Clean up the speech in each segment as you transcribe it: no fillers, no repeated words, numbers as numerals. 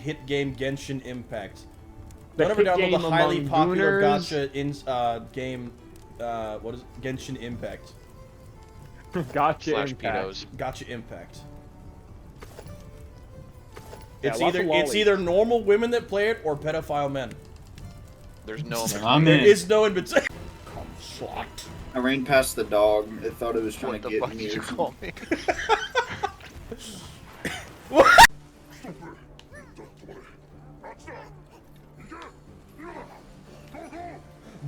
hit game Genshin Impact. The Don't ever hit download game the highly among popular Gooners. gacha game. What is it? Genshin Impact? Gotcha Slash impact. pedos. Gotcha Impact. Yeah, It's lots of it's lollies. either normal women that play it or pedophile men. There's no. I'm There in. is no in between. Come slut. I ran past the dog. It thought it was trying What to the get fuck me. did you call me?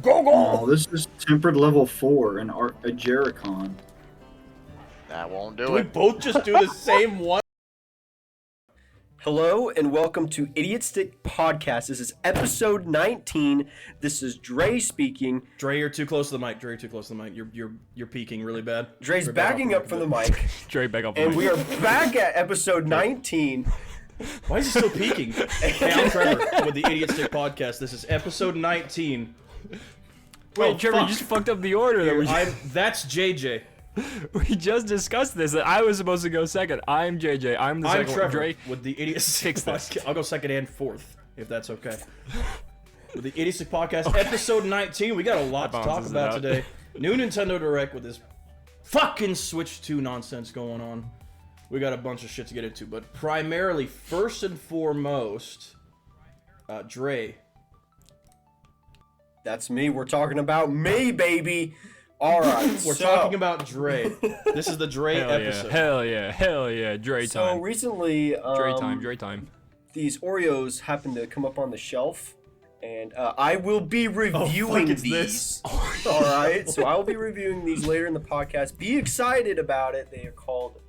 Go go. Oh, this is tempered level 4 in a Jericon. That won't Do do we it. both just do the same one? Hello and welcome to Idiot Stick Podcast. This is episode 19. This is Dre speaking. Dre, you're too close to the mic. Dre, you're too close to the mic. You're peeking really bad. Dre's Dre, back backing off up from the mic, Dre, back up. and we are back at episode 19. Why is he still peeking? Hey, I'm Trevor with the Idiot Stick Podcast. This is episode 19. Wait, Oh, Trevor, fuck. you just fucked up the order that That's JJ. we just discussed this. That I was supposed to go second. I'm JJ. I'm the I'm second Trevor one. Dre, with the Idiot Stick fix this. Podcast. I'll go second and fourth, if that's okay. With the Idiot Stick Podcast, episode 19. We got a lot to That talk balances it about out. today. New Nintendo Direct with this fucking Switch 2 nonsense going on. We got a bunch of shit to get into, but primarily, first and foremost, Dre. That's me. We're talking about me, baby. All right. We're talking about Dre. This is the Dre hell episode. yeah, hell yeah, hell yeah. Dre So time. recently, Dre time. these Oreos happened to come up on the shelf, and I will be reviewing it's these. this. All right, so I will be reviewing these later in the podcast. Be excited about it. They are called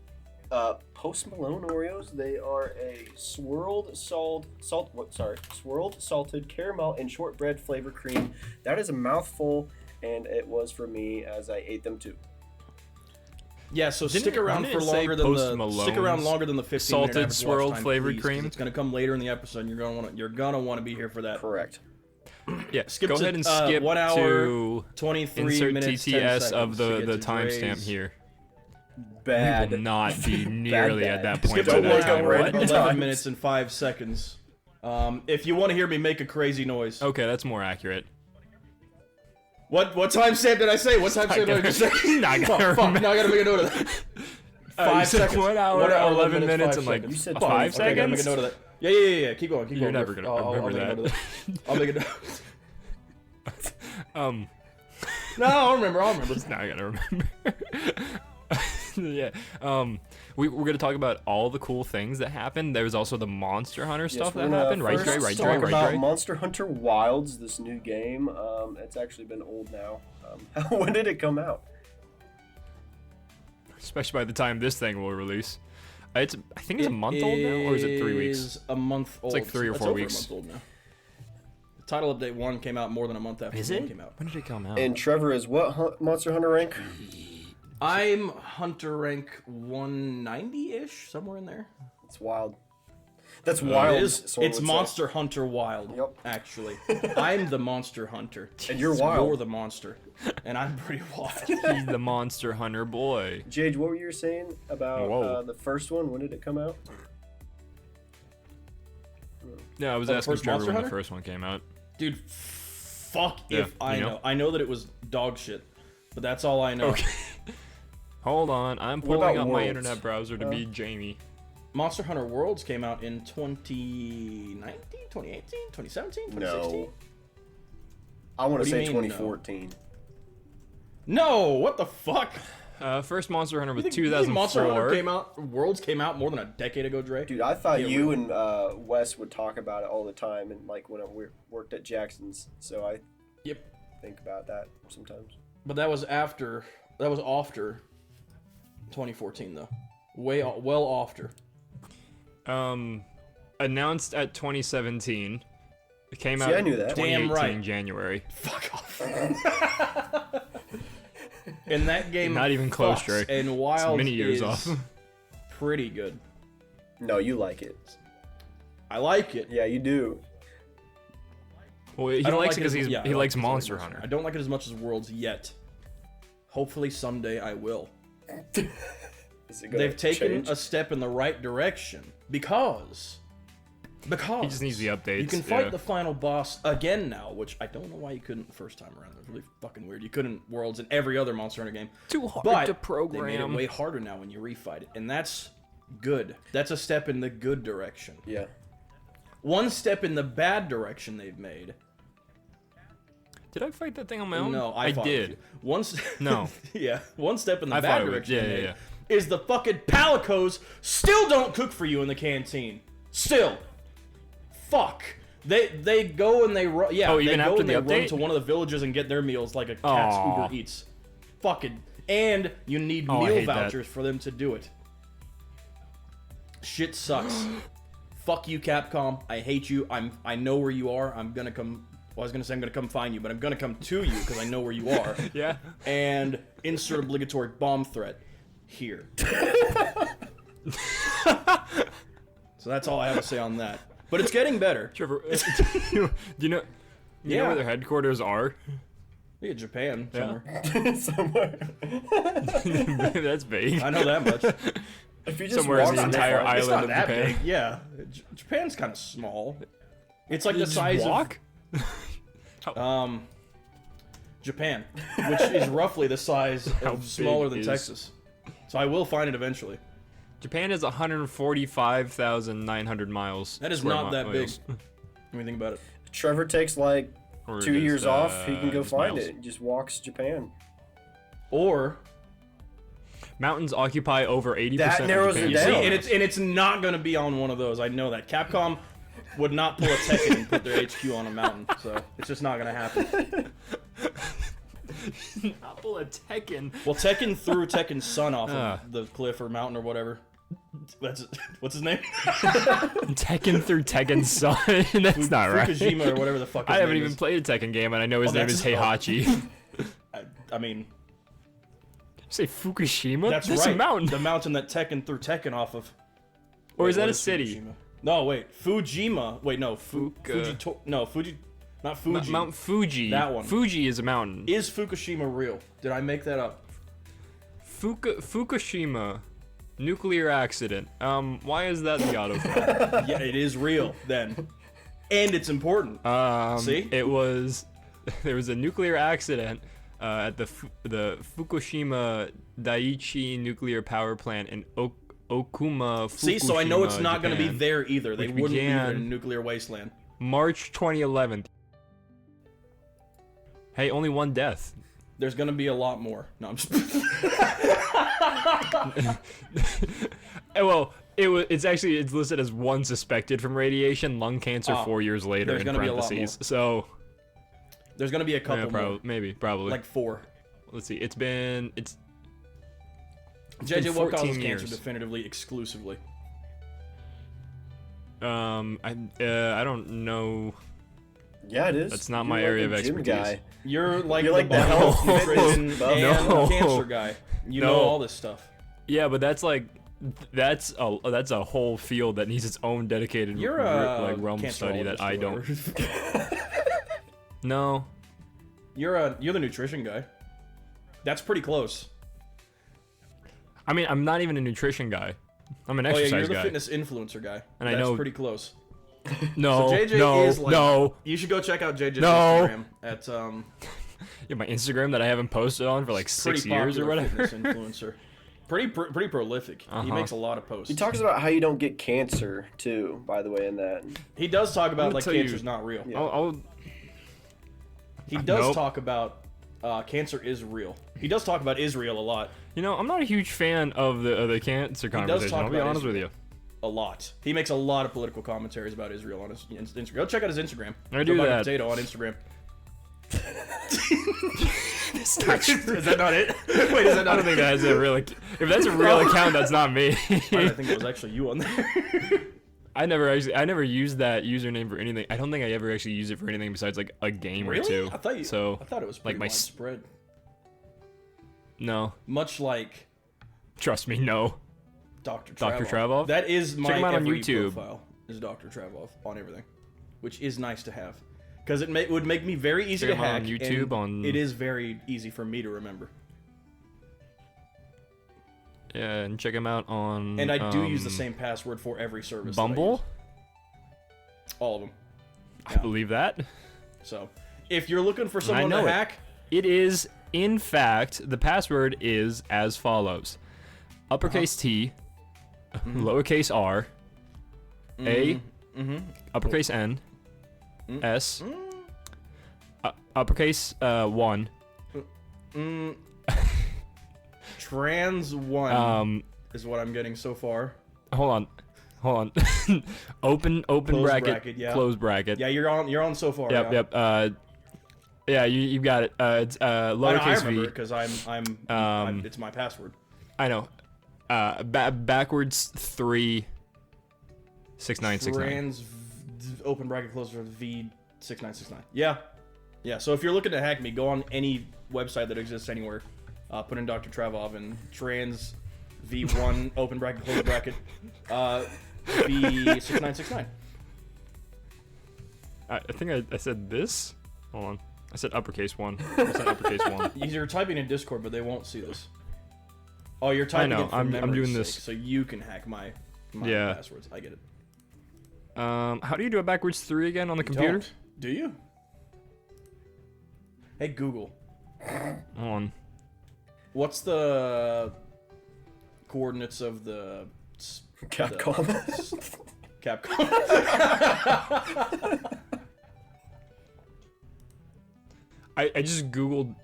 Post Malone Oreos. They are a swirled salted caramel and shortbread flavor cream. That is a mouthful, and it was for me as I ate them too. Yeah, so Didn't stick it- around didn't for it say longer than Post the Malone's stick around longer than the 15 salted minute average swirled watch time, flavored please, 'cause cream? It's gonna come later in the episode. And you're gonna want to be here for that. Correct. Yeah, Skip go to, ahead and skip 1 hour, to 23 insert minutes, 10 TTS seconds of to the get to timestamp Dre's. here. Bad. We will not be nearly bad. at that point Skip by to that like time. a What? random 11 times. minutes and 5 seconds. If you want to hear me make a crazy noise. Okay, that's more accurate. What timestamp did I say? What timestamp did I just say? Not Fuck, gonna fuck, remember. now I gotta make a note of that. You 5 said seconds. 1 hour, 11 minutes, and like 5 You said 5 Okay, I gotta make a seconds. note of that. Yeah. Keep going. You're never gonna I'll remember make a note of that. I'll make a note. No, I'll remember. Now I gotta remember. Yeah. We're gonna talk about all the cool things that happened. There was also the Monster Hunter stuff we're that gonna happened. Right, first Dre? Right, talk Dre? Right, about Dre? Monster Hunter Wilds, this new game. It's actually been old now. When did it come out? Especially by the time this thing will release. I think it's a month old now, or is it 3 weeks? It's a month old. like 3 or It's 4 over weeks. A month old now. The title update 1 came out more than a month after Is the it? 1 came out. When did it come out? And Trevor is what Monster Hunter rank? I'm Hunter rank 190-ish, somewhere in there. It's wild. That's wild. It's someone would say. Monster Hunter Wild, Yep. actually. I'm the Monster Hunter. And you're wild. You're the monster. And I'm pretty wild. He's the Monster Hunter boy. Jade, what were you saying about Whoa. the first one? When did it come out? Yeah, I was the asking first Trevor Monster when the Hunter? first one came out. Dude, fuck Yeah, if I you know. know? I know that it was dog shit. But that's all I know. Okay. Hold on, I'm What pulling about up my Worlds? internet browser to be Jamie. Monster Hunter Worlds came out in 2019, 2018, 2017, 2016? No. I want What to do you say mean, no? 2014. No, what the fuck? First Monster Hunter was You think Monster Hunter 2004. came out, Worlds came out more than a decade ago, Dre? Dude, I thought Yeah, you really. and Wes would talk about it all the time, and like when I worked at Jackson's, so I Yep. think about that sometimes. But that was after 2014 though. Well after. Announced at 2017. It came See, out I knew that. 2018 Damn right. January. Fuck off. And that game Not even close, fucks, Dre. And Wild many years is off. pretty good. No, you like it. I like it. Yeah, you do. Well, he I don't likes like it because as- yeah, I he like likes it 'cause I like Monster Hunter. I don't like it as much as Worlds yet. Hopefully someday I will. Is it gonna They've taken change? a step in the right direction because Because He just needs the updates. You can fight yeah. the final boss again now, which I don't know why you couldn't the first time around. It's really fucking weird. You couldn't Worlds in every other Monster Hunter game. Too hard But to program. they made it way harder now when you refight it, and that's good. That's a step in the good direction. Yeah. One step in the bad direction they've made. Did I fight that thing on my own? No, I fought with did. you. No. Yeah, one step in the I bad fought with direction you. they Yeah, made yeah, is the fucking Palicos still don't cook for you in the canteen. Still. Fuck. They go and they run. Yeah, Oh, they even go after and the they run update? to one of the villages and get their meals like a cat's Aw. Uber Eats. Fucking. And you need Oh, I meal hate that. vouchers for them to do it. Shit sucks. Fuck you, Capcom. I hate you. I know where you are. I'm gonna come. Well, I was gonna say I'm gonna come find you, but I'm gonna come to you because I know where you are. Yeah. And insert obligatory bomb threat here. So that's all I have to say on that. But it's getting better. Trevor, do you know Yeah. where their headquarters are? Look at Japan Yeah. somewhere. Somewhere. That's vague. I know that much. If you just Somewhere in walk the on entire that far- It's island not of that Japan. big. Yeah, Japan's kind of small. It's like You the just size walk? of Japan, which is roughly the size How of smaller big than is- Texas. So I will find it eventually. Japan is 145,900 miles. That is square not that big. miles. Let me think about it. Trevor takes like Or 2 just, years off. He can go just find miles. it. He just walks Japan. Or Mountains occupy over 80% That narrows of it Japan's down. see, land. and it's not gonna be on one of those. I know that Capcom would not pull a Tekken and put their HQ on a mountain, so it's just not gonna happen. Apple a Tekken. Well, Tekken threw Tekken's son off Ah. of the cliff or mountain or whatever. That's what's his name? Tekken through Tekken's son. That's not right. Fukujima or whatever the fuck. His I haven't name even is. played a Tekken game, and I know his Oh, name that's is his- oh. Heihachi. I mean, Say Fukushima? that's That's right. a mountain. The mountain that Tekken threw Tekken off of. Or is Wait, that what a city? Fukujima? No, wait. Fujima. Wait, no. No, Fuji. Not Fuji. Mount Fuji. That one. Fuji is a mountain. Is Fukushima real? Did I make that up? Fukushima. Nuclear accident. Why is that the autocorrect? Yeah, it is real then, and it's important. See? It was. There was a nuclear accident at the Fukushima Daiichi nuclear power plant in Okuma, Fukushima, See, so I know it's not going to be Japan. there either. They which wouldn't leave it in a began- nuclear wasteland. March 2011. Hey, only one death. There's going to be a lot more. No, I'm just. Well, it's listed as one suspected from radiation, lung cancer Oh, 4 years later there's in gonna be a lot parentheses. more. So There's going to be a couple yeah, more. probably. Like 4. Let's see. It's been JJ, what 14 causes years. cancer definitively, exclusively? I don't know. Yeah, it is. That's not You're my like area a of gym expertise. guy. You're like You're like the the health nutrition buff. and No. cancer guy. You know No. all this stuff. Yeah, but that's a whole field that needs its own dedicated You're a realm study that I don't. No. You're the nutrition guy. That's pretty close. I mean, I'm not even a nutrition guy. I'm an Oh yeah, exercise you're the guy. fitness influencer guy. And I That's know- pretty close. No, So JJ no, is like, no. You should go check out JJ's No. Instagram at Yeah, my Instagram that I haven't posted on for like 6 pretty years or popular whatever. fitness influencer. Pretty prolific. He Uh-huh. makes a lot of posts. He talks about how you don't get cancer too. By the way, in that. He does talk about gonna like tell you- cancer's not real. Yeah. He does Nope. talk about cancer is real. He does talk about Israel a lot. You know, I'm not a huge fan of the cancer does conversation. talk I'll be about honest with Israel. you. A lot. He makes a lot of political commentaries about Israel on his Instagram. Go check out his Instagram. I do Go Buy that. Potato on Instagram. Is that not it? Wait, is that I not don't think that's a real. If that's a real account, that's not me. I think it was actually you on there. I never used that username for anything. I don't think I ever actually used it for anything besides like a game or two. I thought So it was pretty my widespread. no, Much like trust me, no. Dr. Dr. Travov. Travov? That is my him out on every YouTube. profile. Is Dr. Travov on everything, which is nice to have, because it would make me very easy Check to him out hack. on YouTube, and on- it is very easy for me to remember. Yeah, and check him out on. And I do use the same password for every service. that I Bumble. use. All of them. I believe that. So, if you're looking for someone know to it. hack, It is, in fact, the password is as follows: uppercase T, lowercase R, A, uppercase N, S, uppercase 1. trans 1 is what I'm getting so far. Hold on. open Close bracket, yeah. close bracket. Yeah, you're on so far. Yep, yeah. yep. Yeah, you got it. It's I lowercase remember v. because it's my password. I know. Backwards 3 6969. Trans open bracket close v 6969. Yeah. Yeah, so if you're looking to hack me, go on any website that exists anywhere. Put in Dr. Travov and trans v1 open bracket close bracket v6969. I think I said this. Hold on. I said uppercase 1. I said uppercase 1. You're typing in Discord, but they won't see this. Oh, you're typing know, it for I'm memory's doing sake, this. so you can hack my Yeah. passwords. I get it. How do you do a backwards 3 again on the computer? Don't. Do you? Hey Google, Hold on. what's the coordinates of the Capcom. Capcom? I just googled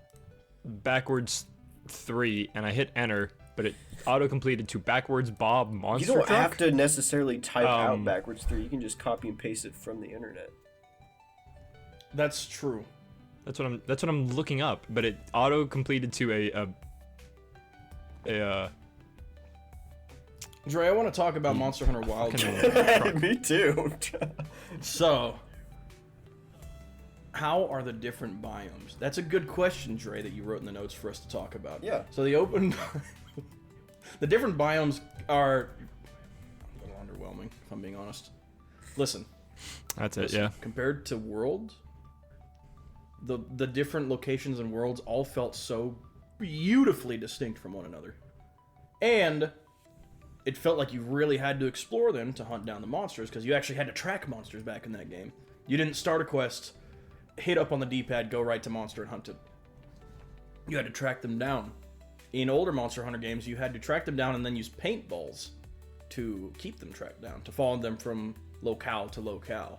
backwards 3 and I hit enter, but it auto-completed to backwards Bob You monster don't truck. have to necessarily type out Um, backwards 3. You can just copy and paste it from the internet. That's true. That's what I'm looking up, but it auto-completed to a Dre, I want to talk about Monster Hunter Wilds. fucking- Me too. So, how are the different biomes? That's a good question, Dre, that you wrote in the notes for us to talk about. Yeah. So the the different biomes are a little underwhelming, if I'm being honest. Listen, That's it, yeah. compared to World, the different locations and worlds all felt so beautifully distinct from one another. And it felt like you really had to explore them to hunt down the monsters, because you actually had to track monsters back in that game. You didn't start a quest, hit up on the D-pad, go right to monster and hunt it. You had to track them down. In older Monster Hunter games, you had to track them down and then use paintballs to keep them tracked down, to follow them from locale to locale.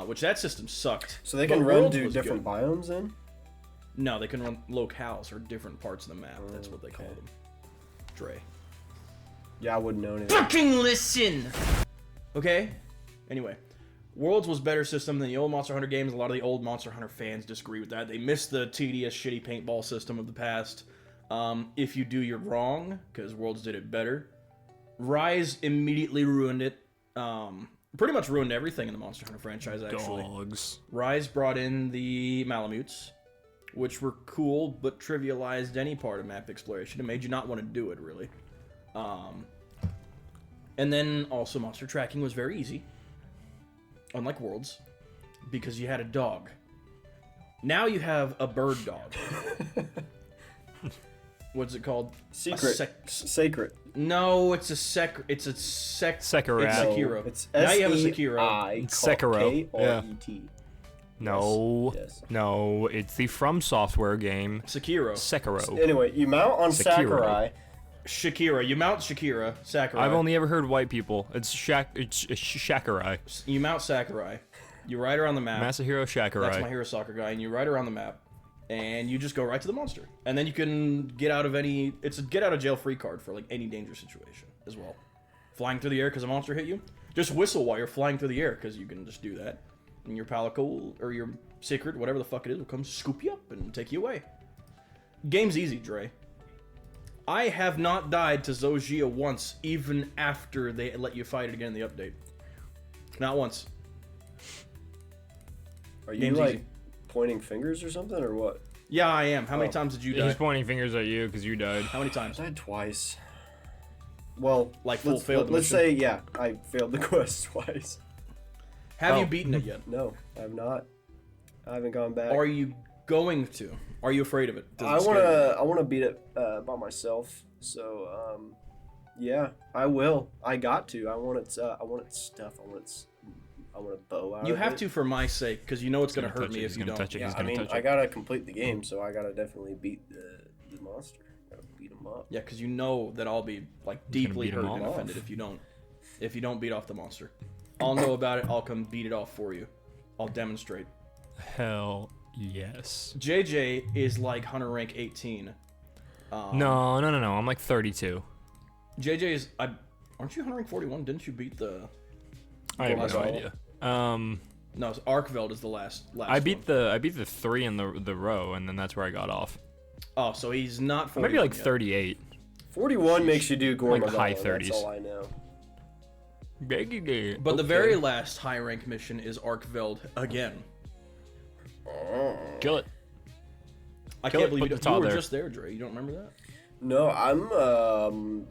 Which that system sucked. So they But can run Worlds to was different good. biomes then? No, they can run locales, or different parts of the map. That's what they call them. Dre. Yeah, I wouldn't know anything. Fucking listen! Okay? Anyway. Worlds was better system than the old Monster Hunter games. A lot of the old Monster Hunter fans disagree with that. They miss the tedious, shitty paintball system of the past. If you do, you're wrong, because Worlds did it better. Rise immediately ruined it. Pretty much ruined everything in the Monster Hunter franchise, actually. Dogs. Rise brought in the Malamutes, which were cool, but trivialized any part of map exploration. It made you not want to do it, really. And then also monster tracking was very easy, unlike Worlds, because you had a dog. Now you have a bird dog. What's it called? Secret. Sacred. No, it's a Sekiro. It's Sekiro. Sekiro. It's Now you have a S-E-I Sekiro. K-R-E-T. No. Yes. No, it's the From Software game. Sekiro. Sekiro. Anyway, you mount on Sekiro. Sakurai. Shakira. You mount Shakira. Sakurai. I've only ever heard white people. It's Shakurai. You mount Sakurai. You ride around the map. Masahiro Shakurai. That's my hero soccer guy, and you ride around the map, and you just go right to the monster, and then you can get out of any. It's a get out of jail free card for like any dangerous situation as well. Flying through the air because a monster hit you. Just whistle while you're flying through the air because you can just do that, and your palico or your secret, whatever the fuck it is, will come scoop you up and take you away. Game's easy, Dre. I have not died to Zojia once, even after they let you fight it again in the update. Not once. Are you Game's like easy. pointing fingers or something or what? Yeah, I am. How many Oh. times did you He's die? pointing fingers at you because you died. How many times? I died twice. Well, Like full failed the let's mission? say, yeah, I failed the quest twice. Have you Oh. beaten it yet? No, I have not. I haven't gone back. Are you going to? Are you afraid of it? Does I it scare you? wanna beat it by myself. So yeah, I will. I got to. I want its stuff. I want its bow out. You of have it. to for my sake, because you know it's gonna He's hurt touch me it, if he's you gonna don't. touch it, Yeah, he's I gonna mean, touch I it. gotta complete the game, so I gotta definitely beat the monster. Gotta beat him up. Yeah, because you know that I'll be like He's gonna deeply beat 'em hurt and off. offended if you don't beat off the monster. I'll know about it. I'll come beat it off for you. I'll demonstrate. Hell yes. JJ is like hunter rank 18. No. I'm like 32. JJ is. Aren't you hunter rank 41? Didn't you beat the? I have Last no one. idea. No, Arkveld is the last. I beat one. the 3 in the row, and then that's where I got off. Oh, so he's not 41 Maybe like yet. 38. 41 makes you do Gormagala. Like high That's 30s. all I know. But the very last high rank mission is Arkveld again. Kill it. I Kill can't it, believe put you, the you top were there. just there, Dre. You don't remember that? No, I'm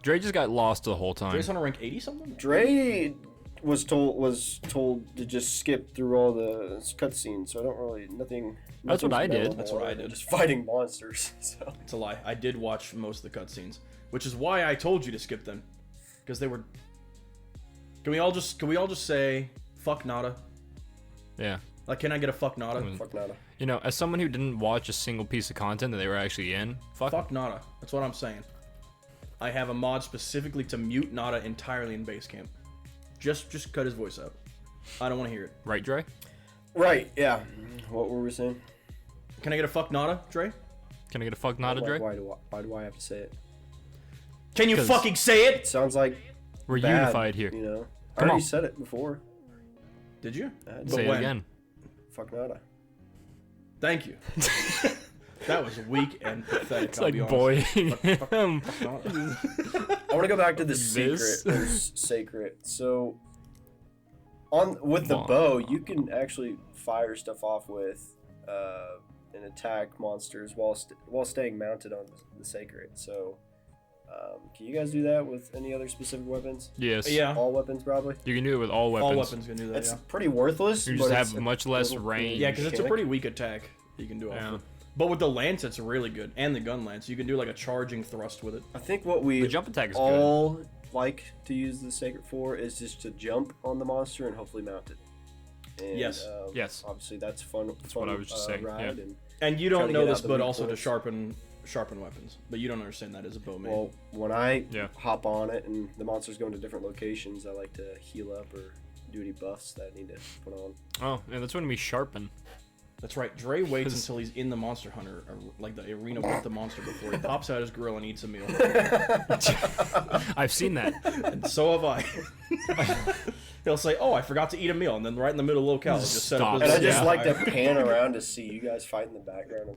Dre just got lost the whole time. Dre's hunter rank 80 something? Dre was told to just skip through all the cutscenes, so I don't really nothing. That's what I did. memorable That's what I other than did. Just fighting monsters. So It's a lie. I did watch most of the cutscenes, which is why I told you to skip them, because they were. Can we all just say fuck Nada? Yeah. Like, can I get a fuck Nada? fuck nada. You know, as someone who didn't watch a single piece of content that they were actually in, Fuck Nada. That's what I'm saying. I have a mod specifically to mute Nada entirely in Basecamp. Just cut his voice out. I don't want to hear it. Right, Dre? Right? Yeah. What were we saying? Can I get a fuck Nada, Dre? Can I get a fuck nada, Dre? Why do I have to say it? Can you 'Cause- fucking say It it? sounds like We're bad, unified here. You know. I Come already on. said it before. Did you? But Say it when? again. Fuck nada. Thank you. That was weak and pathetic. It's I'll like be honest. boy. Nada. I want to go back to the This? secret. Or sacred. So, with the Wow. bow, you can actually fire stuff off with and attack monsters while staying mounted on the sacred. So, can you guys do that with any other specific weapons? Yes. Yeah. All weapons, probably. You can do it with all weapons. All weapons can do that. It's Yeah. pretty worthless. You but just it's have a much less little cool range. Yeah, because it's a mechanic. pretty weak attack you can do off Yeah. of it. But with the lance, it's really good, and the gun lance, you can do like a charging thrust with it. I think what we The jump attack is good. all like to use the sacred for is just to jump on the monster and hopefully mount it. And, Yes. Yes. Obviously, that's fun. That's what I was just saying, Ride yeah. and, And you Try don't to know get this, out the but weak also to points. sharpen weapons. But you don't understand that as a bowman. well, when I Yeah. hop on it and the monster's going to different locations, I like to heal up or do any buffs that I need to put on. Oh, yeah, that's when we sharpen. That's right. Dre waits 'Cause- until he's in the monster hunter, or like the arena with the monster before he pops out his grill and eats a meal. I've seen that. And so have I. He'll say, "Oh, I forgot to eat a meal," and then right in the middle of locale, just set up Stop. his And I just Yeah. like to pan around to see you guys fight in the background.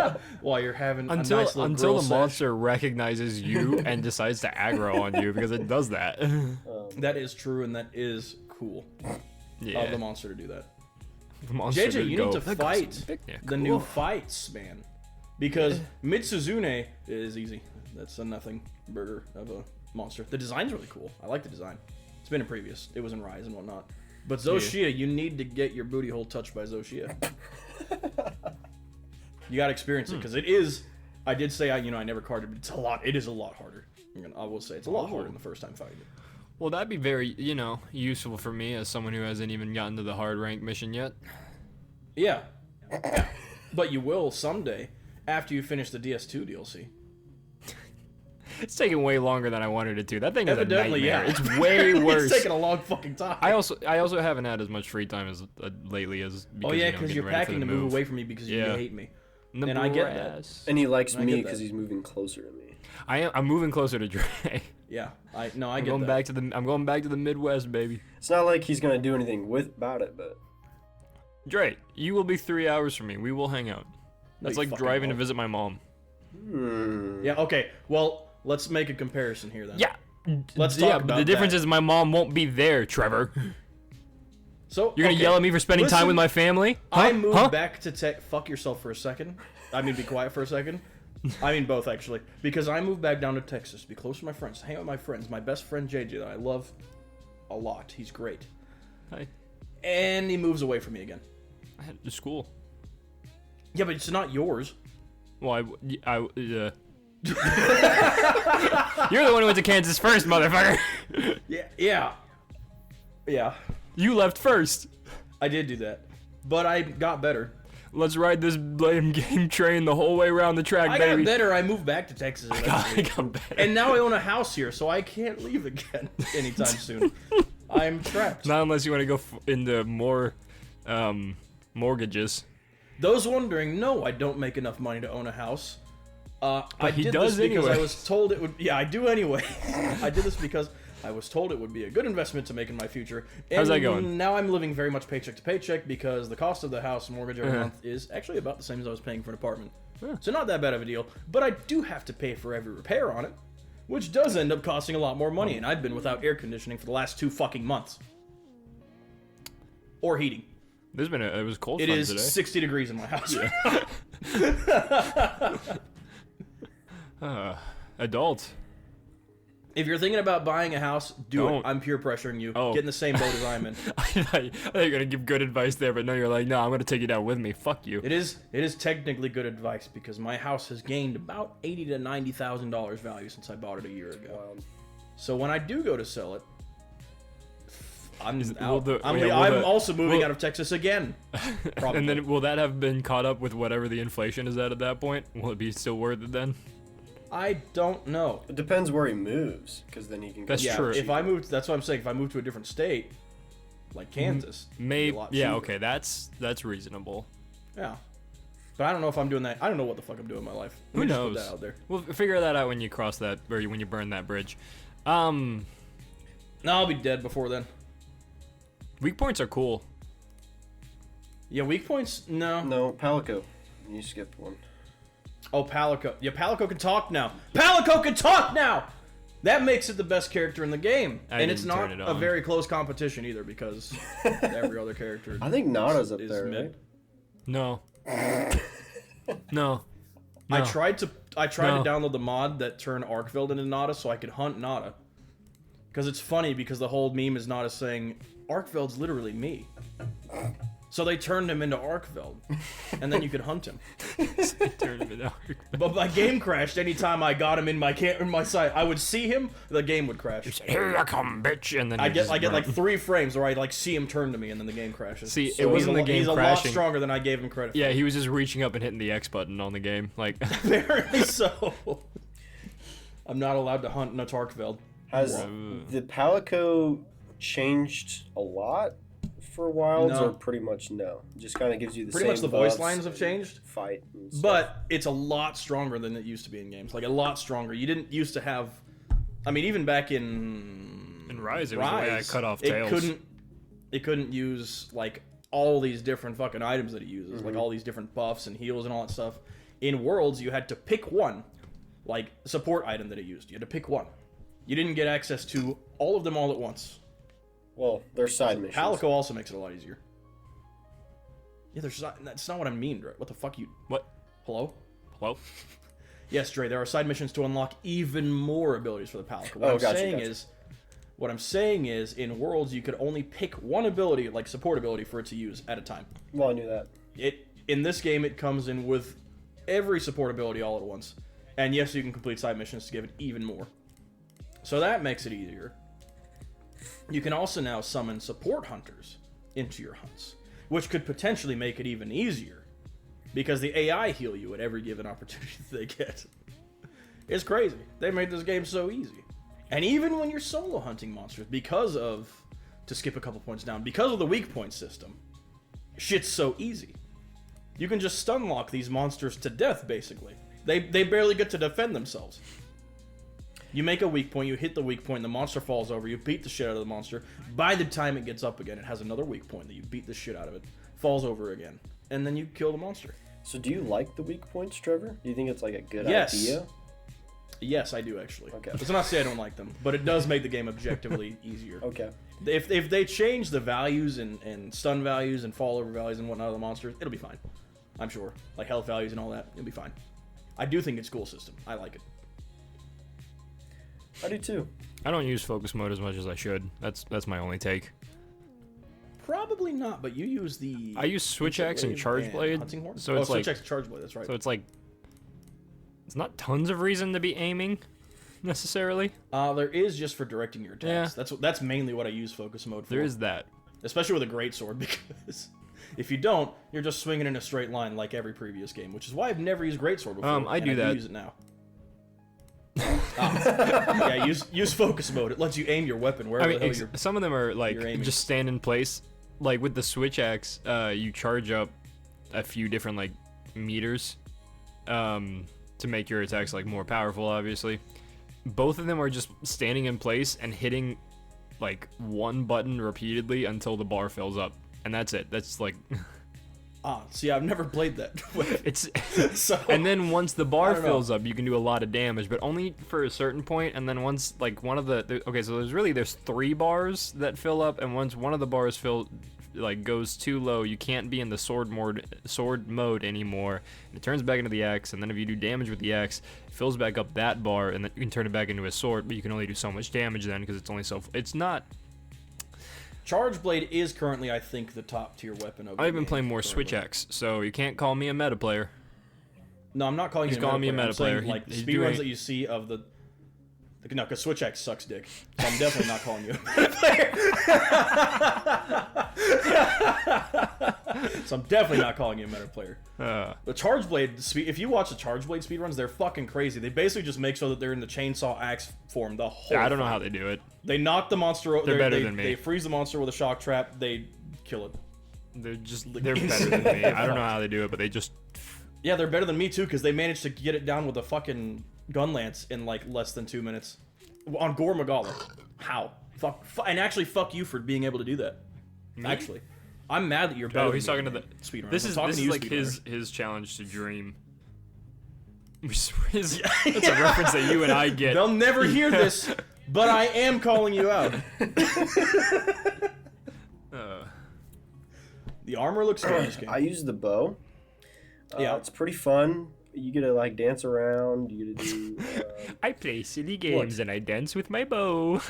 And while you're having Until a nice little until grill the sesh. monster recognizes you and decides to aggro on you because it does that. That is true, and that is cool Yeah. of the monster to do that. The monster JJ, would you go, need to "That goes fight picnic." the new fights, man. Because Mitsuzune is easy. That's a nothing burger of a monster. The design's really cool. I like the design. It's been in previous. It was in Rise and whatnot. But Zoshia, you need to get your booty hole touched by Zoshia. You gotta experience it, because it is... I did say I never carded, but it's a lot. It is a lot harder. I will say it's a lot harder than the first time fighting it. Well, that'd be very, useful for me as someone who hasn't even gotten to the hard rank mission yet. Yeah. But you will someday, after you finish the DS2 DLC. It's taking way longer than I wanted it to. That thing is Evidently, a nightmare. yeah. It's way worse. It's taking a long fucking time. I also haven't had as much free time as lately as Oh yeah, because because you're packing to move away from me because you Yeah. hate me. And I get that. and he likes I me get because that. he's moving closer to me. I'm moving closer to Dre. Yeah, I I'm get going that. back to I'm going back to the Midwest, baby. It's not like he's gonna do anything about it, but Dre, you will be 3 hours from me. We will hang out. No, That's you like fucking driving to won't. visit my mom. Yeah. Okay. Well, let's make a comparison here then. Yeah. Let's yeah, talk but about the difference that. is my mom won't be there, Trevor. So You're gonna okay, yell at me for spending time listen, with my family? I Huh? moved Huh? back to tech. Fuck yourself for a second. I mean, be quiet for a second. I mean both actually, because I moved back down to Texas to be close to my friends, hang out with my friends. My best friend JJ that I love a lot. He's great. Hi. And he moves away from me again. I had to school. Yeah, but it's not yours. Well, You're the one who went to Kansas first, motherfucker. Yeah. Yeah, You left first. I did do that, but I got better. Let's ride this lame game train the whole way around the track, I baby. got better. I moved back to Texas I eventually. got better. And now I own a house here, so I can't leave again anytime soon. I'm trapped. Not unless you want to go into more mortgages. Those wondering, no, I don't make enough money to own a house. I he did does this because I anyway. was told it would. Yeah, I do anyway. I did this because I was told it would be a good investment to make in my future. And How's that going? Now I'm living very much paycheck to paycheck because the cost of the house mortgage every Uh-huh. month is actually about the same as I was paying for an apartment. Huh. So not that bad of a deal. But I do have to pay for every repair on it, which does end up costing a lot more money. And I've been without air conditioning for the last 2 fucking months. Or heating. It was cold It front is today. 60 degrees in my house. Adult. If you're thinking about buying a house, do Don't. it. I'm peer pressuring you. Oh. Get in the same boat as I'm in. I thought you were gonna give good advice there, but no, you're like, no, I'm gonna take you down with me. Fuck you. It is technically good advice because my house has gained about $80,000 to $90,000 value since I bought it a year ago. Wow. So when I do go to sell it, I'm out. will I'm also moving out of Texas again. Probably. And then will that have been caught up with whatever the inflation is at that point? Will it be still worth it then? I don't know. It depends where he moves, because then he can. That's Yeah, true. if I moved, that's what I'm saying. If I moved to a different state, like Kansas, it'd be a Maybe. lot Yeah. cheaper. Okay. That's reasonable. Yeah. But I don't know if I'm doing that. I don't know what the fuck I'm doing in my life. Let Who me just knows? put that out there. We'll figure that out when you cross that, or when you burn that bridge. No, I'll be dead before then. Weak points are cool. Yeah, weak points? No. No, Palico. You skipped one. Oh, Palico. Yeah, Palico can talk now. Palico can talk now! That makes it the best character in the game. I And it's didn't not turn it a on. very close competition either because every other character I think Nada's up is there, mid. right? No. No. I No. tried to No. download the mod that turned Arkveld into Nada so I could hunt Nada. Because it's funny because the whole meme is Nada saying, Arkveld's literally me. So they turned him into Arkveld. And then you could hunt him. Turn it out. But my game crashed anytime I got him in my sight. I would see him, the game would crash. Here you come, bitch, and then I you get just like run. 3 frames where I like see him turn to me and then the game crashes. See, So it wasn't the game he's a lot crashing. stronger than I gave him credit for. Yeah, he was just reaching up and hitting the X button on the game. Like, Apparently so. I'm not allowed to hunt Natarkveld. Has Whoa. the Palico changed a lot for Wilds, No. or pretty much no? It just kind of gives you the Pretty same much the voice buffs lines have and changed. Fight, and stuff. But it's a lot stronger than it used to be in games. Like a lot stronger. You didn't used to have. I mean, even back in Rise, it was the way I cut off tails. It couldn't use like all these different fucking items that it uses, like all these different buffs and heals and all that stuff. In Worlds, you had to pick one, like support item that it used. You had to pick one. You didn't get access to all of them all at once. well, they're side missions. Palico also makes it a lot easier. Yeah, that's not what I mean, Dre. What the fuck you? what? Hello? Hello? Yes, Dre. There are side missions to unlock even more abilities for the Palico. What I'm saying is, in Worlds, you could only pick one ability, like support ability, for it to use at a time. Well, I knew that. In this game, it comes in with every support ability all at once. And yes, you can complete side missions to give it even more. So that makes it easier. You can also now summon support hunters into your hunts, which could potentially make it even easier. Because the AI heal you at every given opportunity they get. It's crazy. They made this game so easy. And even when you're solo hunting monsters, to skip a couple points down, because of the weak point system, shit's so easy. You can just stun lock these monsters to death, basically. They barely get to defend themselves. You make a weak point, you hit the weak point, the monster falls over, you beat the shit out of the monster. By the time it gets up again, it has another weak point that you beat the shit out of it, falls over again, and then you kill the monster. So, do you like the weak points, Trevor? Do you think it's like a good Yes. idea? Yes, I do actually. Okay. Let's not say I don't like them, but it does make the game objectively easier. Okay. If they change the values and stun values and fall over values and whatnot of the monsters, it'll be fine. I'm sure. Like health values and all that, it'll be fine. I do think it's a cool system. I like it. I do too. I don't use focus mode as much as I should. That's my only take. Probably not, but you use the. I use Switch Axe and Charge Blade, Hunting Horn? so it's Switch like Axe and Charge Blade. That's right. so it's like it's not tons of reason to be aiming necessarily. There is just for directing your attacks. Yeah. That's mainly what I use focus mode for. There is that. Especially with a greatsword, because if you don't, you're just swinging in a straight line like every previous game, which is why I've never used greatsword before. I do that. Use it now. Yeah, use focus mode. It lets you aim your weapon wherever the hell you're. Some of them are like you're aiming. just stand in place. Like with the switch axe, you charge up a few different like meters to make your attacks like more powerful. Obviously, both of them are just standing in place and hitting like one button repeatedly until the bar fills up, and that's it. That's like. See, I've never played that. It's So, and then once the bar don't know. fills up, you can do a lot of damage, but only for a certain point. And then once like one of okay, so there's 3 bars that fill up, and once one of the bars goes too low, you can't be in the sword mode anymore. And it turns back into the axe, and then if you do damage with the axe, it fills back up that bar, and then you can turn it back into a sword. But you can only do so much damage then because it's only it's not. Charge Blade is currently, I think, the top tier weapon of the I've been game playing more currently. switch axe, so you can't call me a meta player. No, I'm not calling He's you calling me a I'm meta saying, player. Like the He's speedruns doing- that you see of the. No, because Switch Axe sucks dick. So I'm definitely not calling you a meta player. So I'm definitely not calling you a meta player. The Charge Blade, if you watch the Charge Blade speedruns, they're fucking crazy. They basically just make so that they're in the chainsaw axe form the whole I don't know fight. how they do it. They knock the monster over. They're better than me. They freeze the monster with a shock trap. They kill it. They're better than me. I don't know how they do it, but they just. Yeah, they're better than me too, because they managed to get it down with a fucking gun lance in like less than 2 minutes on Gore Magala. How? And actually, fuck you for being able to do that. Me? Actually, I'm mad that you're better. Oh, he's than talking me to the speedrunners. This I'm is talking to you, like speedrunners. his challenge to dream. That's a reference that you and I get. They'll never hear this, but I am calling you out. The armor looks good in this game. I use the bow. Yeah. It's pretty fun. You get to like dance around. You get to do. I play silly games and I dance with my bow.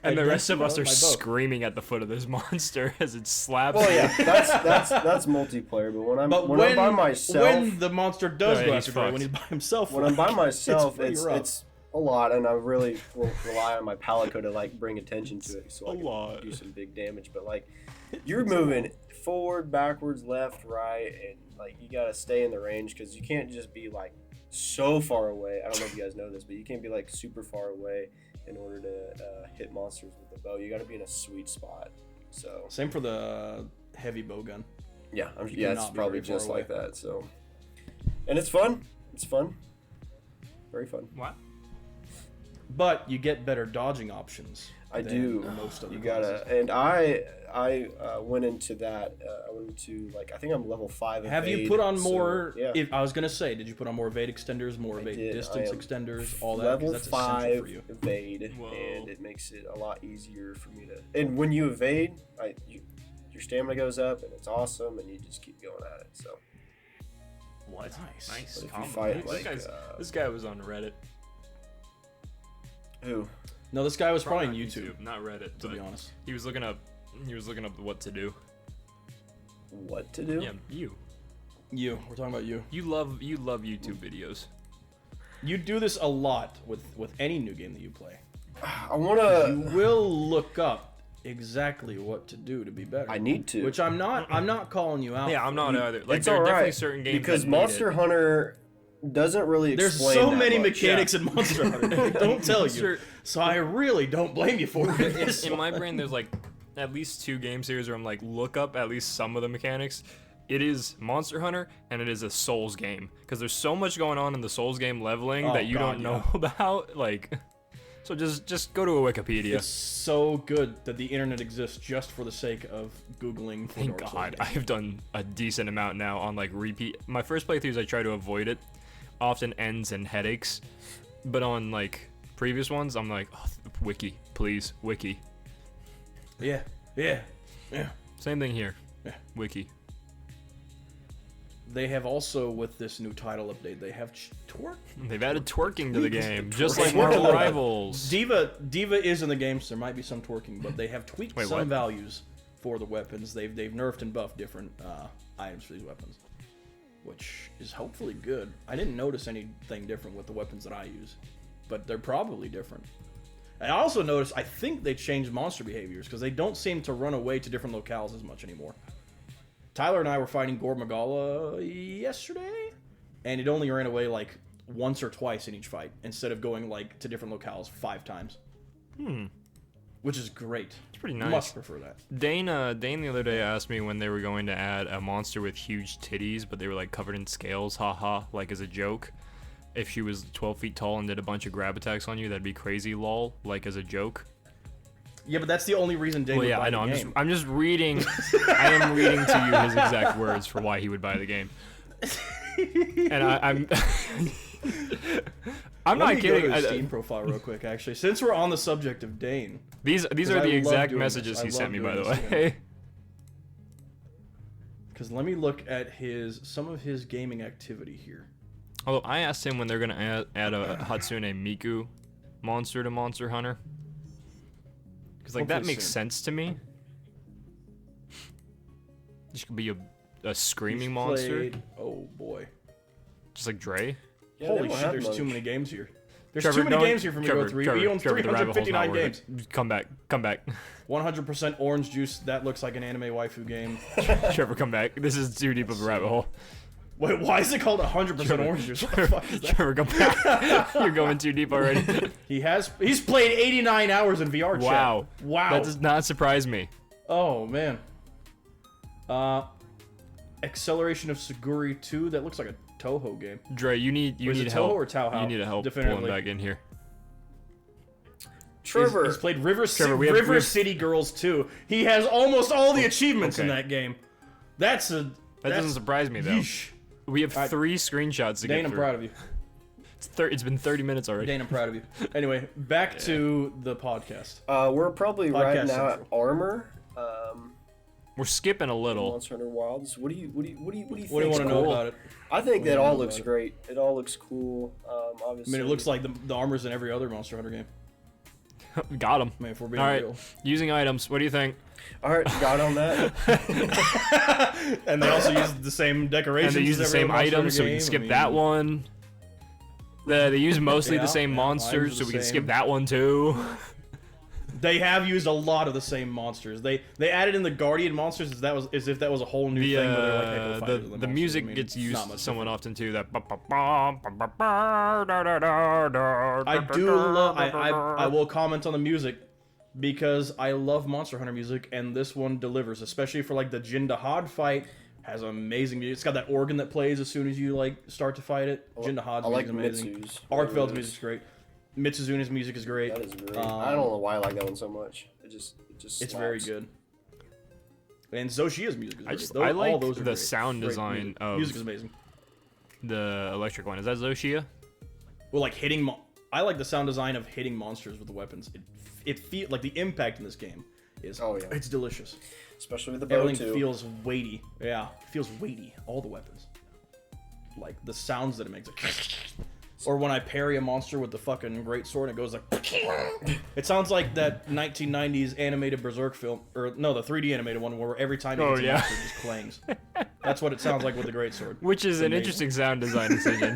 And the dance rest of us around are my bow. screaming at the foot of this monster as it slaps. Well, me. yeah, that's multiplayer. But when I'm by myself, when the monster does Oh, yeah, go he's after Dre, fucked. when he's by himself, when I'm by myself, pretty it's rough. a lot, and I really will rely on my palico to like bring attention to it, so I A can lot. do some big damage. But like, you're moving forward, backwards, left, right, and like you gotta stay in the range because you can't just be like so far away. I don't know if you guys know this, but you can't be like super far away in order to hit monsters with the bow. You gotta be in a sweet spot. So Same for the heavy bow gun. yeah, You yeah, it's cannot be probably very far just like away. that. So, and it's fun. It's fun. Very fun. What? But you get better dodging options. I than do. Most of You the gotta, classes. and I went into that. I went into like I think I'm level 5. Have you evade, put on so, more? yeah, If I was gonna say, did you put on more evade extenders, more I evade did. distance I am extenders, all that? level Because that's essential 5 for you. evade, Whoa. and it makes it a lot easier for me to. And when you evade, your stamina goes up, and it's awesome, and you just keep going at it. So What? Nice. But if you combo. fight, like, this guy was on Reddit. who? No, this guy was probably on YouTube. not Reddit. To but be honest, he was looking up what to do. What to do? Yeah, we're talking about you. you love YouTube videos. You do this a lot with any new game that you play. I wanna. You will look up exactly what to do to be better. I need to. Which I'm not calling you out. Yeah, I'm not either. Like It's there are alright, definitely certain games because that need Monster it. Hunter doesn't really There's explain so that many much. mechanics in Monster Hunter. They don't tell you. Monster- So I really don't blame you for it. In my brain, there's like at least 2 game series where I'm like, look up at least some of the mechanics. It is Monster Hunter and it is a Souls game because there's so much going on in the Souls game leveling Oh, that you God, don't know about. Like, so just go to a Wikipedia. It's so good that the internet exists just for the sake of Googling. For Thank Dark Souls God, games. I've done a decent amount now on like repeat. My first playthroughs, I try to avoid it. Often ends in headaches, but on like previous ones, I'm like, oh, wiki, please, wiki. Yeah. Same thing here. Yeah. Wiki. They have also, with this new title update, they have twerk. They've added twerking to the game, just Twerking. like Marvel Rivals. Diva is in the game, so there might be some twerking, but they have tweaked Wait, some what? values for the weapons. They've nerfed and buffed different items for these weapons, which is hopefully good. I didn't notice anything different with the weapons that I use. but they're probably different. And I also noticed, I think they changed monster behaviors, because they don't seem to run away to different locales as much anymore. Tyler and I were fighting Gore Magala yesterday, and it only ran away like once or twice in each fight, instead of going like to different locales 5 times. Which is great. It's pretty nice. Much prefer that. Dane the other day asked me when they were going to add a monster with huge titties, but they were like covered in scales, haha, like as a joke. If she was 12 feet tall and did a bunch of grab attacks on you, that'd be crazy, lol, like as a joke. Yeah, but that's the only reason Dane Well, would yeah, buy I know. the game. I'm just reading. I am reading to you his exact words for why he would buy the game. And I'm. I'm Let not me kidding. Go to his Steam profile real quick, actually, since we're on the subject of Dane. These are I the love exact doing messages this. I he sent love me, by doing the this to way. Because let me look at some of his gaming activity here. Although I asked him when they're gonna add a Hatsune Miku monster to Monster Hunter, because like that Hopefully makes soon. sense to me. This could be a screaming He's monster, played- Oh boy. just like Dre. Yeah, they Holy don't shit, have there's much. too many games here. There's Trevor, too many don't- games here for me to go through. He owns Trevor, the rabbit hole's not 359 worth games. it. Come back. 100% orange juice. That looks like an anime waifu game. Trevor, come back. This is too deep of a rabbit hole. Wait, why is it called 100% orange juice? What the fuck is that? Trevor, come back. You're going too deep already. He's played 89 hours in VR chat. Wow. Wow. That does not surprise me. Oh man. Acceleration of Seguri 2. That looks like a Toho game. Dre, you need Was it Toho help. or Tao? You need help Definitively. pulling back in here. Trevor. He's played River we have- City Girls 2. He has almost all the achievements in Okay. that game. That Doesn't surprise me though. Yeesh. We have 3 screenshots to Dane, get I'm through. proud of you. It's been 30 minutes already. Dane, I'm proud of you. Anyway, back to the podcast. We're probably Podcast right now at Central. armor. We're skipping a little. Monster Hunter Wilds. What do you think? What do you want to know cool? about it? I think that do you all know looks about it? great. It all looks cool. I Obviously. mean, it looks like the armor's in every other Monster Hunter game. Got him. I mean, if we're being All right. real. Using items. What do you think? All right, got on that. And they also use the same And decorations. they use the as every same other Monster items, so Hunter we can game. skip I that mean, one. They use mostly Yeah, the same yeah, monsters, items so are we the can same. skip that one too. They have used a lot of the same monsters. They added in the Guardian monsters as if that was a whole new The thing. Where they're like, hey, go fight the other monsters. music I mean, gets it's used not much somewhat different. often too. That I do love. I will comment on the music because I love Monster Hunter music, and this one delivers, especially for like the Jin Dahad fight. Has amazing music. It's got that organ that plays as soon as you like start to fight it. Jin Dahad's I like music is amazing. Mitsu's. Arkveld's music's great. Mitsuzuna's music is great. That is great. I don't know why I like that one so much. It just It's very slaps. good. And Zoshia's music is great. I all like those are the great. sound Great design music. of- Music is amazing. The electric one. Is that Zoshia? Well, like hitting. I like the sound design of hitting monsters with the weapons. It feels like the impact in this game is. Oh, yeah. It's delicious. Especially with the bow Everything too. feels weighty. Yeah, it feels weighty. All the weapons. Like the sounds that it makes. Or when I parry a monster with the fucking great sword, it goes like. It sounds like that 1990s animated Berserk film, or no, the 3D animated one, where every time it Oh, hits a yeah. monster, it just clangs. That's what it sounds like with the great sword. Which is an amazing. interesting sound design decision.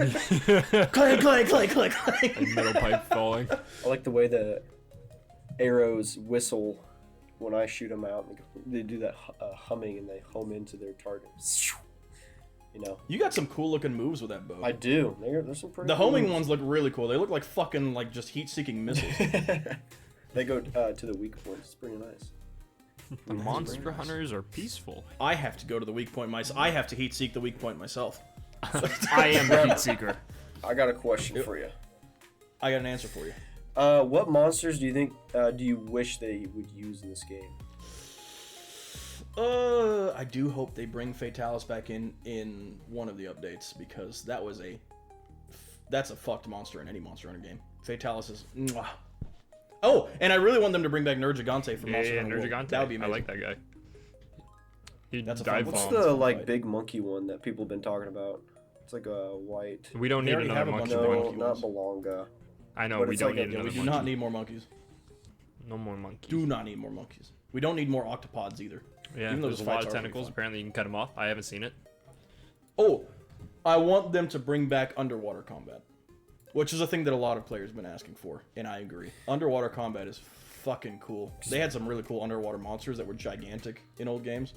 Clank, clank, clank, clank, clank. Like metal pipe falling. I like the way the arrows whistle when I shoot them out. They do that humming and they home into their target. You know, You got some cool looking moves with that bow. I do. There's some pretty. The cool homing moves. ones look really cool. They look like fucking like just heat-seeking missiles. They go to the weak points. It's pretty nice. The monster hunters are peaceful. I have to go to the weak point myself. I have to heat-seek the weak point myself. I am the heat seeker. I got a question for you. I got an answer for you. What monsters do you think? Do you wish they would use in this game? I do hope they bring Fatalis back in one of the updates because that's a fucked monster in any Monster Hunter game. Fatalis is. Mwah. Oh, and I really want them to bring back Nergigante from Monster Yeah, Hunter World. Nergigante. That would be I amazing. like that guy. He That's a dive fun- What's Bombs bombs. the and like fight. big monkey one that people have been talking about? It's like a white. We don't They need already another have a bunch monkey of one. No, monkey not ones. Belonga. I know But we it's don't like need a- Yeah, another we do monkey. not need more monkeys. No more monkeys. Do not need more monkeys. We don't need more octopods either. Yeah, Even though there's those a lot fights of are pretty tentacles. fun. Apparently, you can cut them off. I haven't seen it. Oh, I want them to bring back underwater combat. Which is a thing that a lot of players have been asking for, and I agree. Underwater combat is fucking cool. They had some really cool underwater monsters that were gigantic in old games.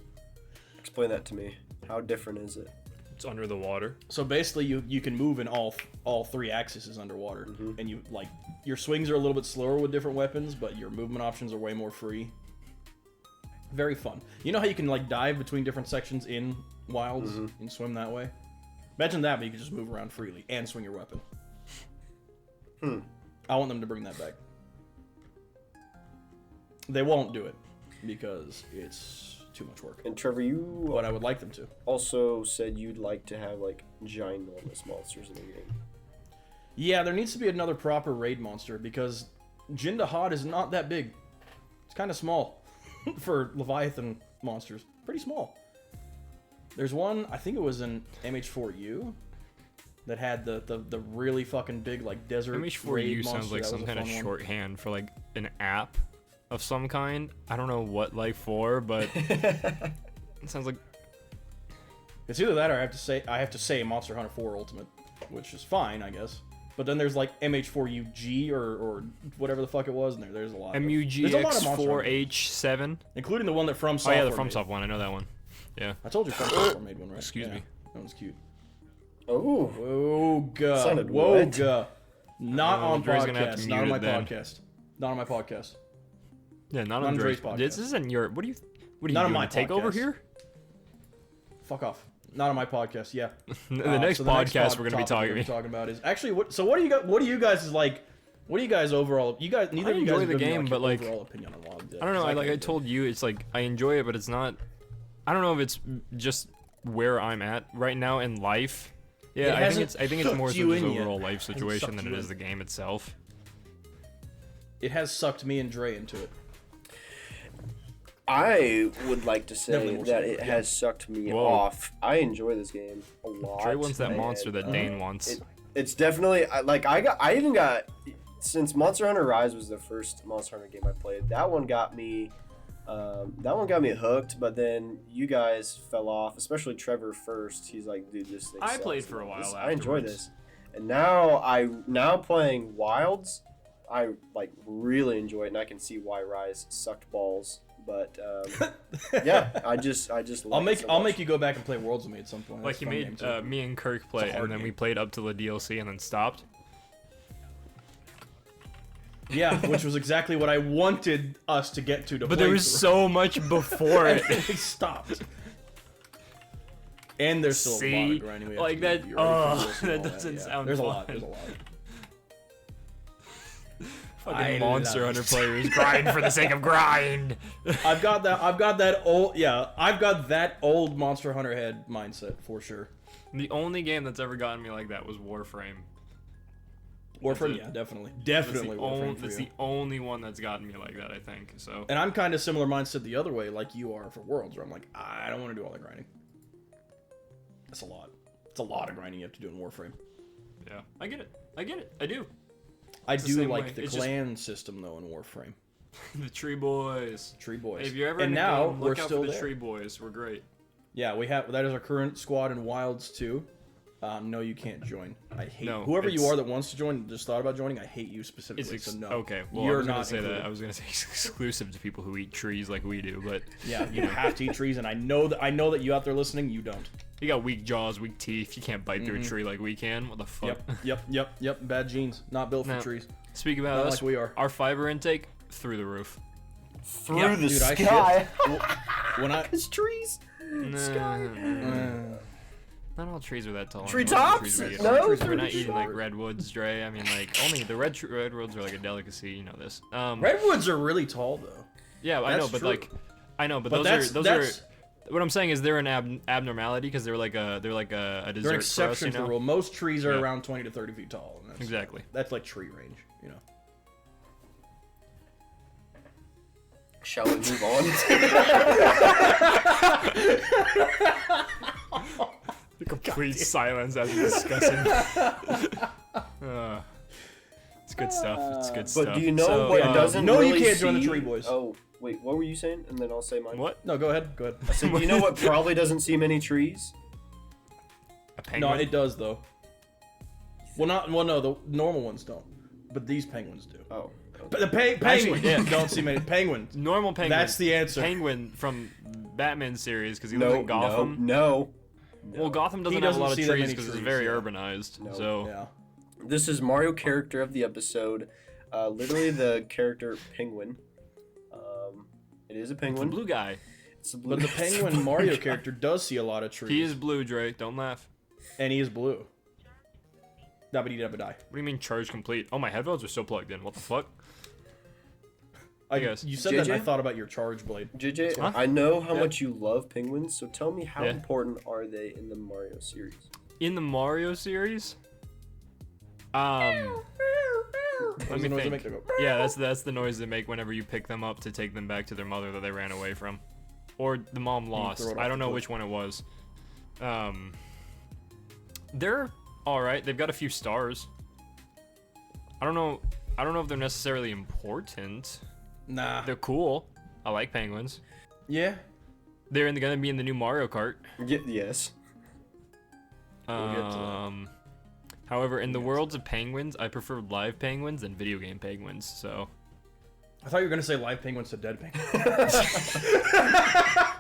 Explain that to me. How different is it? It's under the water. So basically, you can move in all 3 axes underwater, and you like your swings are a little bit slower with different weapons, but your movement options are way more free. Very fun. You know how you can like dive between different sections in Wilds and swim that way? Imagine that, but you can just move around freely and swing your weapon. I want them to bring that back. They won't do it because it's too much work. And Trevor, you But I would like them to. also said you'd like to have like ginormous monsters in the game. Yeah, there needs to be another proper raid monster because Jindahad is not that big. It's kind of small for Leviathan monsters. Pretty small. There's one, I think it was in MH4U, that had the really fucking big like desert raid MH4U monster. sounds like That some was a kind of fun one. shorthand for like an app of some kind. I don't know what like for, but it sounds like It's either that or I have to say Monster Hunter 4 Ultimate, which is fine, I guess. But then there's like MH4UG or whatever the fuck it was, and there's a lot. There's a lot of Monster Hunter, MUGX4H7. including the one that From Oh Software yeah, the made. FromSoft one. I know that one. Yeah. I told you From Software made one, right? Excuse me. That one's cute. Oh, Woga. Sounded what? Woga. Not on Dre's gonna have podcast. to Not on mute my it then. podcast. Not on my podcast. Yeah, not Not on on Dre's Dre's podcast. This isn't your. What are you Not doing? on my Take over podcast. here? Fuck off. Not on my podcast. Yeah. The next so podcast we're gonna be topic we're talking. talking about is actually what. So what do you got? What do you guys is like? What do you guys overall? You guys neither I of you guys enjoy the give me, game, like, but, your like, overall opinion on Wild Dead. I don't know. 'cause I kinda told you, it's like I enjoy it, but it's not. I don't know if it's just where I'm at right now in life. Yeah, I think it's more sucked so you just in yet. overall life situation sucked than you it is in. the game itself. It has sucked me and Dre into it. I would like to Definitely say more that so, it yeah. has sucked me Whoa. off. I enjoy this game a lot. Trey wants that and, monster that Dane wants. It's definitely I even got since Monster Hunter Rise was the first Monster Hunter game I played. That one got me hooked, but then you guys fell off, especially Trevor first. He's like, dude, this thing I sucks. played for a while I enjoy afterwards. this. And now playing Wilds, I like really enjoy it, and I can see why Rise sucked balls. But yeah, I just like I'll it so I'll much. make you go back and play Worlds with me at some point. Like That's he a fun made game, too. me and Kirk play, It's a hard and then we game. played up to the DLC and then stopped. Yeah, which was exactly what I wanted us to get to. But play there was through. so much before And it. then we stopped. And there's still a lot See? of grinding we have Like to do. that- You're already oh, finishing all that doesn't yeah. sound There's a fun. lot. There's a lot. Fucking I Monster love Hunter it. players grind for the sake of grind. I've got that old. Yeah, I've got that old Monster Hunter head mindset for sure. The only game that's ever gotten me like that was Warframe. Warframe, it. yeah, definitely, That's definitely the, Warframe for that's you. the only one that's gotten me like that, I think. So And I'm kind of similar mindset the other way, like you are for Worlds, where I'm like, I don't want to do all the grinding. That's a lot. It's a lot of grinding you have to do in Warframe. yeah, I get it. I do. I It's the do same like way. the It's just- clan system though in Warframe. The Tree Boys. Tree Boys. Hey, if you're ever and in a now game, we're look out still for the there. Tree Boys. We're great. Yeah, we have that is our current squad in Wilds too. No, you can't join. I hate No, whoever you it's- are that wants to join. Just thought about joining. I hate you specifically. It's so no. okay. Well, you're I was gonna not say included. that. I was gonna say it's exclusive to people who eat trees like we do, but Yeah, you have to eat trees, and I know that you out there listening, you don't. you got weak jaws, weak teeth. You can't bite through a tree like we can. What the fuck? Yep. Bad genes. Not built for No. trees. Speak about Not us. like we are. Our fiber intake through the roof. through Yeah, the dude, I sky. When I It's trees. Nah, not all trees are that tall. Treetops? Trees No, we're through not the eating like shore. redwoods, Dre. I mean, like only the redwoods are like a delicacy. You know this. redwoods are really tall though. Yeah, I know, That's but true. like, I know, but But those that's are. What I'm saying is they're an abnormality because they're like a dessert they're an for us, exception you to the know? rule. Most trees are Yeah. around 20 to 30 feet tall. And Exactly. That's like tree range, you know. Shall we move on? The complete silence as we're discussing. It's good stuff. It's good stuff. But do you know So, what doesn't No, you really can't join the see- Tree Boys. Oh, wait, what were you saying? And then I'll say mine. What? No, go ahead. I said, do you know what probably doesn't see many trees? A penguin? No, it does though. You Well, no, the normal ones don't, but these penguins do. Oh. But the penguin. Actually, yeah. Don't see many penguins. Normal penguin. That's the answer. Penguin from Batman series because he lives in Gotham. No. Well, Gotham doesn't have a doesn't lot of see that trees many because it's trees, very yeah. urbanized. No. So Yeah. This is Mario character of the episode. Literally the character Penguin. It is a the penguin. blue guy. It's a blue. But the penguin Mario character does see a lot of trees. He is blue, Drake. Don't laugh. And he is blue. Dabbity dabba die. What do you mean charge complete? Oh, my headphones are still plugged in. What the fuck? I guess. You said that and I JJ? thought about your charge blade. JJ, Huh? I know how Yeah. much you love penguins, so tell me how Yeah. important are they in the Mario series? In the Mario series, Let me noise they think. make? They go, yeah, that's the noise they make whenever you pick them up to take them back to their mother that they ran away from, or the mom lost. throw it off I don't the know cliff. which one it was. They're all right. They've got a few stars. I don't know if they're necessarily important. Nah. They're cool. I like penguins. Yeah. They're gonna be in the new Mario Kart. Yes. We'll get to that. However, in the worlds of penguins, I prefer live penguins than video game penguins. So I thought you were gonna say live penguins to dead penguins.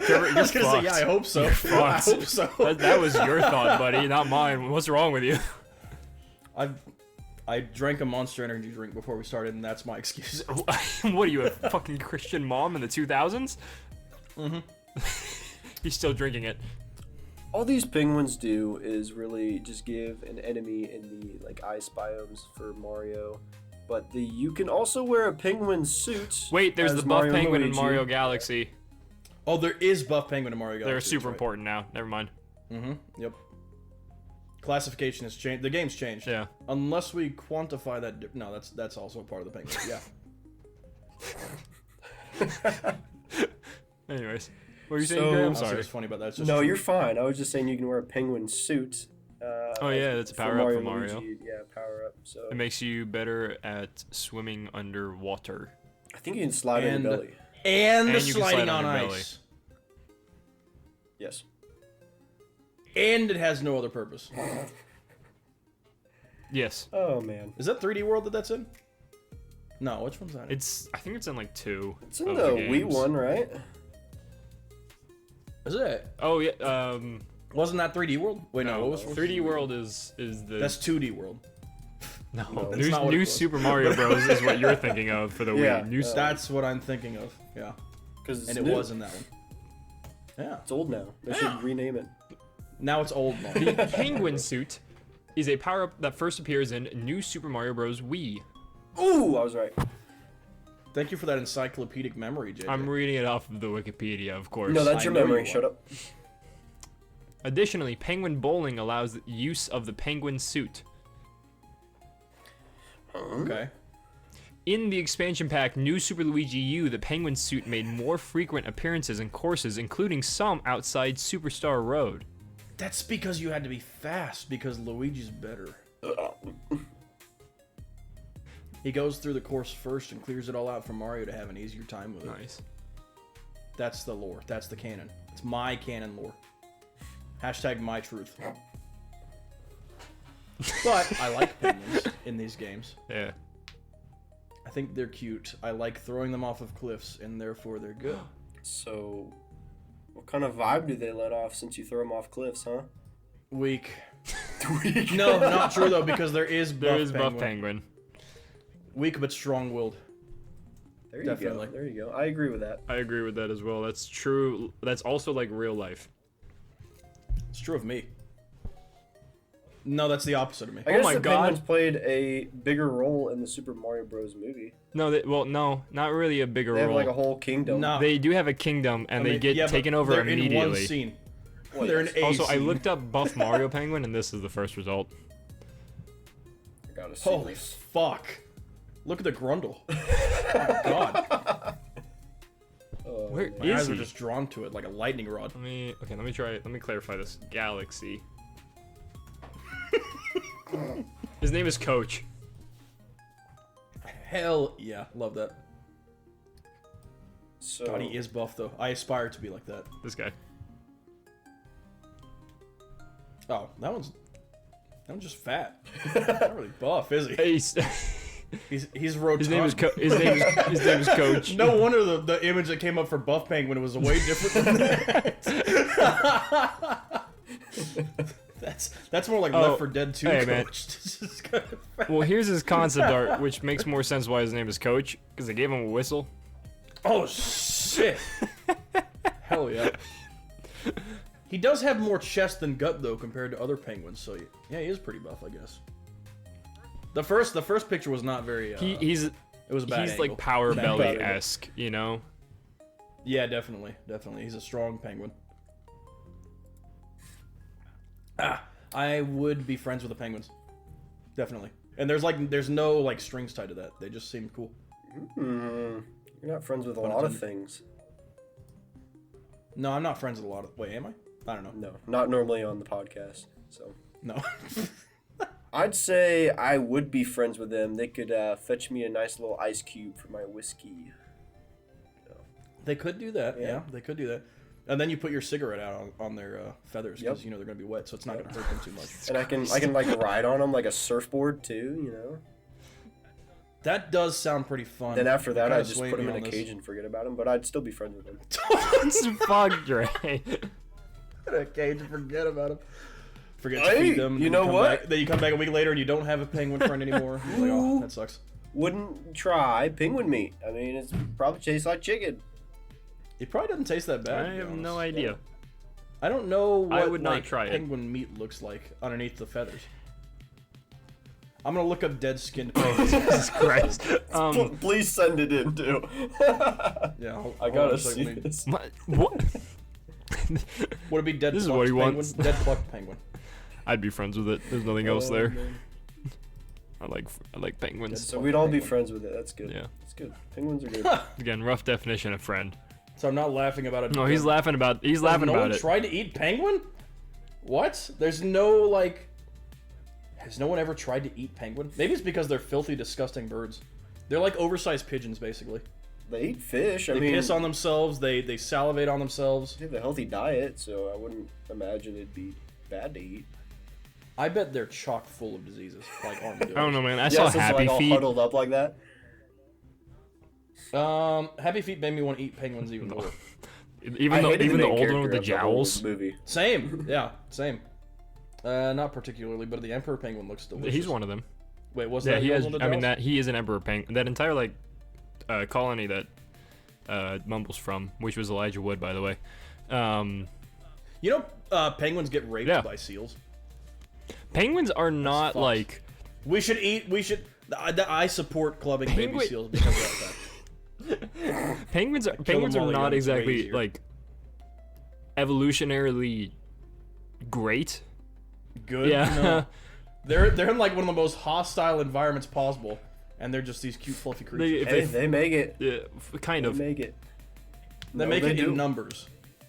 Trevor, I was gonna say, fucked. yeah, I hope so. I fucked. hope so. That was your thought, buddy, not mine. What's wrong with you? I drank a Monster Energy drink before we started, and that's my excuse. What are you, a fucking Christian mom in the 2000s? Mm-hmm. He's still drinking it. All these penguins do is really just give an enemy in the ice biomes for Mario. But you can also wear a penguin suit. Wait, there's as the buff Mario penguin in Luigi. Mario Galaxy. Oh, there is buff penguin in Mario Galaxy. They're super that's right. important now. Never mind. Mm-hmm. Yep. Classification has changed. The game's changed. Yeah. Unless we quantify that. No, that's also part of the penguin. Yeah. Anyways, what were you saying, So- Gary? I'm Honestly, sorry. what's funny about that? It's just No, true. you're fine. I was just saying you can wear a penguin suit. Oh, yeah, that's a power-up for Mario. Luigi. Yeah, power up. So It makes you better at swimming underwater. I think you can slide in And- your belly. And the And you can slide sliding on on your ice. Yes. And it has no other purpose. Yes. Oh man. Is that 3D World that's in? No, which one's that? I think it's in like 2. It's in of the Wii games. one, right? Is it? Oh yeah. Wasn't that 3D World? Wait, no. What was 3D World is the That's 2D World. no, that's new, not what it new was. Super Mario Bros is what you're thinking of for the Yeah, Wii. New That's what I'm thinking of. Yeah. Because And it was in that one. Yeah. It's old now. They should rename it. Now it's old. Now. The penguin suit is a power-up that first appears in New Super Mario Bros. Wii. Ooh, I was right. Thank you for that encyclopedic memory, JJ. I'm reading it off of the Wikipedia, of course. No, that's I your know memory. you Shut are. up. Additionally, penguin bowling allows the use of the penguin suit. Okay. In the expansion pack New Super Luigi U, the penguin suit made more frequent appearances in courses, including some outside Superstar Road. That's because you had to be fast, because Luigi's better. He goes through the course first and clears it all out for Mario to have an easier time with it. Nice. That's the lore. That's the canon. It's my canon lore. Hashtag my truth. But I like penguins in these games. Yeah. I think they're cute. I like throwing them off of cliffs, and therefore they're good. So, what kind of vibe do they let off since you throw them off cliffs, huh? Weak. No, not true though, because there is Buff penguin. penguin. Weak but strong-willed. There you Definitely. go. There you go. I agree with that. I agree with that as well. That's true. That's also like real life. It's true of me. No, that's the opposite of me. I guess my the God. penguins played a bigger role in the Super Mario Bros. Movie. No, no, not really a bigger They have role. like a whole kingdom. No. They do have a kingdom, and I they mean, get yeah, but taken over they're immediately. in one scene. Well, They're yes. in a Also, I scene. looked up Buff Mario Penguin, and this is the first result. I gotta see Holy this. fuck. Look at the grundle. Oh my god. Where My is eyes are he? just drawn to it like a lightning rod. Let me try it. Let me clarify this. Galaxy. His name is Coach. Hell yeah. Love that. So, God, he is buff though. I aspire to be like that. This guy. Oh, that one's... I'm just fat. Not really buff, is he? He's rotund. His name is Coach. No wonder the image that came up for Buff Penguin was way different than that. that's more like Left 4 Dead 2 hey, Coach. Well, here's his concept art, which makes more sense why his name is Coach, because they gave him a whistle. Oh shit! Hell yeah. He does have more chest than gut though compared to other penguins, so yeah, he is pretty buff, I guess. The first picture was not very. He's it was a bad he's angle. like Power Bad Belly-esque, you know? Yeah, definitely. He's a strong penguin. I would be friends with the penguins. Definitely. And there's no like strings tied to that. They just seem cool. You're not friends with a lot of things. No, I'm not friends with a lot of. Wait, am I? I don't know. No, not normally on the podcast. So No. I'd say I would be friends with them. They could fetch me a nice little ice cube for my whiskey. They could do that. Yeah. Yeah, they could do that. And then you put your cigarette out on their feathers because Yep. they're gonna be wet, so it's not gonna hurt them too much. And I can like ride on them like a surfboard too, you know. That does sound pretty fun. Then after that, Kinda I'd just swayed put them me in a on cage and forget about them. But I'd still be friends with them. Fuck, Dre. A cage and forget about them. Forget to Hey, feed them. you and know come what? Back, then you come back a week later and you don't have a penguin friend anymore. You're like, oh, that sucks. Wouldn't try penguin meat. I mean, it's probably tastes like chicken. It probably doesn't taste that bad. I to be have honest. no idea. I don't know what I would not like, try it. penguin meat looks like underneath the feathers. I'm gonna look up dead skinned penguins. Jesus Christ. Please send it in too. Yeah, I gotta see this. What? Would it be dead? This is plucked what he penguin? wants. Dead plucked penguin. I'd be friends with it. There's nothing else Oh, there. man. I like penguins. So we'd all be friends with it. That's good. Yeah. That's good. Penguins are good. Again, rough definition of friend. So I'm not laughing about it. No, he's laughing about No about one it. tried to eat penguin? What? There's no like. Has no one ever tried to eat penguin? Maybe it's because they're filthy, disgusting birds. They're like oversized pigeons, basically. They eat fish. I They mean, piss on themselves. They salivate on themselves. they have a healthy diet, so I wouldn't imagine it'd be bad to eat. I bet they're chock full of diseases, like armadillos. I don't know, man. I Yeah, saw so it's Happy like all Feet. huddled up like that. Happy Feet made me want to eat penguins even more. Even I hated the main old one character with the of whole jowls. movie. Same, yeah, same. Not particularly, but the emperor penguin looks delicious. He's one of them. Wait, was Yeah, that he the has. one with I the mean, jowls? that he is an emperor penguin. That entire like colony that Mumble's from, which was Elijah Wood, by the way. You know, penguins get raped Yeah. by seals. Penguins are not fucked. like. We should eat. We should. I support clubbing baby Penguin- seals because of that. Penguins are them while they're not young, it's way exactly easier. like evolutionarily great. Good. Yeah. No. They're in like one of the most hostile environments possible, and they're just these cute fluffy creatures. If Hey, they make it. kind They of. make it. They No, make they it do. in numbers.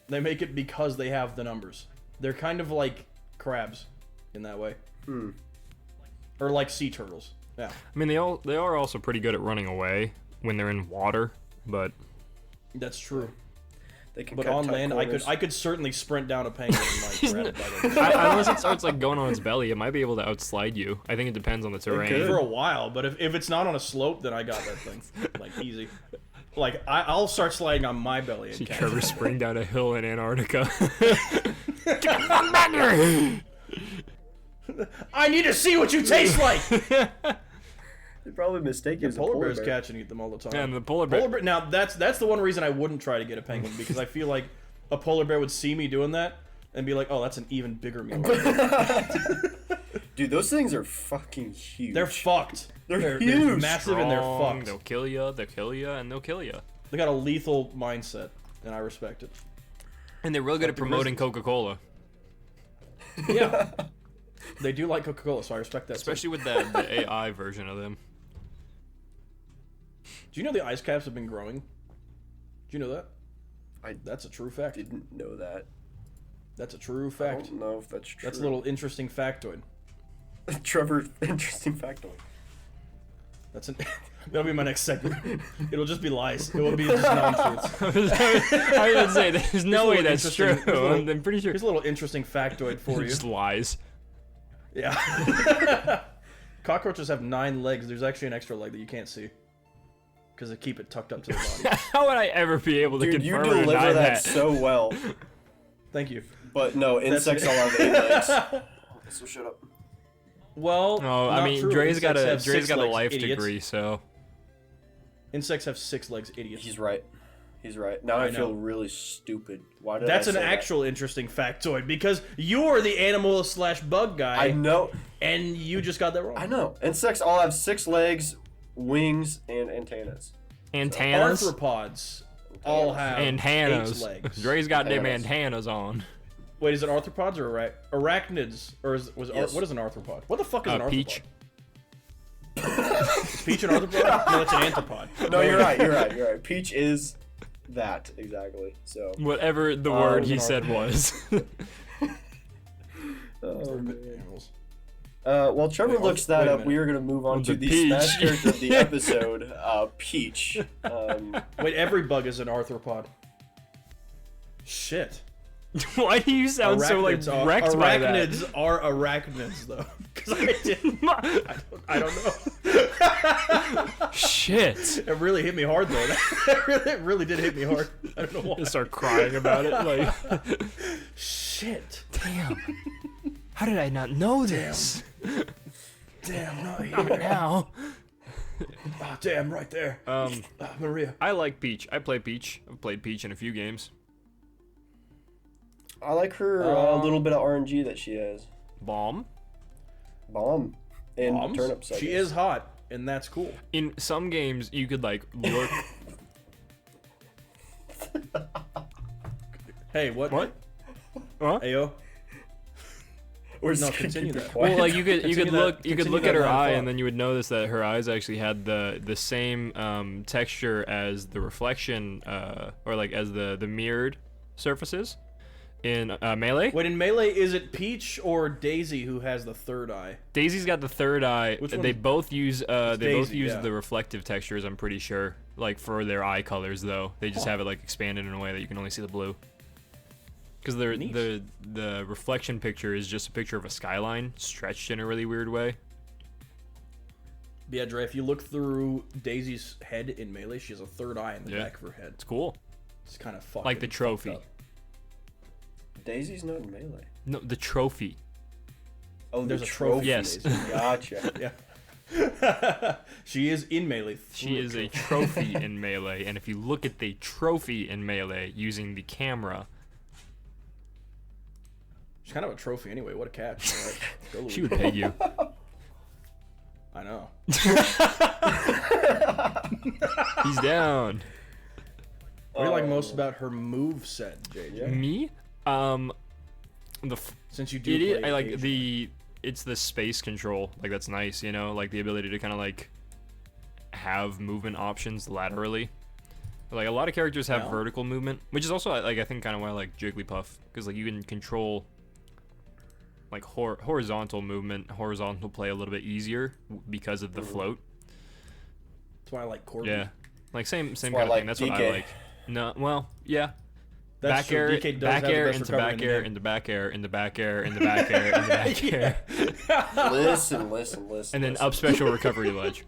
They make it because they have the numbers. They're kind of like crabs in that way. Or like sea turtles. Yeah. I mean, they are also pretty good at running away when they're in water, but That's true. They can But cut on tight land, corners. I could certainly sprint down a penguin and like grab it by the unless it starts like going on its belly, it might be able to outslide you. I think it depends on the terrain. for a while, but if it's not on a slope, then I got that thing. Like, easy. Like, I'll start sliding on my belly and See catch Trevor it. spring down a hill in Antarctica. Get the fuck back here! I need to see what you taste like! They probably mistake you as a Polar bears bear. catch and eat them all the time. And the polar bear. Now, that's the one reason I wouldn't try to get a penguin, because I feel like a polar bear would see me doing that and be like, oh, that's an even bigger meal. Dude, those things are fucking huge. They're fucked. They're They're huge. massive and they're Strong, fucked. They'll kill you, and they'll kill you. They got a lethal mindset, and I respect it. And they're real good at promoting Coca-Cola. Yeah. They do like Coca-Cola, so I respect that. too. Especially with the AI version of them. Do you know the ice caps have been growing? Do you know that? I That's a true fact. didn't know that. That's a true I fact. don't know if that's true. That's a little interesting factoid. Trevor, interesting factoid. That's an. That'll be my next segment. It'll just be lies. It will be just non-truths. I was gonna say, there's no way little that's true. interesting- here's a little- I'm pretty sure Here's a little interesting factoid for you. just lies. Yeah. Cockroaches have 9 legs. There's actually an extra leg that you can't see. Because they keep it tucked up to the body. How would I ever be able to Dude, you confirm or deliver deny that so well. Thank you. But no, insects all have 8 legs. So shut up. Well, Oh, I not mean, true. Dre's got Insects a have 6 legs, life idiots. degree, so Insects have 6 legs, idiots. He's right. He's right. Now I feel know. really stupid. Why did That's I an say that? actual interesting factoid because you're the animal/bug guy. I know. And you just got that wrong. I know. Insects all have 6 legs, wings, and antennas. antennas, Arthropods all have antennas. 8 legs. Dre's got them Antennas. antennas on. Wait, is it arthropods or arachnids? Or Yes. what is an arthropod? What the fuck is an arthropod? Peach. Is peach an arthropod? No, it's an anthropod. No, you're right. You're right. You're right. Peach is that exactly. So. Whatever the Oh, word it was he an said was. Oh, man. Animals. While Trevor Wait, looks wait a that up, minute. we are going to move on Oh, to the the peach. smash character of the episode, Peach. Wait, every bug is an arthropod. Shit. Why do you sound so like Arachnids are- wrecked by that? Arachnids are arachnids, though. Because I didn't. I don't know. Shit. It really hit me hard, though. It really did hit me hard. I don't know why. I start crying about it. Like, Shit. damn. How did I not know this? Damn, not Not here. now. Ah, damn, right there. Maria. I like Peach. I play Peach. I've played Peach in a few games. I like her little bit of RNG that she has. Bomb. Bomb. And Bombs? turnips. I She guess. is hot, and that's cool. In some games, you could like look. Hey, what? What? Huh? Ayo. We're No, just gonna continue keep it that. quiet. Well, like you could Continue look continue at her that eye, thought. and then you would notice that her eyes actually had the same texture as the reflection, or like as the mirrored surfaces in Melee. Wait, in Melee, is it Peach or Daisy who has the third eye? Daisy's got the third eye. Which They one? both use both Daisy, use yeah. the reflective textures. I'm pretty sure, like for their eye colors though. They just have it like expanded in a way that you can only see the blue. Because Neat. the reflection picture is just a picture of a skyline stretched in a really weird way. Yeah, Dre, if you look through Daisy's head in Melee, she has a third eye in the Yeah. back of her head. It's cool. It's kind of fucking Like the fucked trophy. up. Daisy's not in Melee. No, the trophy. Oh, There's the a trophy. Yes. Daisy. Gotcha. Yeah. She is in Melee. She is a trophy in Melee, and if you look at the trophy in Melee using the camera, She's kind of a trophy anyway. What a catch. All right. Go, she Louis. would peg you. I know. He's down. What do you like most about her move set, JJ? Me? Since you do Idiot. play I like occasionally. it's the space control. Like that's nice, you know, like the ability to kind of like have movement options laterally. Like a lot of characters have Yeah. vertical movement, which is also like I think kind of why I like Jigglypuff, because like you can control like horizontal movement, horizontal play a little bit easier because of the float. That's why I like Corby. Yeah, like same why kind I of like thing. That's what I DK. like. No, well, yeah. That's Back true. air, DK does back have the air, best into recovery back in the air, game. into back air, into back air, into back air, into back air, Listen. and then listen. up special recovery ledge.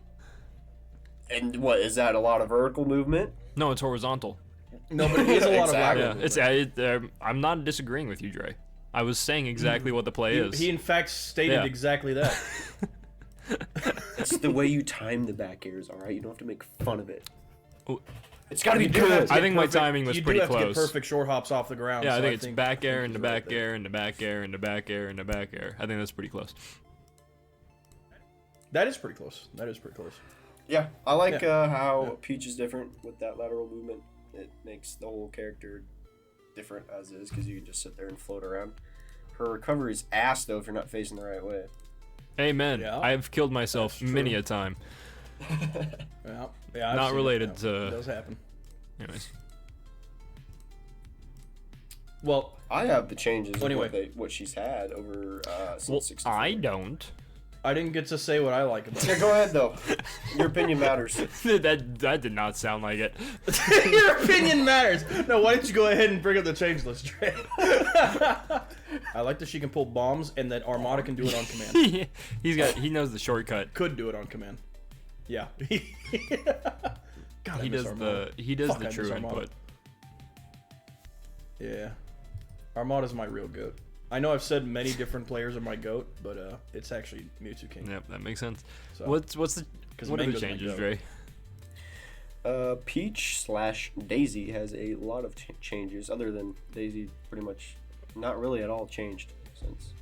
And what is that? A lot of vertical movement? No, it's horizontal. No, but it is a lot Exactly. of Yeah, lateral. I'm not disagreeing with you, Dre. I was saying exactly what the play is. He in fact stated Yeah. exactly that. It's the way you time the back airs, all right? You don't have to make fun of it. Oh. It's got to be You do have good. to I get think my perfect- timing was you pretty do have to close. get perfect short hops off the ground. Yeah, so I think it's back air, he's into right back there. air, into back air, into back air, into back air. I think that's pretty close. That is pretty close. That is pretty close. Yeah, I like Yeah. how Peach is different with that lateral movement. It makes the whole character different as is because you can just sit there and float around. Her recovery is ass though if you're not facing the right way. Amen. Yeah. I've killed myself That's many true. a time. Yeah, I've Not seen it. related Yeah, to- It does happen. Anyways. Well, I have the changes Anyway. of what she's had over since Well, 64. I don't. I didn't get to say what I like about Yeah, it. go ahead though. Your opinion matters. that did not sound like it. Your opinion matters. No, why don't you go ahead and bring up the change list, Trey? I like that she can pull bombs and that Armada can do it on command. He knows the shortcut. Could do it on command. Yeah. God, I He miss does Armada. the Fuck, I the miss true Armada. input. Yeah. Armada's my real goat. I know I've said many different players are my goat, but it's actually Mewtwo King. Yep, that makes sense. So, What are the Mango's my changes, goat. Dre? Peach/Daisy has a lot of changes, other than Daisy pretty much not really at all changed since,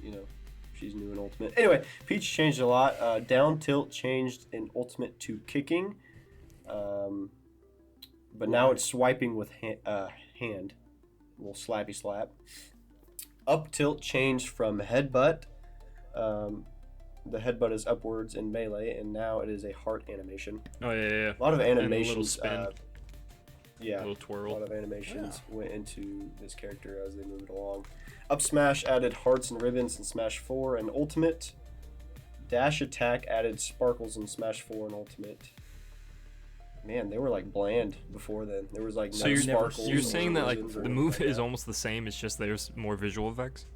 she's new in Ultimate. Anyway, Peach changed a lot. Down tilt changed in Ultimate to kicking, but now it's swiping with hand, a little slappy slap. Up tilt changed from headbutt. The headbutt is upwards in melee, and now it is a heart animation. Oh yeah. A lot of a little animations. spin. Yeah, Little a twirl. lot of animations went into this character as they moved along. Up smash added hearts and ribbons in Smash 4 and Ultimate. Dash attack added sparkles in Smash 4 and Ultimate. Man, they were like bland before then. There was like So no you're sparkles. you're or saying that like ribbons or the anything move like is that. almost the same. It's just there's more visual effects.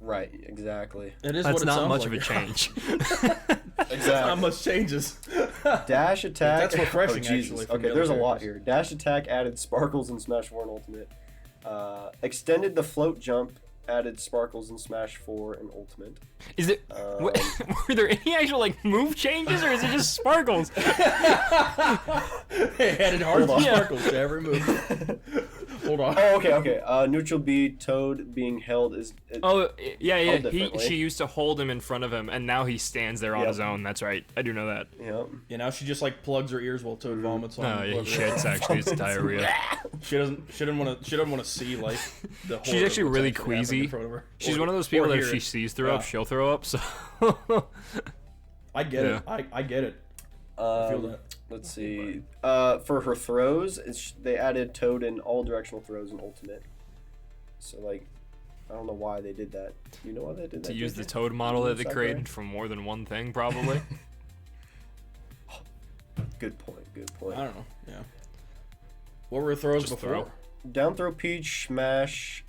Right, exactly. It is That's what it not sounds much like. of a change. Not Exactly. much changes. Dash attack. That's refreshing, Jesus. actually, from Okay, the there's a other lot characters. here. Dash attack added sparkles in Smash 4 and Ultimate. Extended the float jump added sparkles in Smash 4 and Ultimate. Is it? Were there any actual like move changes, or is it just sparkles? They added hearts Hold and on. sparkles to every move. Hold on. Oh, okay. Neutral B, Toad being held is. Oh yeah. Held differently. She used to hold him in front of him, and now he stands there on Yep. his own. That's right. I do know that. Yeah. Yeah, now she just like plugs her ears while Toad vomits on No, her. yeah, he shits. Actually, it's diarrhea. She doesn't want to see like the horror She's actually of what's really happening in queasy. front of her. She's Or- one of those or people that hear if she it. sees throw up, Yeah. she'll throw up. So. I get it. Yeah. I get it. I feel that. Let's see. For her throws, they added Toad in all directional throws in Ultimate. So like, I don't know why they did that. You know why they did that? To use the JJ? Toad model that they Sakurai? created from more than one thing, probably. Good point. Good point. I don't know. Yeah. What were her throws Just before? throw. Down throw Peach smash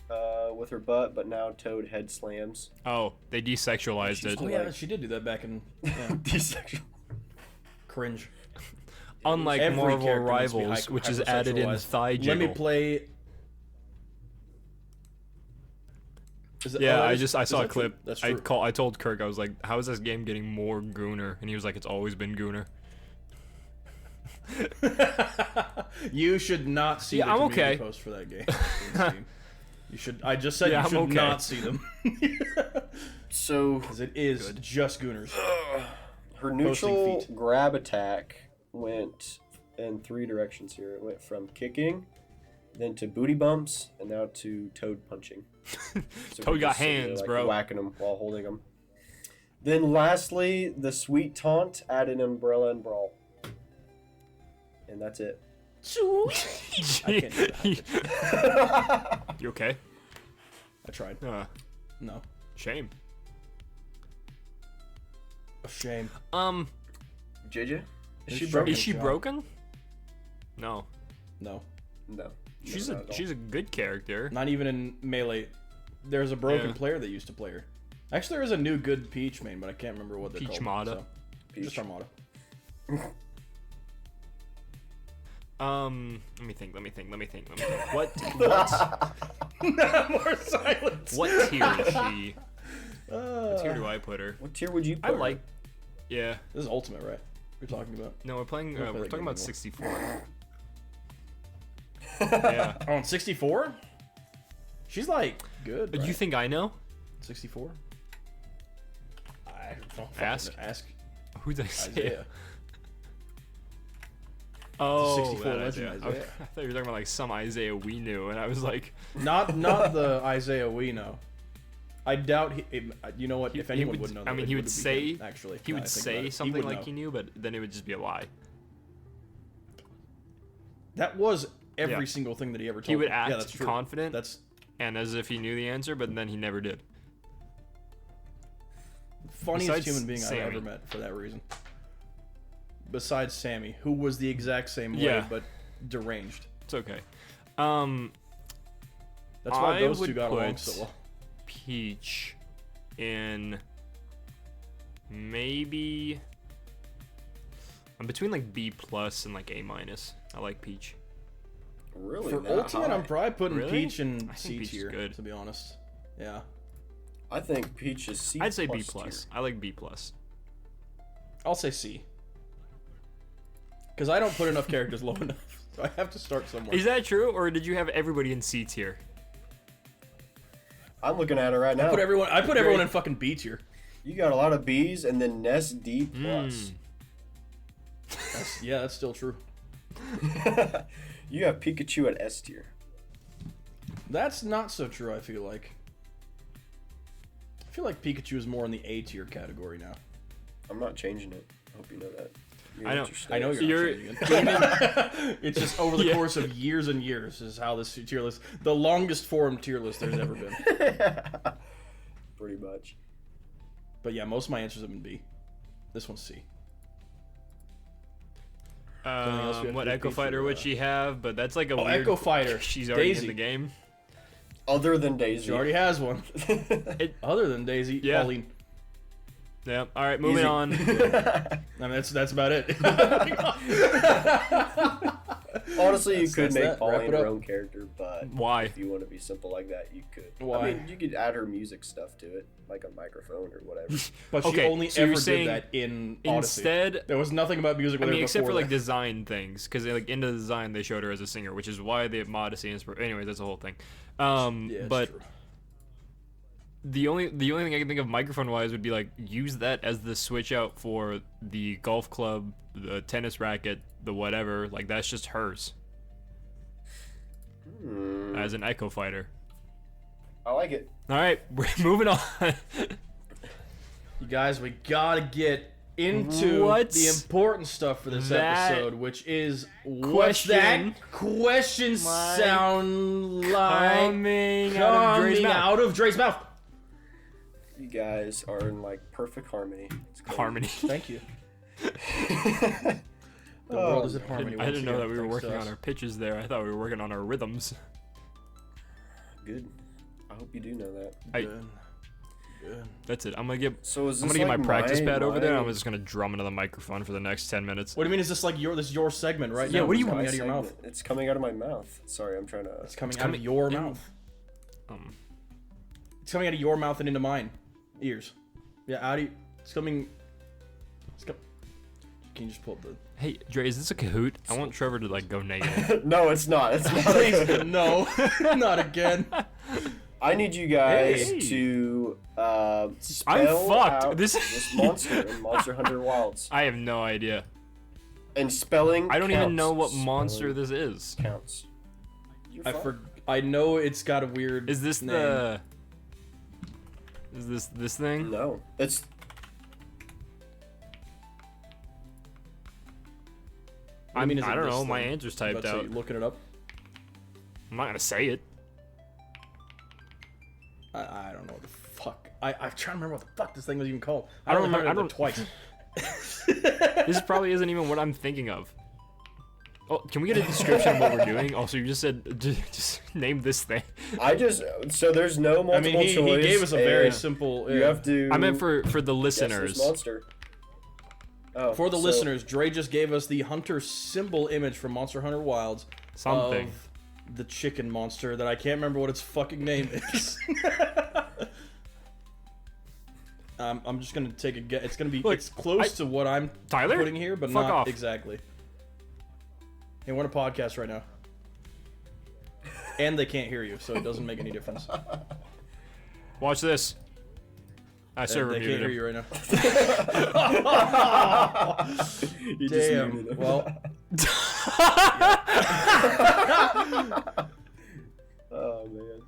with her butt, but now Toad head slams. Oh, they desexualized it. Oh yeah, she did do that back in Desexual. cringe. Unlike Every Marvel character must be Rivals, which is added in hypersexualized. thigh Let me jiggle. play. Is it- Yeah, oh, I is saw a that clip. true? That's I true. I told Kirk, I was like, "How is this game getting more gooner?" And he was like, "It's always been gooner." You should not see Yeah, the I'm community okay. post for that game. You should. I just said Yeah, you I'm should okay. not see them So because it is just gooners. her neutral feet. grab attack went in 3 directions here. It went from kicking, then to booty bumps, and now to Toad punching. So Toad we're got just sitting there, hands, like, bro. Whacking them while holding them. Then lastly, the sweet taunt added umbrella and brawl. And that's it. I can't do that. You okay? I tried. No. Shame. A shame. JJ? Is she Is broken? she John? broken? No. No. No. She's not at all. a good character. Not even in Melee. There's a broken Yeah. player that used to play her. Actually, there is a new good Peach main, but I can't remember what they're Peach called. Mata. So. Peach. Just Armada. Let me think. What More silence. what tier is she? What tier do I put her? What tier would you put I her? like. Yeah. This is Ultimate, right? You're talking about. No, we're playing. Don't play We're that talking game about anymore. 64. Yeah. Oh, on 64? She's like good. You right? think I know? 64? I don't Ask. Ask Who's I say? Isaiah. Oh, 64 that legend Isaiah. Isaiah. I thought you were talking about like some Isaiah we knew, and I was like, Not the Isaiah we know. I doubt you know what? If he anyone would- would know, I mean, it he would be say- him, actually. he now would I think about say it. something would like know. he knew, but then it would just be a lie. That was every Yeah. single thing that he ever told He would me. Yeah, act that's true. confident That's and as if he knew the answer, but then he never did. funniest Besides human being Sammy. I've ever met for that reason. Besides Sammy, who was the exact same way, Yeah. but deranged. It's okay. That's why I those two would got along put so well. Peach in maybe. I'm between like B plus and like A minus. I like Peach. Really? For that Ultimate, high? I'm probably putting Really? Peach in I think C Peach is tier, good. to be honest. Yeah. I think Peach is C. I'd say B plus plus. tier. I like B plus. I'll say C. Because I don't put enough characters low enough. So I have to start somewhere. Is that true, or did you have everybody in C tier? I'm looking at it right now. I put everyone in fucking B tier. You got a lot of B's and then Ness D plus. Yeah, that's still true. You have Pikachu at S tier. That's not so true, I feel like. I feel like Pikachu is more in the A tier category now. I'm not changing it. I hope you know that. I know- I know you're not changing it. It's just over the course of years and years is how this tier list, the longest form tier list there's ever been. Pretty much. But yeah, most of my answers have been B. This one's C. else we have What to do, Echo Peach, Fighter or, would she have? But that's like a Oh, weird. Echo Fighter. She's already Daisy. in the game. Other than Daisy. She already has one. Other than Daisy, Yeah. Pauline. Yeah. All right, moving Easy. on. I mean, that's about it. Honestly, you That's could make that. Wrap Pauline it her up. own character, but Why? if you want to be simple like that, you could. Why? I mean, you could add her music stuff to it, like a microphone or whatever. But she Okay, only so you're ever saying did that in Odyssey. Instead, There was nothing about music I with mean, her except for before like that. design things, because like in the design they showed her as a singer, which is why the Odyssey inspiration. Anyways, that's the whole thing. Yeah, it's But true. the only thing I can think of microphone wise would be like use that as the switch out for the golf club, the tennis racket, the whatever. Like that's just hers as an Echo Fighter. I like it. All right, we're moving on. You guys, we gotta get into What's the important stuff for this that episode, which is what's question that question sound like Coming out of Dre's coming mouth. out of Dre's mouth? You guys are in like perfect harmony. It's great. Harmony. Thank you. The world is in harmony. I didn't once know again, that we were thanks to working on us. our pitches there. I thought we were working on our rhythms. Good. I hope you do know that. Good. Good. That's it. I'm gonna get So is I'm this gonna get like my practice pad over there, and my- I'm just gonna drum into the microphone for the next 10 minutes. What do you mean? Is this like this is your segment right Yeah, now? what do you It's want? coming out of your mouth? segment. It's coming out of my mouth. Sorry, I'm trying to. It's coming out coming of your in- mouth. Um, It's coming out of your mouth and into mine ears. Yeah, out of. It's coming. It's com- Can you just pull up the? hey, Dre, is this a Kahoot? I want Trevor to like go negative. No, it's not. It's not. Please, no, not again. I need you guys Hey. to I'm spell fucked. out This- this monster in Monster Hunter Wilds. I have no idea. And spelling. I don't even counts. know what monster Spelling this is. counts. You're fine. I know it's got a weird. Is this name. the? Is this thing? No, it's. I mean, is I it don't this know. My thing? answer's typed Let's see, out. looking it up. I'm not gonna say it. I don't know what the fuck. I'm trying to remember what the fuck this thing was even called. I don't only remember- heard I of it twice. This probably isn't even what I'm thinking of. Oh, can we get a description of what we're doing? Also, you just said just name this thing. I just. So there's no multiple I mean, he choice. gave us a very and simple. You have to. I meant for the guess this listeners. monster. Oh, For the so- listeners, Dre just gave us the hunter symbol image from Monster Hunter Wilds Something. of the chicken monster that I can't remember what its fucking name is. I'm just gonna take a guess. It's gonna be Look, it's close to what I'm Tyler? putting here, but Fuck not off. exactly. Hey, we're on a podcast right now, and they can't hear you, so it doesn't make any difference. Watch this. I And server they can't muted hear him. you right now. You just Damn. muted him. Well, Oh man.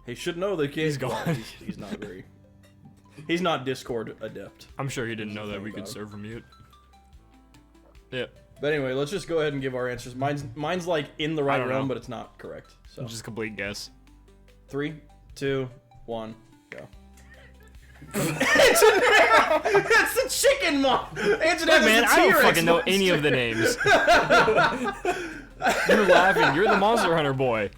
he should know they can't. He's gone. He's not very. He's not Discord adept. I'm sure he didn't know that we could about it. server mute. Yeah, But anyway, let's just go ahead and give our answers. Mine's like in the right don't realm, know. but it's not correct. So just complete guess. 3, 2, 1, go. That's the chicken mom. Antoinette Hey, man, is the I don't T-Rex fucking know monster. any of the names. You're laughing. You're the Monster Hunter boy.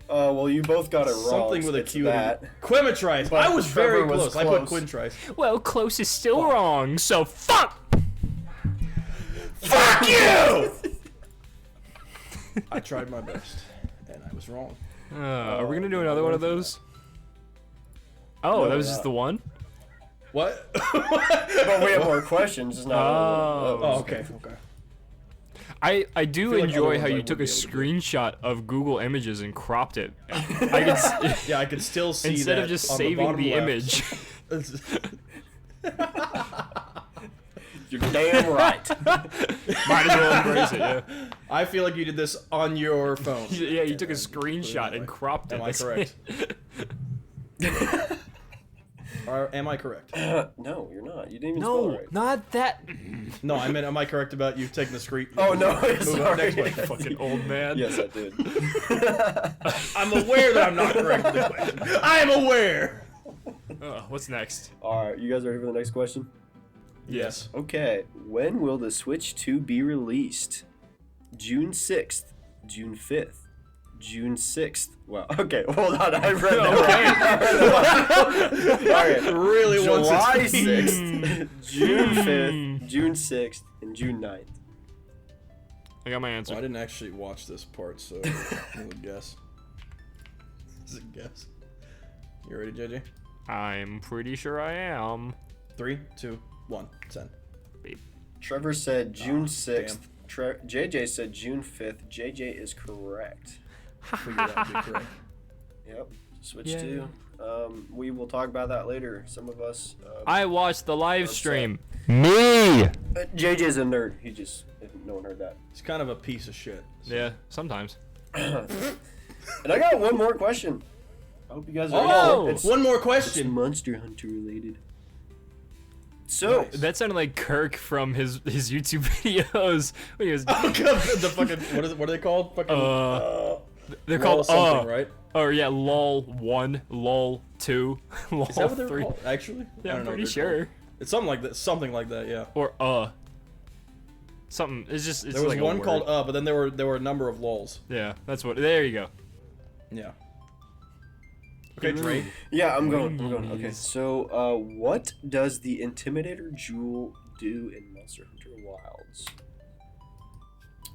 Well, you both got it wrong. Something with a it's Q. that. Quimitrice. But I was very Trevor was close. I put close. Quintrice. Well, close is still wrong, so fuck! Fuck you! I tried my best, and I was wrong. Are we gonna do another one of those? Oh, No, that was we're just not. the one? What? But we have more questions. It's not. Oh, okay. Okay. I do feel like enjoy other how ones I you would took a be able to do. screenshot of Google Images and cropped it. I could Yeah, I could still see instead that of just on saving bottom the left. image. You're damn right. Might as well embrace it. Yeah. I feel like you did this on your phone. Yeah, you took a screenshot and cropped it. Am I That's correct? it. Am I correct? No, you're not. You didn't even spell No, it right. not that. No, I meant, am I correct about you taking the screen? Oh no, Move on, sorry. next question. Fucking old man. Yes, I did. I'm aware that I'm not correct with this question. I am aware. What's next? All right, you guys ready for the next question? Yes. Okay, when will the Switch 2 be released? June 6th, June 5th, June 6th. Well, okay, hold on, I read that wrong. All right, Really wants July it to be- 6th, June 5th, June 6th, and June 9th. I got my answer. Well, I didn't actually watch this part, so I'm gonna guess. This is a guess. You ready, JJ? I'm pretty sure I am. 3, 2, 1, send. Trevor said June Oh, 6th. JJ said June 5th. JJ is correct. Figured that would be correct. Yep, Switch Yay. 2. We will talk about that later. Some of us. I watched the live Upset. stream. Me. JJ's a nerd. He just no one heard that. He's kind of a piece of shit. so- Yeah, sometimes. And I got one more question. I hope you guys are Oh! ready. One more It's question. Monster Hunter related. So, That sounded like Kirk from his YouTube videos. When he was, The fucking what are they called? Fucking they're lol called something, right? Or yeah, lol 1, lol 2, lol Is that what they're 3. called? Actually, Yeah, I I'm don't know what pretty they're sure. called. It's something like that. Something like that. Yeah. Or something. It's just it's There was like a one word. called but then there were a number of lols. Yeah, that's what. There you go. Yeah. Okay, Dre. yeah, I'm going. Okay, Please. so what does the Intimidator Jewel do in Monster Hunter Wilds?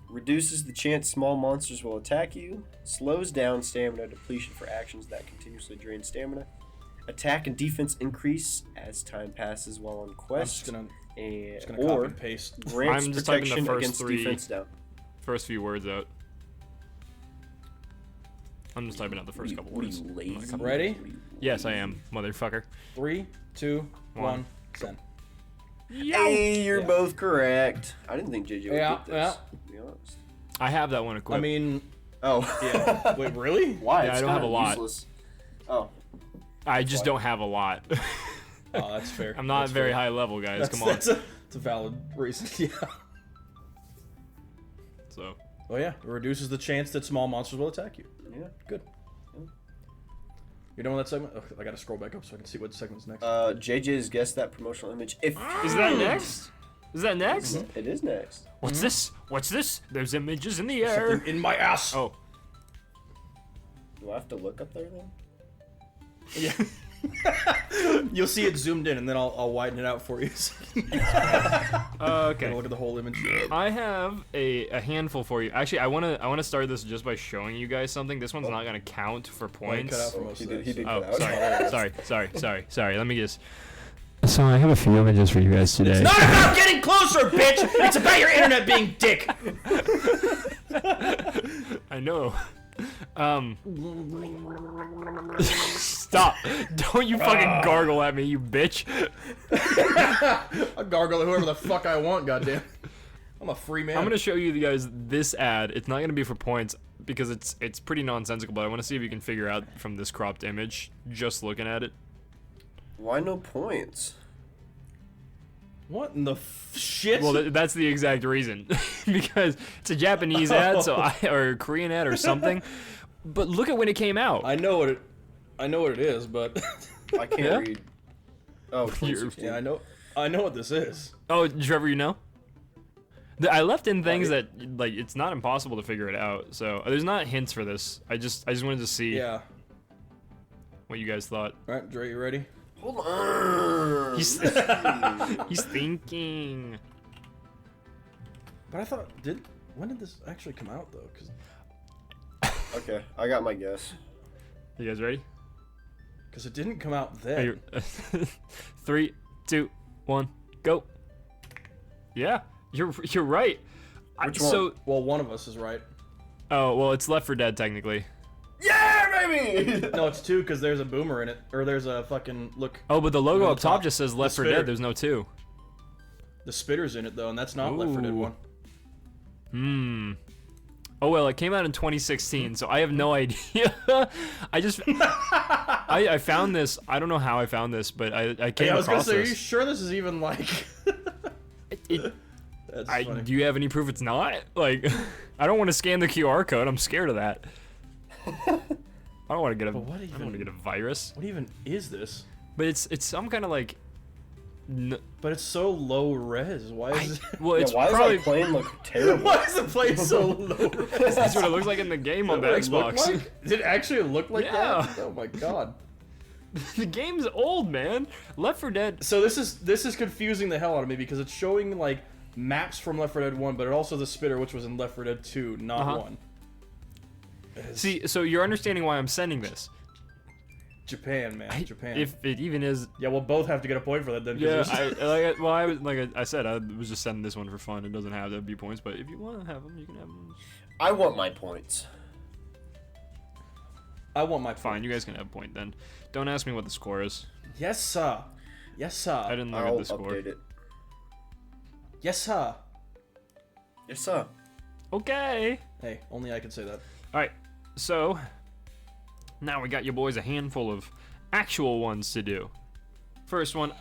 Reduces the chance small monsters will attack you. Slows down stamina depletion for actions that continuously drain stamina. Attack and defense increase as time passes while on I'm quest. just gonna And, copy or and paste. grants I'm just typing the protection first against 3. defense down. First few words out. I'm just typing out the first couple words. What are you, lazy? Ready? What are you, Yes, I am, motherfucker. 3, 2, 1, One. send. Hey, you're Yeah. both correct. I didn't think JJ would Yeah, get this. yeah. To be honest. I have that one equipped. I mean, Oh. yeah. Wait, really? Why? Yeah, It's I don't have kinda a lot. Useless. Oh. I just don't have a lot. Oh, that's fair. I'm not That's very fair. high level, guys. That's, Come on. that's a valid reason. Yeah. So Oh yeah, it reduces the chance that small monsters will attack you. Yeah. Good. You know that segment? Oh, I gotta scroll back up so I can see what segment's next. JJ's guessed that promotional image. If is that next? Is that next? it is next. What's this? What's this? There's images in the air. Something in my ass. Oh, Do I have to look up there then? Yeah. You'll see it zoomed in, and then I'll widen it out for you. So you can okay. look at the whole image. I have a handful for you. Actually, I wanna start this just by showing you guys something. This one's not gonna count for Well, you cut out points. for most He of did. that, He so- did Oh, cut out. sorry. Let me just. So I have a few images for you guys today. It's not about getting closer, bitch! It's about your internet being dick! I know. Stop! Don't you fucking gargle at me, you bitch! I'll gargle at whoever the fuck I want, goddamn. I'm a free man. I'm gonna show you guys this ad. It's not gonna be for points because it's pretty nonsensical, but I want to see if you can figure out from this cropped image just looking at it. Why no points? What in the shit? Well, that's the exact reason because it's a Japanese ad, or a Korean ad or something. But look at when it came out. I know what it is, but I can't Yeah? read. Oh, 2016. Yeah, I know what this is. Oh, Trevor, you know? I left in things yeah. that like it's not impossible to figure it out. So there's not hints for this. I just wanted to see Yeah. what you guys thought. All right, Dre, you ready? Hold on. He's he's thinking. But I thought, when did this actually come out though? Because Okay, I got my guess. You guys ready? it didn't come out Are then. you- 3, 2, 1, go. Yeah, you're right. Which one? So Well, one of us is right. oh well, it's Left 4 Dead technically. Yeah, baby. No, it's 2 because there's a boomer in it, or there's a fucking look. Oh, but the logo on up the top top, just says the Left 4 spitter. Dead. There's no 2. The spitter's in it though, and that's not Left 4 Dead Ooh. 1. Hmm. Oh well, it came out in 2016, so I have no idea. I just I found this. I don't know how I found this, but I came Yeah, I was gonna across say, are you this. sure this is even like? That's funny. Do you have any proof it's not? Like, I don't want to scan the QR code. I'm scared of that. I don't want to get a. But what I don't want to even- get a virus. What even is this? But it's some kind of like. But it's so low res. Why is it? Well, it's Yeah, why probably does that plane look terrible? Why is the plane so low res? that's what it looks like in the game on the What it looked Xbox. like? Did it actually look like Yeah. that? Oh my god. The game's old, man. Left 4 Dead. So this is confusing the hell out of me because it's showing like maps from Left 4 Dead 1, but it also the spitter which was in Left 4 Dead 2, not Uh-huh. 1. It's See, so you're understanding why I'm sending this. Japan, man, Japan. If it even is. Yeah, we'll both have to get a point for that then. Yeah, 'cause there's- I said, I was just sending this one for fun. It doesn't have to be points, but if you want to have them, you can have them. I want my points. I want my Fine, you guys can have a point then. Don't ask me what the score is. Yes, sir. Yes, sir. I didn't look I'll at the score. update it. Yes, sir. Yes, sir. Okay. Hey, only I can say that. All right. So now we got you boys a handful of actual ones to do. First one. Make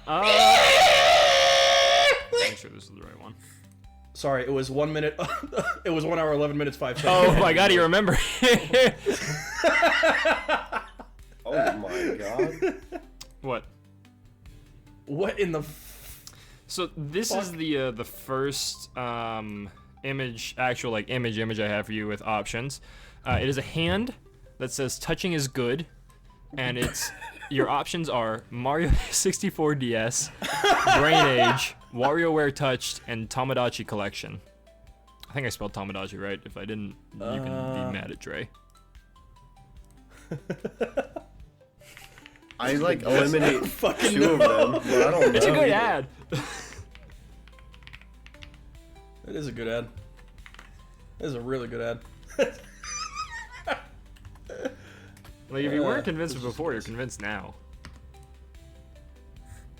sure this is the right one. Sorry, it was 1 minute. It was 1 hour 11 minutes 5 seconds. Oh my God, you remember? Oh my god. What? What in the? So this is the first actual image I have for you with options. It is a hand that says touching is good, and it's your options are Mario 64 DS, Brain Age, WarioWare Touched, and Tamagotchi Collection. I think I spelled Tamagotchi right. If I didn't, you can be mad at Dre. I eliminate Fucking two of them, but I don't know. It's a good ad. It is a good ad. It is a really good ad. Like if you weren't Uh, convinced this is before, you're just- convinced now.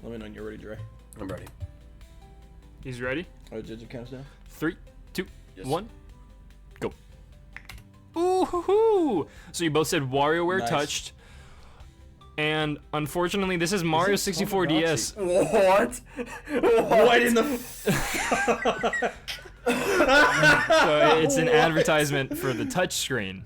Let me know when you're ready, Dre. I'm ready. He's ready. Oh, did you count us down? 3, 2, Yes. 1, go. Ooh hoo hoo! So you both said WarioWare Nice. Touched, and unfortunately, this is Mario 64 DS. What? What in the? So it's an advertisement for the touchscreen.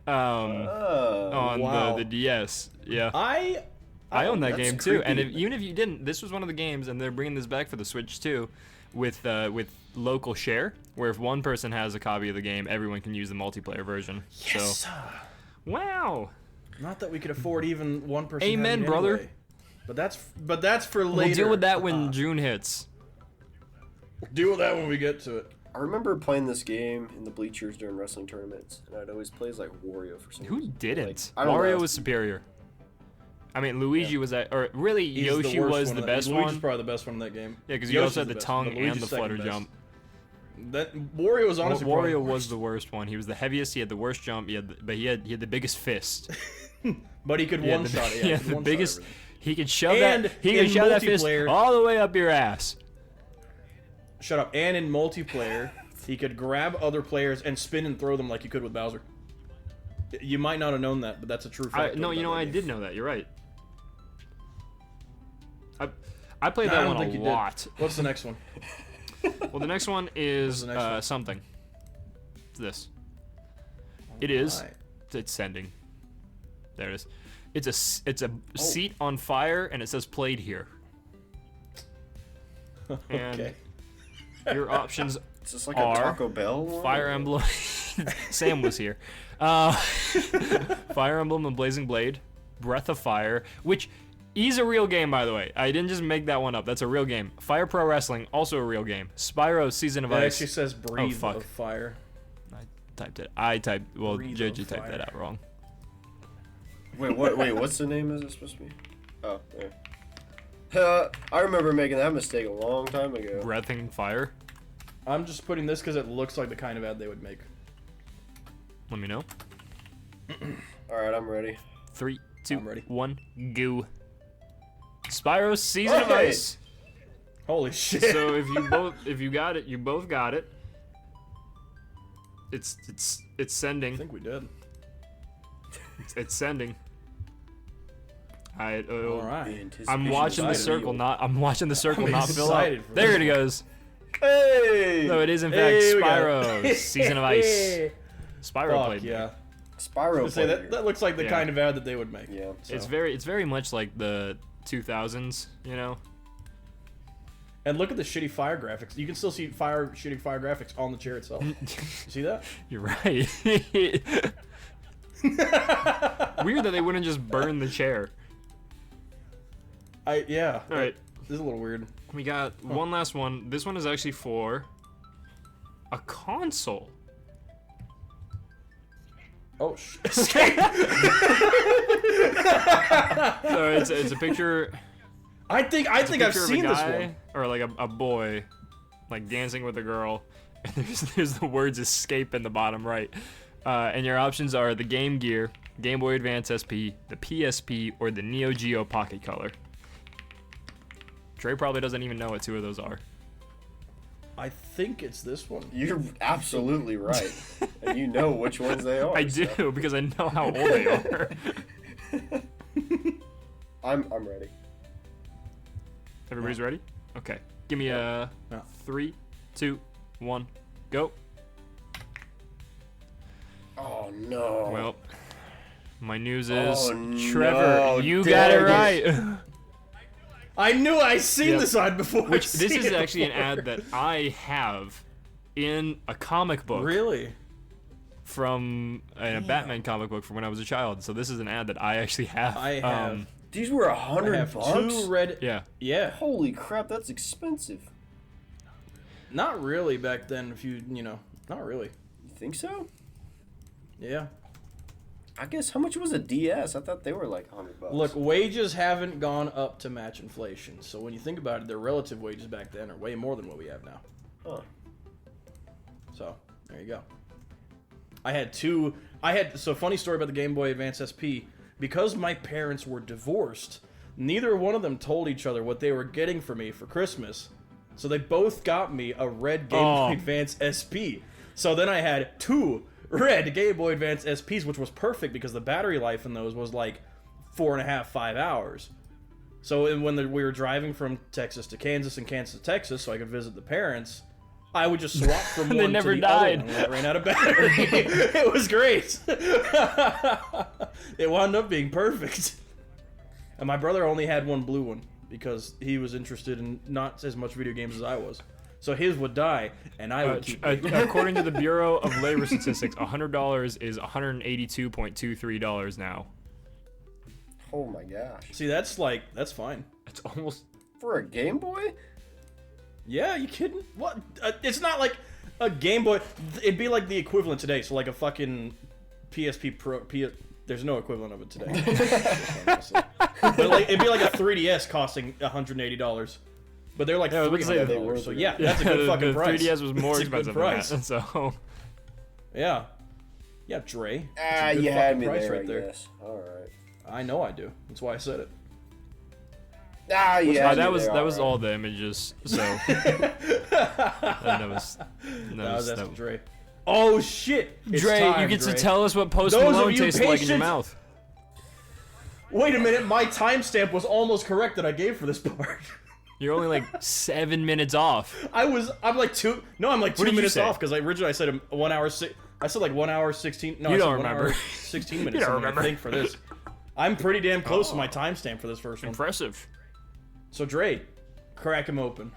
Oh. On wow. the DS. Yeah. I I own that that's game too, and creepy. even if you didn't, this was one of the games, and they're bringing this back for the Switch too, with local share, where if one person has a copy of the game, everyone can use the multiplayer version. Yes. So, wow. Not that we could afford even one person. Amen, having it brother. anyway. But that's for later. We'll deal with that when June hits. Deal with that when we get to it. I remember playing this game in the bleachers during wrestling tournaments, and I'd always play as Wario for some Who reason. didn't? I don't Mario know. was superior. I mean, Luigi was that, or really, He's Yoshi worst was one the of that- best Luigi's one. probably the best one in that game. Yeah, because you Yoshi's also had the best, tongue but and Luigi's the second flutter best. jump. That Wario was honestly probably Wario the was worst. the worst one. He was the heaviest. He had the worst jump. He had the biggest fist. But he could He had one the, shot it. he Yeah, had the biggest. He could shove And that. He could in shove that fist multiplayer- all the way up your ass. Shut up. And in multiplayer, he could grab other players and spin and throw them like you could with Bowser. You might not have known that, but that's a true fact. No, you know, I did know that. You're right. I played Nah, I that don't one think a you did. lot. What's the next one? Well, the next one is the next one? something. It's this. It is. Alright. It's sending. There it is. It's a seat on fire, and it says "played here." And Okay. your options It's just like are a Taco Bell one? Fire Emblem. Sam was here. Fire Emblem and Blazing Blade, Breath of Fire, which is a real game, by the way. I didn't just make that one up. That's a real game. Fire Pro Wrestling, also a real game. Spyro Season of It Ice. actually says breathe fuck. of fire. Well, Breathe JJ of typed fire. that out wrong. Wait, what's the name is it supposed to be? Oh, yeah. I remember making that mistake a long time ago. Breathing Fire. I'm just putting this because it looks like the kind of ad they would make. Let me know. Alright, I'm ready. 3, 2, I'm ready. 1, go. Spyro Season of Hey! Ice. Holy shit. So if you got it, you both got it. It's I sending. think we did. It's sending. All right. I'm watching the excited. circle not fill up. excited for There this it goes. Hey! So it is in fact Hey, we got Spyro it. Season of Ice. Spyro Fuck played. yeah. Spyro Say player. that looks like the Yeah. kind of ad that they would make. Yeah. So. It's very much like the 2000s, you know. And look at the shitty fire graphics. You can still see shitty fire graphics on the chair itself. You see that? You're right. Weird that they wouldn't just burn the chair. Yeah. All right. This is a little weird. We got one last one. This one is actually for a console. Oh shit. So it's a picture. I think I've Picture of seen a this guy, one. or like a boy, like dancing with a girl, and there's the words "escape" in the bottom right. And your options are the Game Gear, Game Boy Advance SP, the PSP, or the Neo Geo Pocket Color. Trey probably doesn't even know what two of those are. I think it's this one. You're absolutely right. And you know which ones they are. I do because I know how old they are. I'm ready. Everybody's ready? Okay. Give me a Yeah. 3, 2, 1, go. Oh no. Well, my news is Oh, Trevor, no, you got it dang right. I knew I seen Yep. this ad before. Which I've this seen is it actually an before. ad that I have in a comic book Really? from a Batman comic book from when I was a child. So this is an ad that I actually have. I have. These were I $100 have bucks. two red. Yeah. Yeah. Holy crap, that's expensive. Not really back then. If you know, not really. You think so? Yeah. I guess how much was a DS? I thought they were like $100 bucks. Look, wages haven't gone up to match inflation. So when you think about it, their relative wages back then are way more than what we have now. Huh. So there you go. So funny story about the Game Boy Advance SP. Because my parents were divorced, neither one of them told each other what they were getting for me for Christmas. So they both got me a red Game Boy Advance SP. So then I had two red Game Boy Advance SPs, which was perfect because the battery life in those was like 4.5, 5 hours. So when we were driving from Texas to Kansas and Kansas to Texas, so I could visit the parents, I would just swap from They one never to the died. other one when I ran out of battery. It was great. It wound up being perfect. And my brother only had one blue one because he was interested in not as much video games as I was. So his would die, and I would keep it. According to the Bureau of Labor Statistics, $100 is $182.23 now. Oh my gosh. See, that's fine. It's almost. For a Game Boy? Yeah, you kidding? What? It's not like a Game Boy. It'd be like the equivalent today. So like a fucking PSP Pro. There's no equivalent of it today. But like, it'd be like a 3DS costing $180. But they're like Yeah, I was gonna say, they were $300. So yeah, that's a good the fucking price. 3DS was more It's a good expensive than price. that. So. Yeah. Yeah, Dre. Ah, It's a good you had fucking me price there, right I there. guess. Alright. I know I do. That's why I said it. Ah, yeah. that was all the images. So. that was That's Dre. Oh shit! It's Dre, time, you get Dre. to tell us what Post Those of Malone you tastes like in your patient- mouth. Wait a minute, my timestamp was almost correct that I gave for this part. You're only like 7 minutes off. I'm like 2 What did you minutes say? off because originally I said 1 hour. I said like 1 hour 16. No, You I said don't 1 remember. hour 16 minutes. don't something, remember. I think for this. I'm pretty damn close to my timestamp for this first one. Impressive. So Dre, crack him open.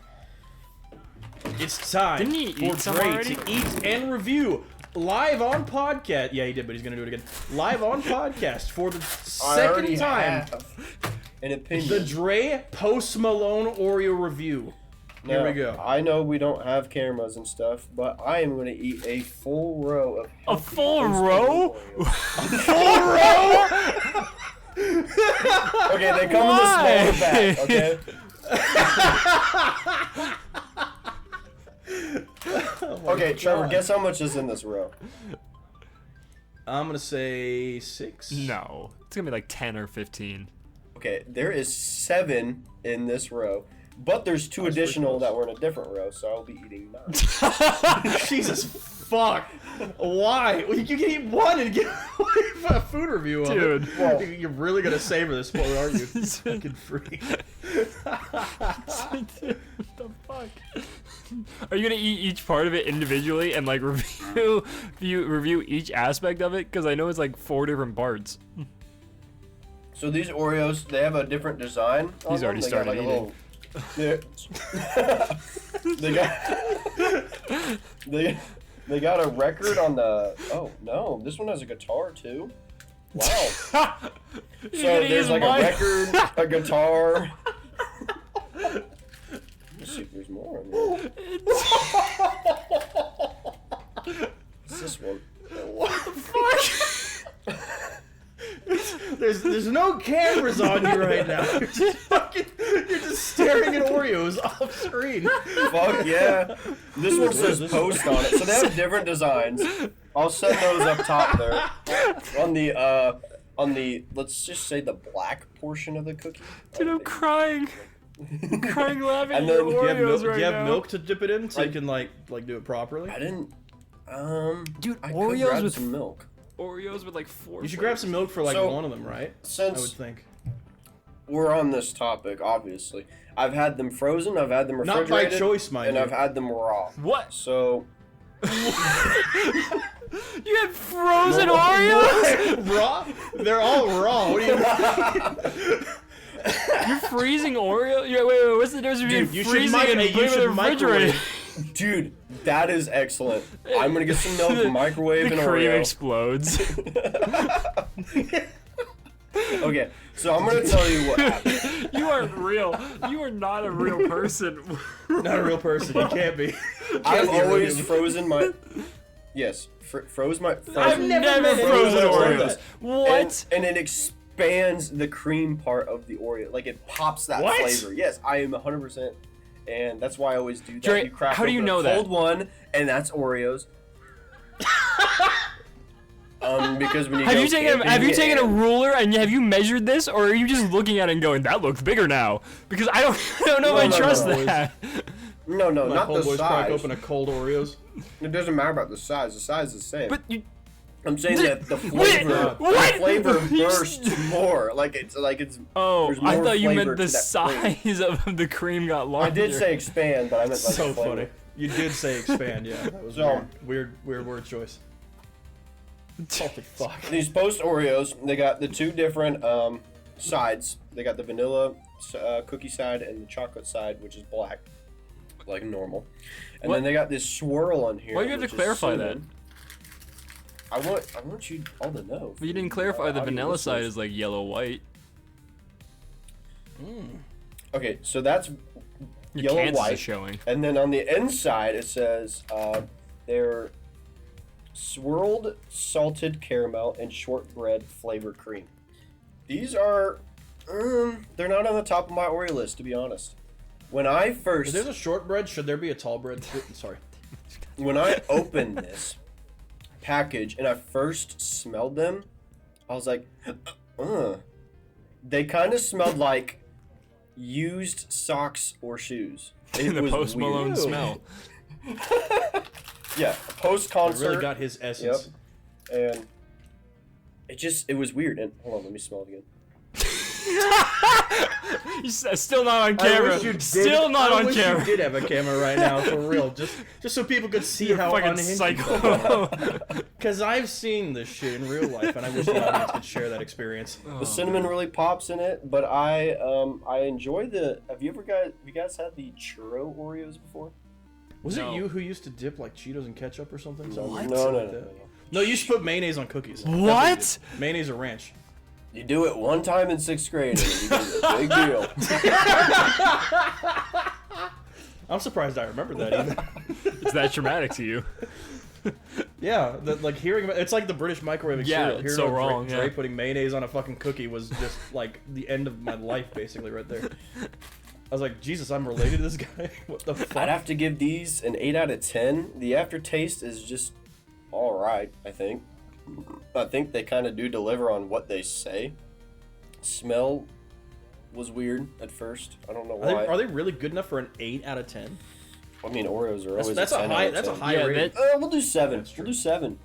It's time Didn't he eat for some Dre already? to eat and review live on podcast. Yeah, he did, but he's gonna do it again. Live on podcast for the second time. An opinion. The Dre Post Malone Oreo review. Here we go. I know we don't have cameras and stuff, but I am going to eat a full row of. A full row? Full row. Okay, they come in the smaller bag. Okay. Okay, Trevor, guess how much is in this row? I'm gonna say 6. No. It's gonna be like 10 or 15. Okay, there is 7 in this row, but there's 2 additional that were in a different row, so I'll be eating 9. Jesus fuck. Why? Well, you can eat one and get a food review of Dude. it. Well- You're really gonna savor this spoiler, aren't you? You fucking freak. What the fuck? Are you gonna eat each part of it individually and like review each aspect of it? Because I know it's like 4 different parts. So these Oreos, they have a different design. On He's already them. started They got, eating. they got a record on the. Oh no, this one has a guitar too. Wow. So there's like a record, a guitar. Let's see if there's more in there. What's this one? What the fuck? There's no cameras on you right now. You're just staring at Oreos off screen. Fuck yeah. This one says post on it. So they have different designs. I'll send those up top there. On the let's just say the black portion of the cookie. Dude, I'm crying. I'm crying laughing And at then- your Do you have, Oreos milk, right do you have now. milk to dip it in so you I- can like do it properly? I didn't Dude, I could Oreos grab with some milk. Oreos with like 4 You should grab some milk for like So, one of them, right? I would Since think. we're on this topic, obviously, I've had them frozen, I've had them Not refrigerated, by choice, mind and you. I've had them raw. What? So You had frozen Oreos? Raw? They're all raw. What do you mean? You're freezing Oreo? Yeah, wait, what's the difference between Dude, you should freezing and you putting should in the refrigerator? microwave. dude, that is excellent. I'm gonna get some milk, microwave, The and cream Oreo. explodes. Okay, so I'm gonna tell you what happened. You aren't real. You are not a real person. Not a real person. You can't be. I've be a real always human. frozen my. Yes, froze my. I've Frozen, never met frozen anyone like Oreos. that. What? And it expands the cream part of the Oreo. Like it pops that What? flavor. Yes, I am 100%. And that's why I always do that. Dre, You crack how do you open a know that? cold one, and that's Oreos. Because when you Have go you taken camping a and- ruler and have you measured this, or are you just looking at it and going, "That looks bigger now"? Because I don't know if I No, trust no. that. No, My not the homeboys crack size. open a cold Oreos. It doesn't matter about the size. The size is the same. But you, I'm saying that the Wait, flavor, what? the flavor You bursts more. Like it's oh, There's I more thought you flavor meant the to that cream. size of the cream got I larger. did say expand, but I meant like So flavor. funny. You did say expand, yeah. That was So- weird word choice. Salty fuck. These post Oreos, they got the 2 different sides. They got the vanilla cookie side and the chocolate side, which is black, like normal. And What? then they got this swirl on here. Why do you have to which is clarify that? cinnamon. I want you all to know. But you didn't clarify the audio vanilla side listeners. is like yellow white. Okay, so that's Your yellow Kansas white. is showing. And then on the inside, it says they're swirled salted caramel and shortbread flavor cream. These are, they're not on the top of my Oreo list, to be honest. When I If first, there's a shortbread, should there be a tall bread? Sorry. when I opened this package and I first smelled them, I was like, they kind of smelled like used socks or shoes. It The was Post weird. Malone Ew. smell. Yeah, post It concert. really got his essence. And it was weird. And hold on, let me smell it again. Still not on camera. I wish you did, Still not I on wish camera. you did have a camera right now, for real. Just so people could see how Fucking unhinged. psycho. Because I've seen this shit in real life, and I wish the audience could share that experience. The cinnamon really pops in it, but I enjoy the. Have you guys had the churro Oreos before? Was No. it you who used to dip like Cheetos and ketchup or something? What? No. No, you used to put mayonnaise on cookies. That's What? you did. Mayonnaise or ranch. You do it one time in 6th grade, and you do a big deal. I'm surprised I remember that even. It's that traumatic to you. Yeah, like hearing about it's like the British microwave Yeah, cereal. it's Hearing so about wrong, Dre yeah. putting mayonnaise on a fucking cookie was just like the end of my life, basically, right there. I was like, Jesus, I'm related to this guy. What the fuck? I'd have to give these an 8 out of 10. The aftertaste is just all right, I think. I think they kind of do deliver on what they say. Smell was weird at first. I don't know why. Are they really good enough for an 8 out of 10? I mean, Oreos are always That's a a 10 high. out of That's a 10. high Yeah, rating. We'll do 7. That's true. We'll do 7.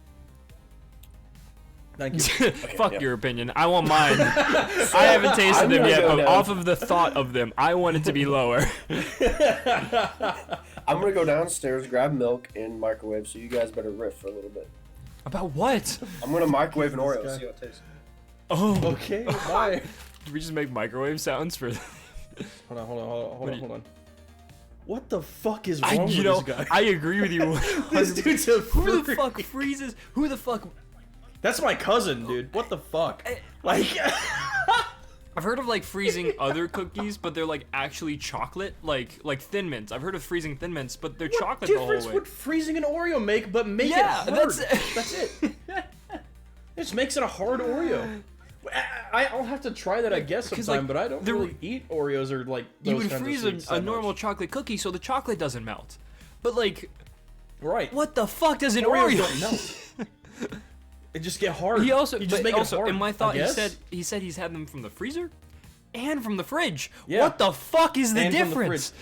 Thank you. Fuck yeah. your opinion. I want mine. I haven't tasted I'm them gonna yet, go but down. off of the thought of them, I want it to be lower. I'm gonna go downstairs, grab milk, and microwave. So you guys better riff for a little bit. About what? I'm gonna microwave an Oreo. guy. See how it tastes. Oh, Okay, bye. did we just make microwave sounds for? Hold on. What the fuck is wrong I, with you know, this guy? I agree with you. This dude's a Who the freak. fuck freezes? Who the fuck? That's my cousin, dude. What the fuck? Like, I've heard of like freezing other cookies, but they're like actually chocolate, like Thin Mints. I've heard of freezing Thin Mints, but they're what chocolate the whole difference way. would freezing an Oreo make? But make it Yeah, hard. That's it. It just makes it a hard Oreo. I'll have to try that, I guess, Because, sometime. like, but I don't the- really eat Oreos or like those You would kinds freeze of sweets a that normal much. chocolate cookie so the chocolate doesn't melt. But like, Right. what the fuck does an Oreos Oreo don't melt. It just get hard. He also, you just but make also it hard. in my I thought, guess. he said he's had them from the freezer and from the fridge. Yeah. What the fuck is the And from the difference?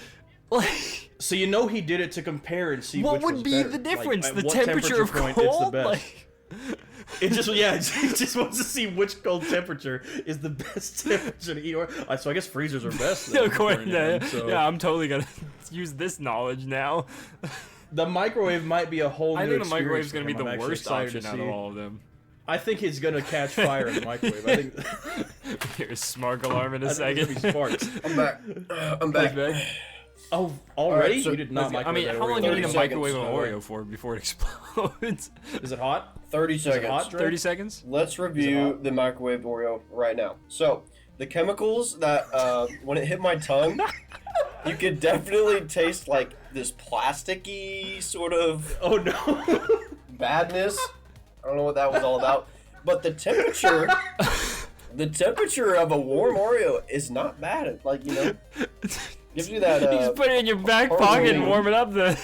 Like, So you know he did it to compare and see what which would was be better. the Like, difference? at the what temperature of point cold? it's the best. Like, It just it just wants to see which cold temperature is the best temperature to eat. So I guess freezers are best. Then, according to him, so. yeah, I'm totally gonna use this knowledge now. The microwave might be a whole new I think the experience microwave's for gonna be him. the I'm actually worst excited option to out of see. all of them. I think it's gonna catch fire in the microwave. I think Here's spark alarm in a I think it's second. gonna be sparks. I'm back. I'm back. Oh, already? Alright, so- you did not I microwave mean, that how long Oreo. do you need to 30 microwave an seconds. Oreo for before it explodes? Is it hot? 30 Is it seconds. hot, Dre? 30 seconds? Let's review hot? the microwave Oreo right now. So, the chemicals that, when it hit my tongue, you could definitely taste like this plasticky sort of Oh no! badness. I don't know what that was all about. But the temperature of a warm Oreo is not bad. Like, you know, gives you that, You just put it in your back hard pocket and to- warm it up then.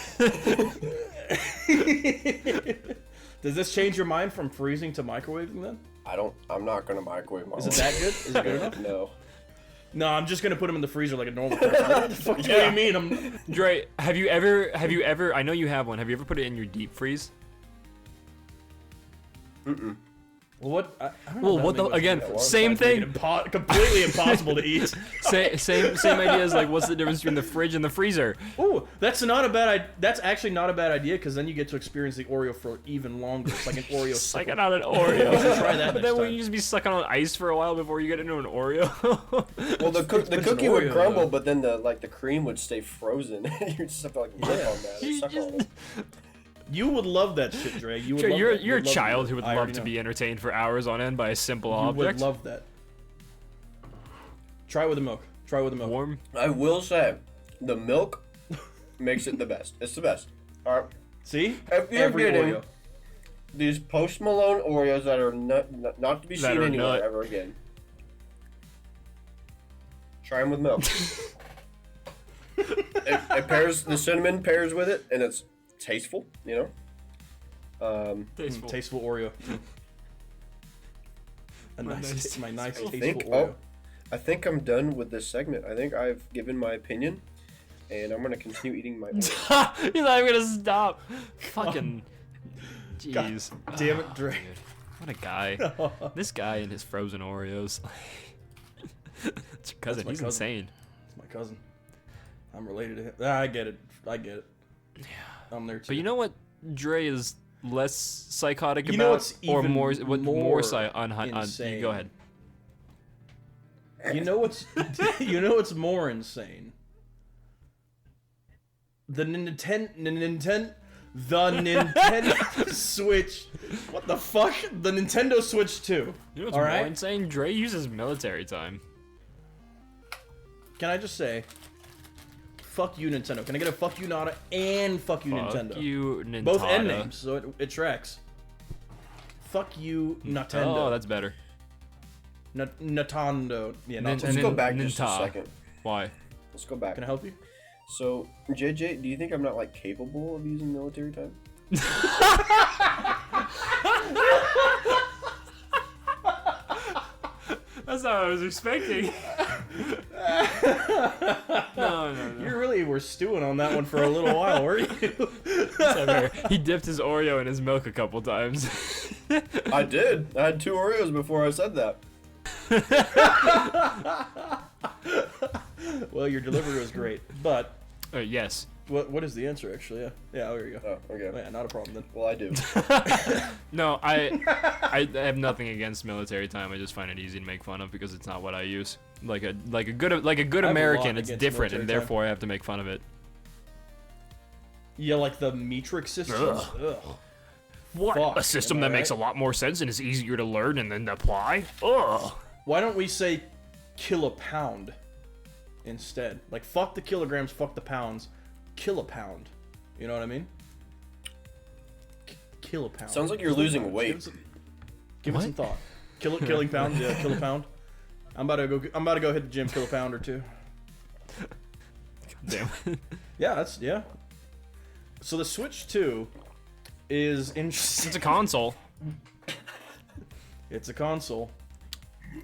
Does this change your mind from freezing to microwaving then? I'm not gonna microwave my Is it Oreo. that good? Is it good enough? No. No, I'm just gonna put them in the freezer like a normal person. What the fuck do you mean? I'm... Dre, have you ever, I know you have one, have you ever put it in your deep freeze? Well, what? I don't know Well, if what that the, makes again, much sense. same Make it thing. completely impossible to eat. Same idea as like, what's the difference between the fridge and the freezer? Ooh, that's actually not a bad idea because then you get to experience the Oreo for even longer. It's like an Oreo. Sucking sucker. on an You Oreo. should try that But next then will time. you just be sucking on ice for a while before you get into an Oreo? Well, the But it's an cookie would Oreo, crumble, though. but then the cream would stay frozen. You just have to like work on that. or You suck just- on it. You would love that shit, Dre. You would Dre, love you're that. You you're a would love child it. who would I love already to know. be entertained for hours on end by a simple You object. would love that. Try it with the milk. Try it with the milk. Warm. I will say, the milk makes it the best. It's the best. All right. See? If you're Every getting Oreo. these Post Malone Oreos that are not to be That seen are anywhere nut. ever again, try them with milk. it pairs, the cinnamon pairs with it, and it's tasteful. You know. Tasteful. Tasteful Oreo. My nice I tasteful think. Oreo. Oh, I think I'm done with this segment. I think I've given my opinion, and I'm gonna continue eating my. Oreo. You're not even gonna stop. Fucking. Jeez. Damn it, Dre. Dude, what a guy. This guy and his frozen Oreos. It's your cousin. my He's cousin. insane. It's my cousin. I'm related to him. I get it. I get it. Yeah. I'm there too. But you know what Dre is less psychotic You about? know what's or even more more on insane? you go ahead. You know what's you know what's more insane? The Nintendo Switch. What the fuck? The Nintendo Switch 2. You know what's All more right? insane? Dre uses military time. Can I just say, fuck you, Nintendo. Can I get a fuck you, Nada, and fuck you, Nintendo? Fuck you, Nintendo. Both end names, so it tracks. Fuck you, Nintendo. Oh, that's better. Nintendo. Yeah, Nin- Nintendo. Let's go back just a Ninta. second. Why? Let's go back. Can I help you? So, JJ, do you think I'm not like capable of using military time? That's not what I was expecting. No. You really were stewing on that one for a little while, were you? He dipped his Oreo in his milk a couple times. I did. I had 2 Oreos before I said that. Well, your delivery was great, but Yes. what is the answer actually? Yeah, there you go. Oh, okay. Yeah, not a problem then. Well, I do. No, I have nothing against military time. I just find it easy to make fun of because it's not what I use. Like a good a lot American, it's against different, and military time. therefore I have to make fun of it. Yeah, like the matrix systems. Ugh. What? Fuck, A system am I that makes a right? lot more sense and is easier to learn and then apply? Ugh. Why don't we say kill a pound instead? Like fuck the kilograms, fuck the pounds, kill a pound. You know what I mean? Kill a pound. Sounds like you're Kill a losing pound. weight. Give it some thought. Killing pound. Yeah, kill a pound. I'm about to go hit the gym, kill a pound or 2. Damn. Yeah. So the Switch 2 is interesting. It's a console. It's a console.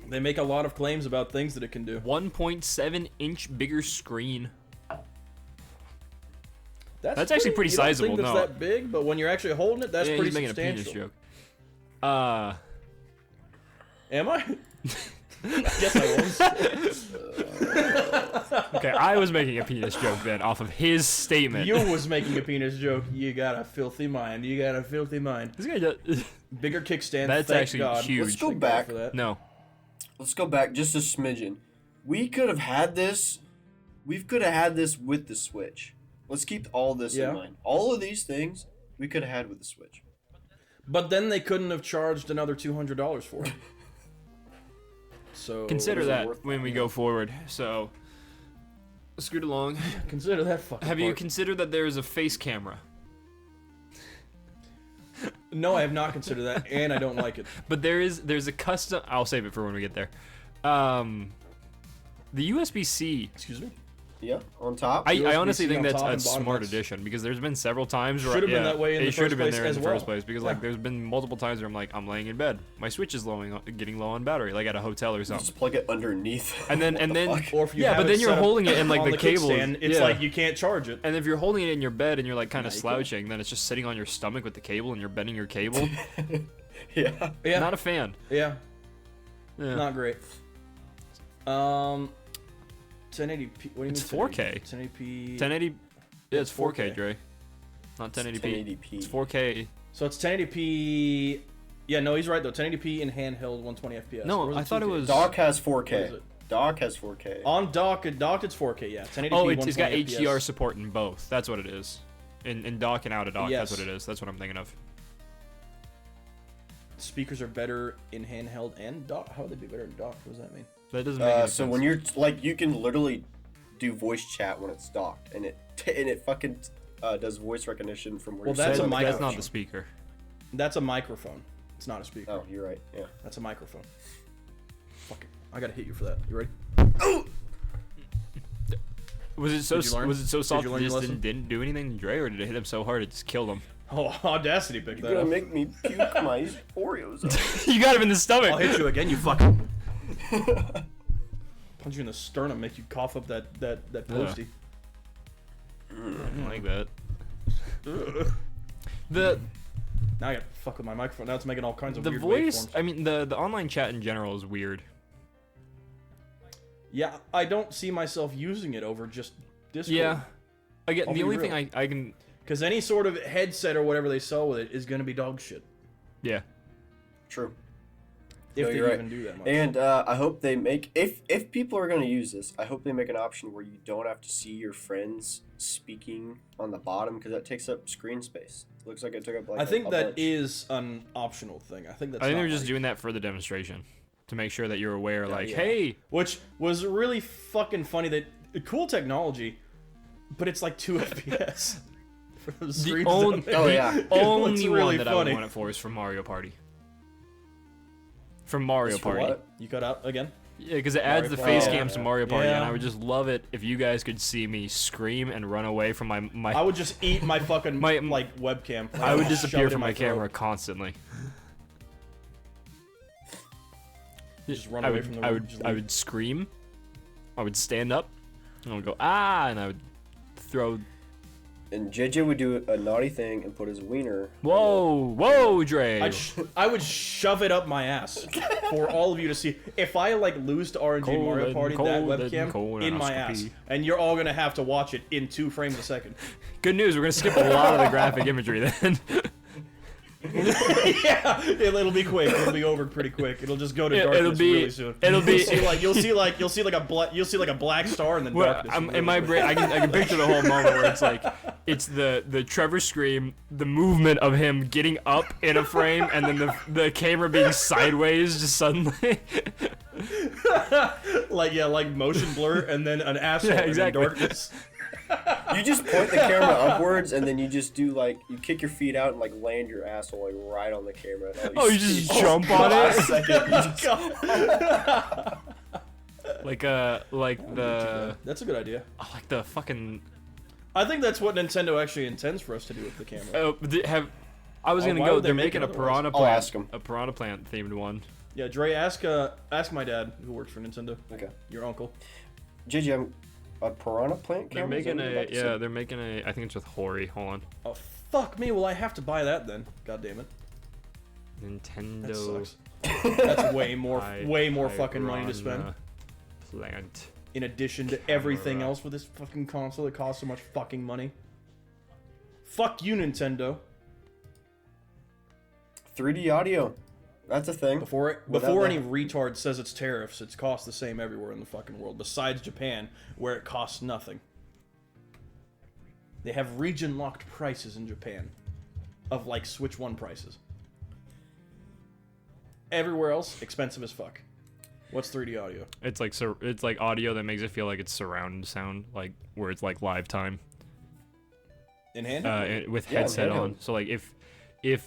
They make a lot of claims about things that it can do. 1.7-inch bigger screen. That's pretty- actually pretty you don't sizable, think that's no. that big, but when you're actually holding it, that's Yeah, pretty he's making substantial. a penis joke. Am I? Yes, I was. Okay, I was making a penis joke then off of his statement. You was making a penis joke. You got a filthy mind. You got a filthy mind. This guy does... Bigger kickstand. That's thank actually God. huge. Let's go Thank God back. for that. No. Let's go back just a smidgen. We could have had this. We could have had this with the Switch. Let's keep all this Yeah. in mind. All of these things we could have had with the Switch. But then they couldn't have charged another $200 for it. So Consider is it that worth when we go forward. So, scoot along. Consider that fucking Have you part. considered that there is a face camera? No, I have not considered that, and I don't like it. But there's a custom. I'll save it for when we get there. The USB-C. Excuse me. Yeah, on top. I USB-C honestly think on that's top a and bottom, smart that's- addition because there's been several times where Should have been that way in the it should first have been place there in as the well. first place because like Yeah. there's been multiple times where I'm like I'm laying in bed, my Switch is getting low on battery, like at a hotel or something. Just plug it underneath. And then What the fuck? Or if you Yeah, have but it then you're set up holding it and like on the cable. kickstand, it's yeah. like you can't charge it. And if you're holding it in your bed and you're like kind of you go. slouching, then it's just sitting on your stomach with the cable and you're bending your cable. Yeah. Yeah, Not a fan. yeah, Yeah. not great. 1080p. What do you It's mean 4K. 1080p. 1080. Yeah, it's 4K, 4K. Dre. Not 1080p. 1080p. It's 4K. So it's 1080p. Yeah, no, he's right though. 1080p in handheld, 120 FPS. No, Or I thought it 2K? was- Dock has What is 4K. it? Dock has 4K. On dock it's 4K. Yeah, 1080p. Oh, it's got 120 HDR FPS. support in both. That's what it is. In dock and out of dock, that's Yes. what it is. That's what I'm thinking of. Speakers are better in handheld and dock. How would they be better in dock? What does that mean? That doesn't make any So sense. when you're like, you can literally do voice chat when it's docked, and it fucking does voice recognition from where Well, you're that's sitting. a That's not microphone. the speaker. That's a microphone. It's not a speaker. Oh, you're right. Yeah. That's a microphone. Fuck it. I gotta hit you for that. You ready? Was it so Did you learn? was it so Did soft you that learn it your just lesson? didn't do anything to Dre, or did it hit him so hard it just killed him? Oh, Audacity picked You're that gonna up. make me puke my Oreos up. You got him in the stomach. I'll hit you again, you fucking. Punch you in the sternum, make you cough up that postie. I don't like that. The Now I gotta fuck with my microphone. Now it's making all kinds of the weird voice. waveforms. I mean, the online chat in general is weird. Yeah, I don't see myself using it over just Discord. Yeah. Again, I'll the be only real. thing I can. Because any sort of headset or whatever they sell with it is going to be dog shit. Yeah. True. If No, they you're right. even do that much. And I hope they make if people are going to use this, I hope they make an option where you don't have to see your friends speaking on the bottom because that takes up screen space. It looks like it took up like I think a that bunch. is an optional thing. I think that's. I think not they're just like- doing that for the demonstration to make sure that you're aware. Like, yeah. hey, Which was really fucking funny. That cool technology, but it's like 2 FPS. For the screens down there. Oh, yeah. It only looks one really that I would funny. want it for is from Mario Party. From Mario It's for Party. what? You cut out again? Yeah, because it adds Mario the Party. face Oh, cams to yeah. Mario Party, and Yeah. I would just love it if you guys could see me scream and run away from my I would just eat my fucking My- like webcam. I would Shove disappear it in from my throat. camera constantly. Just run I away would, from the. I would, just I leave. would scream. I would stand up. And I would go and I would throw. And JJ would do a naughty thing and put his wiener. Whoa, Dre. I would shove it up my ass for all of you to see. If I like lose to RNG Mario Party, that webcam in my ass, colonoscopy. and you're all gonna have to watch it in 2 frames a second. Good news, we're gonna skip a lot of the graphic imagery then. Yeah, it'll be quick. It'll be over pretty quick. It'll just go to darkness really soon. It'll be. You'll see like a black star in the Well, darkness. I'm, really in my quick. brain, I can picture the whole moment where it's like, it's the Trevor scream, the movement of him getting up in a frame, and then the camera being sideways just suddenly. like motion blur and then an asshole Yeah, exactly. in darkness. You just point the camera upwards and then you just do like you kick your feet out and like land your asshole like right on the camera. And Oh, you just jump on it? Second, you just- like the That's a good idea. like the fucking. I think that's what Nintendo actually intends for us to do with the camera. I was Oh, gonna why go. would they They're make making it a otherwise? piranha I'll plant. ask 'em. A piranha plant themed one. Yeah, Dre, ask my dad who works for Nintendo. Okay. Your uncle. JJ, a piranha plant They're camera? Is that making what you're a about to say? They're making a. I think it's with Hori. Hold on. Oh fuck me! Well, I have to buy that then. God damn it. That Nintendo. sucks. That's way more Pi- fucking money to spend. piranha Plant. In addition to everything Camera. else with this fucking console that costs so much fucking money. Fuck you, Nintendo. 3D audio. That's a thing. Before Without any that- retard says it's tariffs, it's cost the same everywhere in the fucking world, besides Japan, where it costs nothing. They have region-locked prices in Japan, of like Switch 1 prices. Everywhere else, expensive as fuck. What's 3D audio? It's like audio that makes it feel like it's surround sound, like where it's like live time. In hand? With Yeah, headset handheld. on. So like if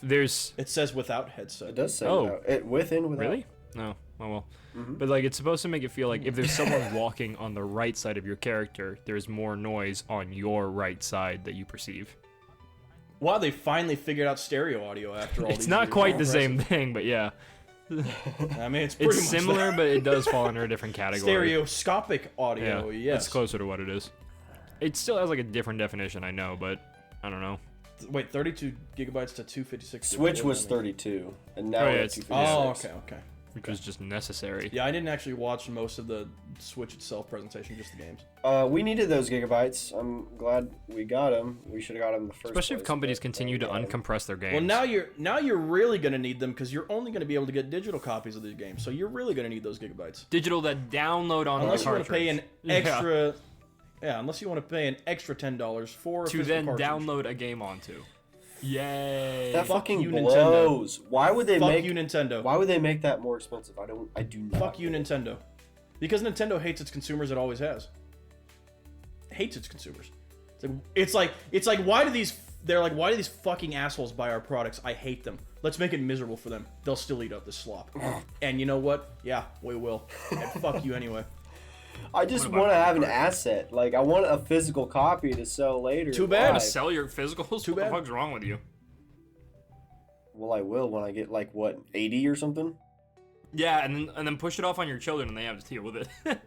there's It says without headset. It does say Oh. without. It with and without. really no oh well, Mhm. but like it's supposed to make it feel like if there's someone walking on the right side of your character, there's more noise on your right side that you perceive. Wow, they finally figured out stereo audio after all It's these not years. quite the Impressive. same thing, but yeah, I mean, it's pretty it's much similar, that. but it does fall under a different category. Stereoscopic audio, yeah, yes. it's closer to what it is. It still has like a different definition, I know, but I don't know. Wait, 32 gigabytes to 256. Switch gigabytes, was what does that mean? 32, and now Oh, yeah, we're at it's- 256. Oh, okay. Which was just necessary. Yeah, I didn't actually watch most of the Switch itself presentation, just the games. We needed those gigabytes. I'm glad we got them. We should have got them the first. Especially if place, companies but continue we to got 'em. uncompress their games. Well, now you're really gonna need them because you're only gonna be able to get digital copies of these games, so you're really gonna need those gigabytes. digital that download on Unless the you want to pay an cartridge. extra, yeah. Unless you want to pay an extra $10 for a to physical then cartridge. download a game onto. Yay! That Fuck fucking you, Nintendo. blows. Why would they Fuck make? you, Nintendo. Why would they make that more expensive? I do not. Fuck you, Nintendo. Because Nintendo hates its consumers. It always has. Hates its consumers. It's like why do these? They're like, why do these fucking assholes buy our products? I hate them. Let's make it miserable for them. They'll still eat up this slop. And you know what? Yeah, we will. And fuck you anyway. I just What about want to have an credit card? asset. Like I want a physical copy to sell later. Too bad. To live. sell your physicals? Too What the bad. fuck's wrong with you? Well, I will when I get like what 80 or something. Yeah, and then push it off on your children and they have to deal with it.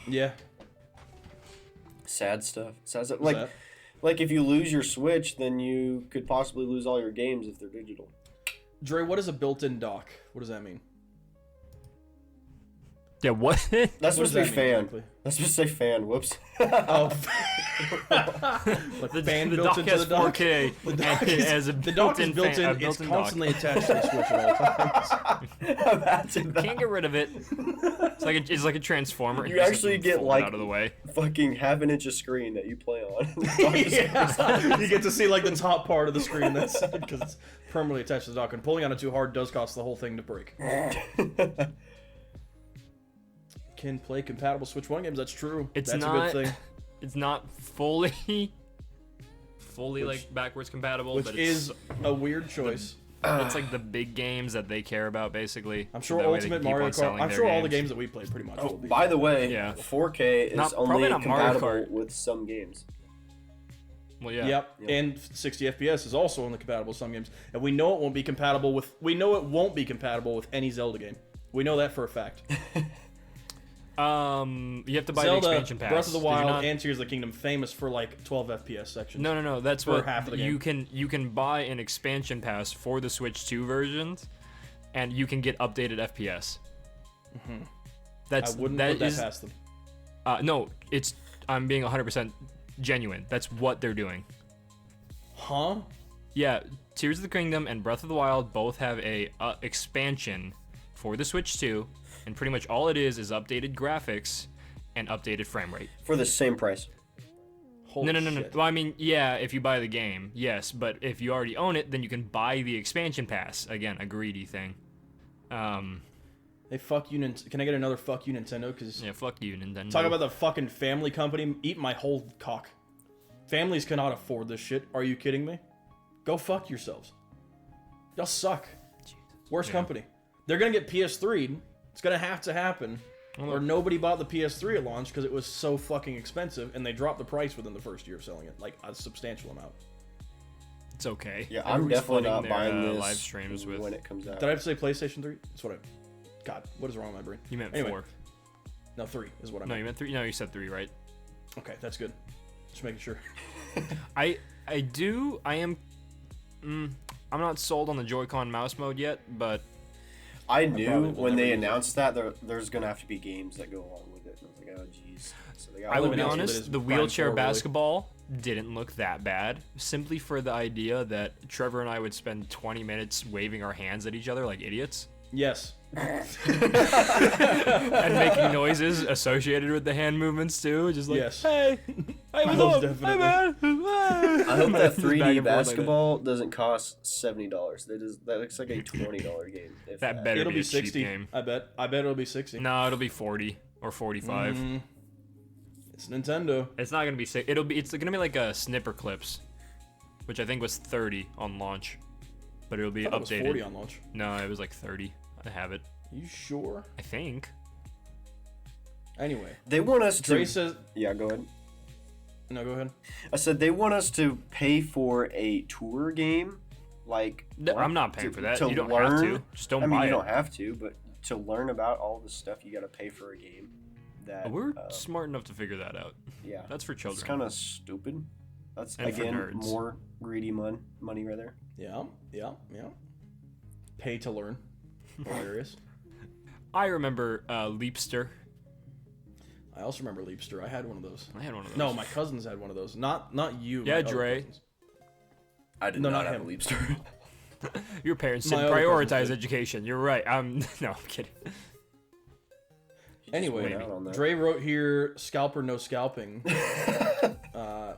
Yeah. Sad stuff. Sad stuff. What's Like that? like if you lose your Switch, then you could possibly lose all your games if they're digital. Dre, what is a built-in dock? What does that mean? Yeah, what? That's What supposed does to be that mean fan. exactly? That's supposed to say fan. Whoops. Oh, the fan the built dock into has the dock. 4K. The dock and it is, has a the dock is built-in built fan- in. a It's built-in dock. constantly attached to the Switch at all times. Imagine that. Can't get rid of it. It's like a transformer. You just actually get, fold it like- out of the way. Fucking half an inch of screen that you play on. Yeah. You get to see like the top part of the screen that's because it's permanently attached to the dock, and pulling on it too hard does cause the whole thing to break. Can play compatible Switch 1 games. That's true. It's That's a not- good thing. It's not fully like backwards compatible, Which but is it's a weird choice. it's like the big games that they care about, basically. I'm so sure that way they Ultimate can keep Mario on Kart. selling I'm their sure all the games that we played pretty much Oh, will be. by the way, Yeah. 4K is Not- only probably not Mario compatible Kart. with some games. Well, yeah. Yep. Yep. And 60 FPS is also only compatible with some games, and we know it won't be compatible with. We know it won't be compatible with any Zelda game. We know that for a fact. You have to buy the Zelda, expansion pass. Breath of the Did you Wild, not- and Tears of the Kingdom, famous for like 12 FPS sections. No. That's for what half of the you game. can buy an expansion pass for the Switch 2 versions, and you can get updated FPS. That's I wouldn't that put that is- past them. no, it's I'm being 100% genuine. That's what they're doing. Huh? Yeah, Tears of the Kingdom and Breath of the Wild both have a expansion for the Switch 2, and pretty much all it is updated graphics and updated frame rate. For the same price. Holy No. shit. Well, I mean, yeah, if you buy the game, yes, but if you already own it, then you can buy the expansion pass. Again, a greedy thing. Hey, fuck you, Can I get another fuck you, Nintendo? Because Yeah, fuck you, Nintendo. talk about the fucking family company. Eat my whole cock. Families cannot afford this shit. Are you kidding me? Go fuck yourselves. Y'all suck. Worst Yeah. company. They're gonna get PS3. It's gonna have to happen. Well, Or nobody bought the PS3 at launch because it was so fucking expensive, and they dropped the price within the first year of selling it, like a substantial amount. It's okay. Yeah, I'm Everybody's definitely flooding not their, buying this live streams with. when it comes out. Did I have to say PlayStation 3? That's what I. God, what is wrong with my brain? You meant Anyway. 4. No, 3 is what I No, meant. you meant 3. No, you said 3, right? Okay, that's good. Just making sure. I am. I'm not sold on the Joy-Con mouse mode yet, but I probably knew will when never they use it. announced that there's gonna have to be games that go along with it. And I was like, oh jeez. So they got I will I've be announced that honest, it's the Prime wheelchair 4, really. basketball didn't look that bad, simply for the idea that Trevor and I would spend 20 minutes waving our hands at each other like idiots Yes. and making noises associated with the hand movements too, just like, Yes. hey, what's Most up? definitely. Hey, man. I hope that Just back 3D and forth like that. basketball doesn't cost $70. That looks like a $20 game. If That better It'll be be a cheap 60. game. I bet. I bet it'll be 60. No, it'll be 40 or 45. Mm, it's Nintendo. It's not gonna be sick. It's gonna be like a Snipper Clips, which I think was 30 on launch, but it'll be I thought it was updated. 40 on launch. No, it was like 30. I have it. You sure? I think. Anyway, They want us Dre to. says. Yeah, go ahead. No, go ahead. I said they want us to pay for a tour game, like. I'm not paying to- for that. to You don't learn. have to. Just don't I mean, buy you it. don't have to, but to learn about all the stuff you got to pay for a game. That We're smart enough to figure that out. yeah, That's for it's children. kind of stupid. That's And for again nerds. more greedy money right there. Yeah. Pay to learn. Hilarious. I remember Leapster. I also remember Leapster. I had one of those. I had one of those. No, my cousins had one of those. Not you. Yeah, my other Dre. cousins. I did No, not not have a him. Leapster. Your parents My didn't other cousins prioritize did. education. You're right. No, I'm kidding. Anyway, went out on that. Dre wrote here, scalper no scalping.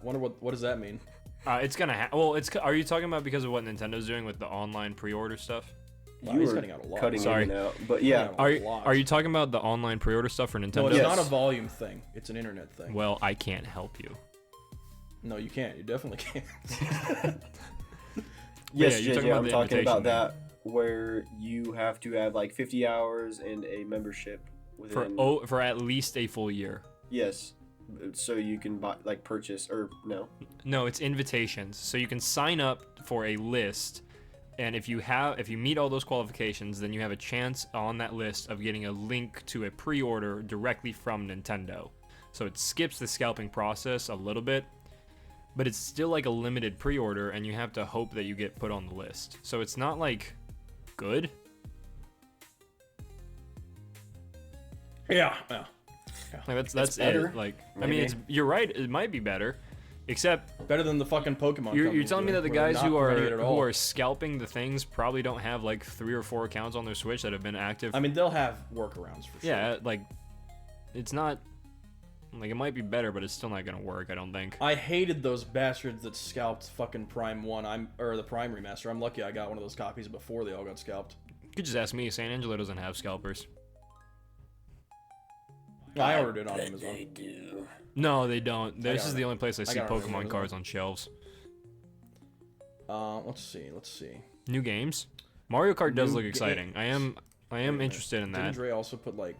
Wonder what does that mean? It's gonna well, are you talking about because of what Nintendo's doing with the online pre-order stuff? Wow, You he's were cutting out a lot. cutting Sorry. in and out, but yeah, Cutting out Are a you, lot. are you talking about the online pre-order stuff for Nintendo? No, it's Yes. not a volume thing. It's an internet thing. Well, I can't help you. No, you can't. You definitely can't. yes, you're JJ, talking about I'm the talking about invitation that where you have to have like 50 hours and a membership within. For at least a full year. Yes, so you can buy purchase or no. No, it's invitations. So you can sign up for a list, and if you meet all those qualifications, then you have a chance on that list of getting a link to a pre-order directly from Nintendo. So it skips the scalping process a little bit, but it's still like a limited pre-order, and you have to hope that you get put on the list. So it's not like good. Yeah. Like that's better, it. Like I maybe. mean, you're right. It might be better, except Better than the fucking Pokemon. you're companies telling me do, that the where they're guys not who preventing it at all. are scalping the things probably don't have like 3 or 4 accounts on their Switch that have been active. I mean, they'll have workarounds for sure. yeah, like it's not like it might be better, but it's still not gonna work. I don't think. I hated those bastards that scalped fucking Prime 1. Or the Prime remaster. I'm lucky I got one of those copies before they all got scalped. You could just ask me. San Angelo doesn't have scalpers. I ordered it on Amazon. They do. No, they don't. This got is it. the only place I see got it on Pokemon Amazon. cards on shelves. Let's see. New games. Mario Kart does New look exciting. I am interested in Didn't that. Dre also put like...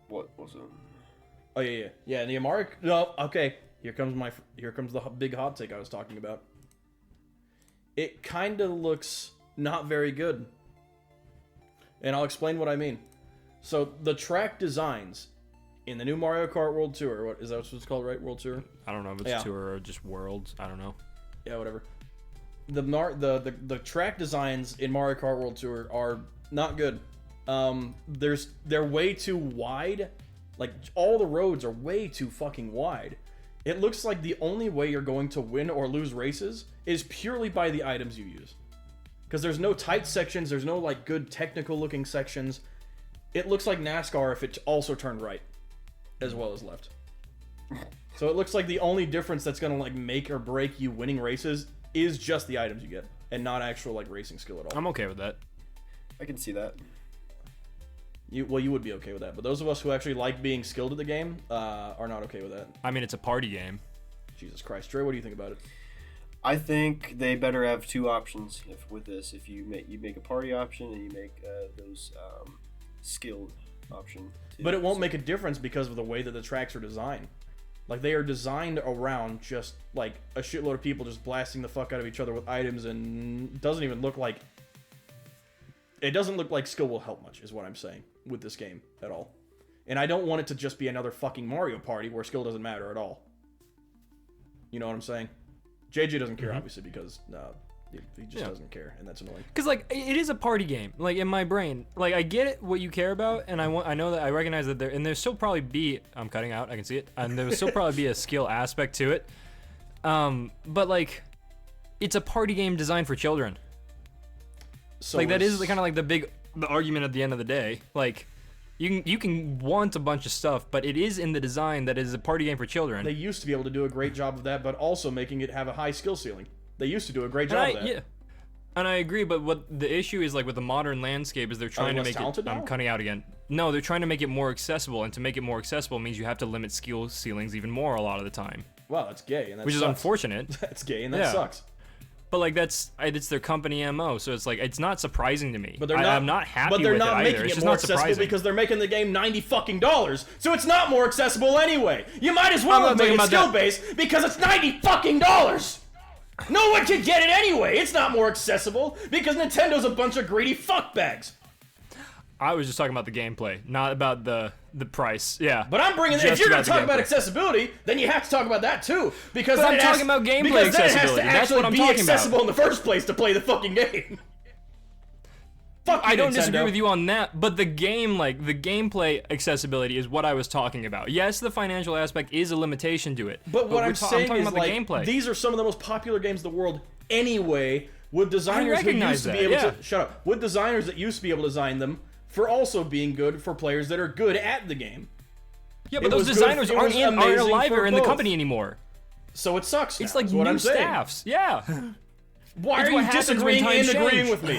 What was it? Oh yeah. The Amari. No, okay. Here comes the big hot take I was talking about. It kind of looks not very good, and I'll explain what I mean. So the track designs in the new Mario Kart World Tour. What is that? What it's called, right? World Tour. I don't know if it's Yeah. tour or just worlds. I don't know. Yeah, whatever. The track designs in Mario Kart World Tour are not good. They're way too wide. Like, all the roads are way too fucking wide. It looks like the only way you're going to win or lose races is purely by the items you use. Because there's no tight sections, there's no, like, good technical looking sections. It looks like NASCAR if it also turned right, as well as left. So it looks like the only difference that's gonna, like, make or break you winning races is just the items you get, and not actual, like, racing skill at all. I'm okay with that. I can see that. You would be okay with that, but those of us who actually like being skilled at the game are not okay with that. I mean, it's a party game. Jesus Christ, Dre, what do you think about it? I think they better have 2 options with this. If you make a party option and you make those skilled option. Too. But it won't make a difference because of the way that the tracks are designed. Like, they are designed around just like a shitload of people just blasting the fuck out of each other with items, and doesn't even look like. It doesn't look like skill will help much, is what I'm saying, with this game at all. And I don't want it to just be another fucking Mario Party where skill doesn't matter at all. You know what I'm saying? JJ doesn't care, obviously, because he just doesn't care, and that's annoying. Because like it is a party game. Like in my brain, like I get it, what you care about, and I know that I recognize that there'll still probably be. I'm cutting out. I can see it, and there will still probably be a skill aspect to it. But like, it's a party game designed for children. So Like that is kind of like the argument at the end of the day. Like, you can want a bunch of stuff, but it is in the design that is a party game for children. They used to be able to do a great job of that, but also making it have a high skill ceiling. They used to do a great job of that. Yeah. And I agree, but what the issue is like with the modern landscape is they're trying to less make it. talented now? I'm cutting out again. No, they're trying to make it more accessible, and to make it more accessible means you have to limit skill ceilings even more a lot of the time, Wow, that's gay, and that which is sucks. unfortunate. That's gay, and that Yeah. sucks. But like it's their company MO, so it's like it's not surprising to me. But they're not. I'm not happy But they're with not it making either. It's it just more not accessible surprising. because they're making the game $90 so it's not more accessible anyway. You might as well I'm not have made talking it about skill that. based because it's $90. No one can get it anyway. It's not more accessible because Nintendo's a bunch of greedy fuckbags. I was just talking about the gameplay, not about the price. Yeah. But I'm bringing. If Just you're going about to the talk about gameplay. accessibility, then you have to talk about that too. Because But then I'm it has- talking about gameplay because then it has to accessibility. That's actually what I'm be talking about. accessible in the first place to play the fucking game. Fuck you, I don't Nintendo. disagree with you on that, but the game, like the gameplay accessibility, is what I was talking about. Yes, the financial aspect is a limitation to it. But what I'm saying talking is, about like, the gameplay. these are some of the most popular games in the world anyway, with designers who recognize used to be that, able yeah. to... Shut up. With designers that used to be able to design them for also being good for players that are good at the game. Yeah, It but those was good- designers it aren't was aren't amazing alive for or in the both. company anymore. So it sucks now, It's like is what new I'm saying. staffs. Yeah. Why It's are what you happens when disagreeing times and agreeing change. with me?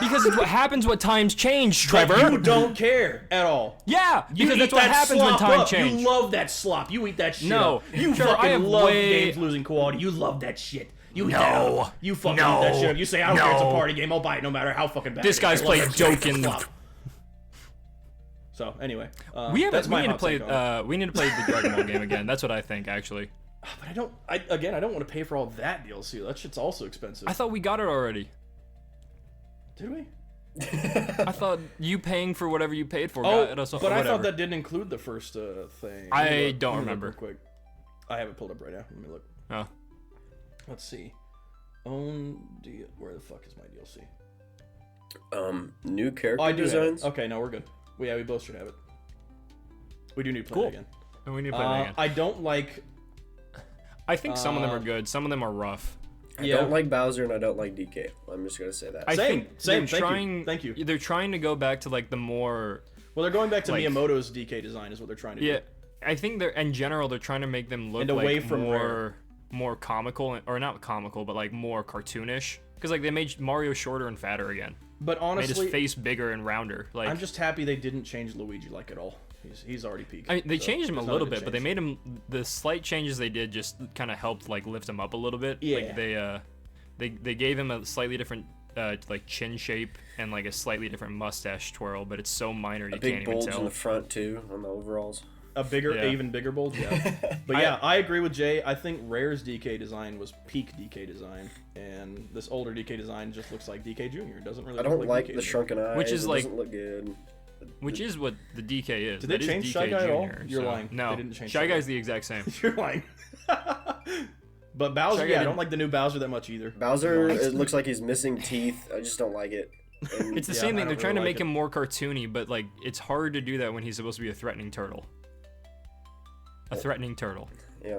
Because it's what happens when times change, But Trevor. you don't care at all. Yeah, You because eat that's what that happens when slop times up. change. You love that slop. You eat that shit No. up. You Trevor, I fucking have love way- games losing quality. You love that shit. You eat No. that up. You fucking No. eat that shit up. You say, I don't care, it's a No. party game. I'll buy it no matter how fucking bad This it is. guy's I love playing that shit. joking. Slop. So, anyway. We that's my need to hot play. take on it. We need to play the Dragon Ball game again. That's what I think, actually. But I don't... I don't want to pay for all that DLC. That shit's also expensive. I thought we got it already. Did we? I thought you paying for whatever you paid for. Oh, got us, but I whatever. thought that didn't include the first thing. I Let me look. don't Let me look remember. real quick. I have it pulled up right now. Let me look. Oh. Let's see. Where the fuck is my DLC? New character Oh, I do have it. designs. Okay, no, we're good. Yeah, we both should have it. We do need to play Cool. that again. And we need to play that again. I don't like. I think some of them are good. Some of them are rough. I don't like Bowser and I don't like DK. I'm just gonna say that. I Same, think same. they're Thank you. They're trying to go back to like the more. Well, they're going back to like- Miyamoto's DK design is what they're trying to Yeah, do. I think they're in general they're trying to make them look And away like from more comical, or not comical, but like more cartoonish. Because like they made Mario shorter and fatter again. But Made his honestly, face bigger and rounder. Like I'm just happy they didn't change Luigi like at all. He's already peaked. I mean, they so changed him a there's little nothing to bit, but they change. made him. The slight changes they did just kind of helped like lift him up a little bit. Yeah. Like they gave him a slightly different like chin shape and like a slightly different mustache twirl, but it's so minor you a big can't even bulge in tell. the front too on the overalls. A bigger, Yeah. even bigger bulge, yeah. But yeah, I agree with Jay. I think Rare's DK design was peak DK design, and this older DK design just looks like DK Junior. It doesn't really. I look don't like DK the anymore. shrunken eyes. Which is it like- doesn't look good. Which is what the DK is. Did they That is change DK Shy Guy at all? Junior, You're so- lying. No, They didn't change Shy Shy Guy. Guy's the exact same. You're lying. But Bowser, Shy Guy yeah, I didn't- don't like the new Bowser that much either. Bowser, it looks like he's missing teeth. I just don't like it. And It's the Yeah, same I thing. They're don't trying to really make like him more cartoony, but like it's hard to do that when he's supposed to be a threatening turtle. A threatening turtle. yeah.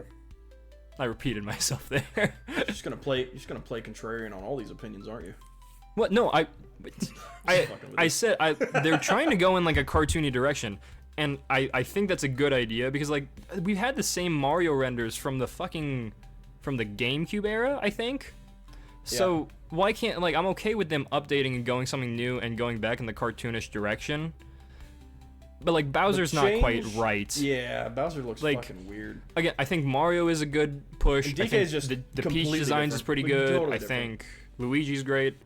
I repeated myself there. You're just gonna play contrarian on all these opinions, aren't you? What? No, I fucking with I you. said they're trying to go in like a cartoony direction, and I think that's a good idea because like we've had the same Mario renders from the GameCube era, I think. So why can't like I'm okay with them updating and going something new and going back in the cartoonish direction. But like Bowser's not quite change- right. Yeah, Bowser looks Like- fucking weird. Again, I think Mario is a good push. And I DK think is just the Peach completely designs is different. pretty Like, good. totally I different. think Luigi's great.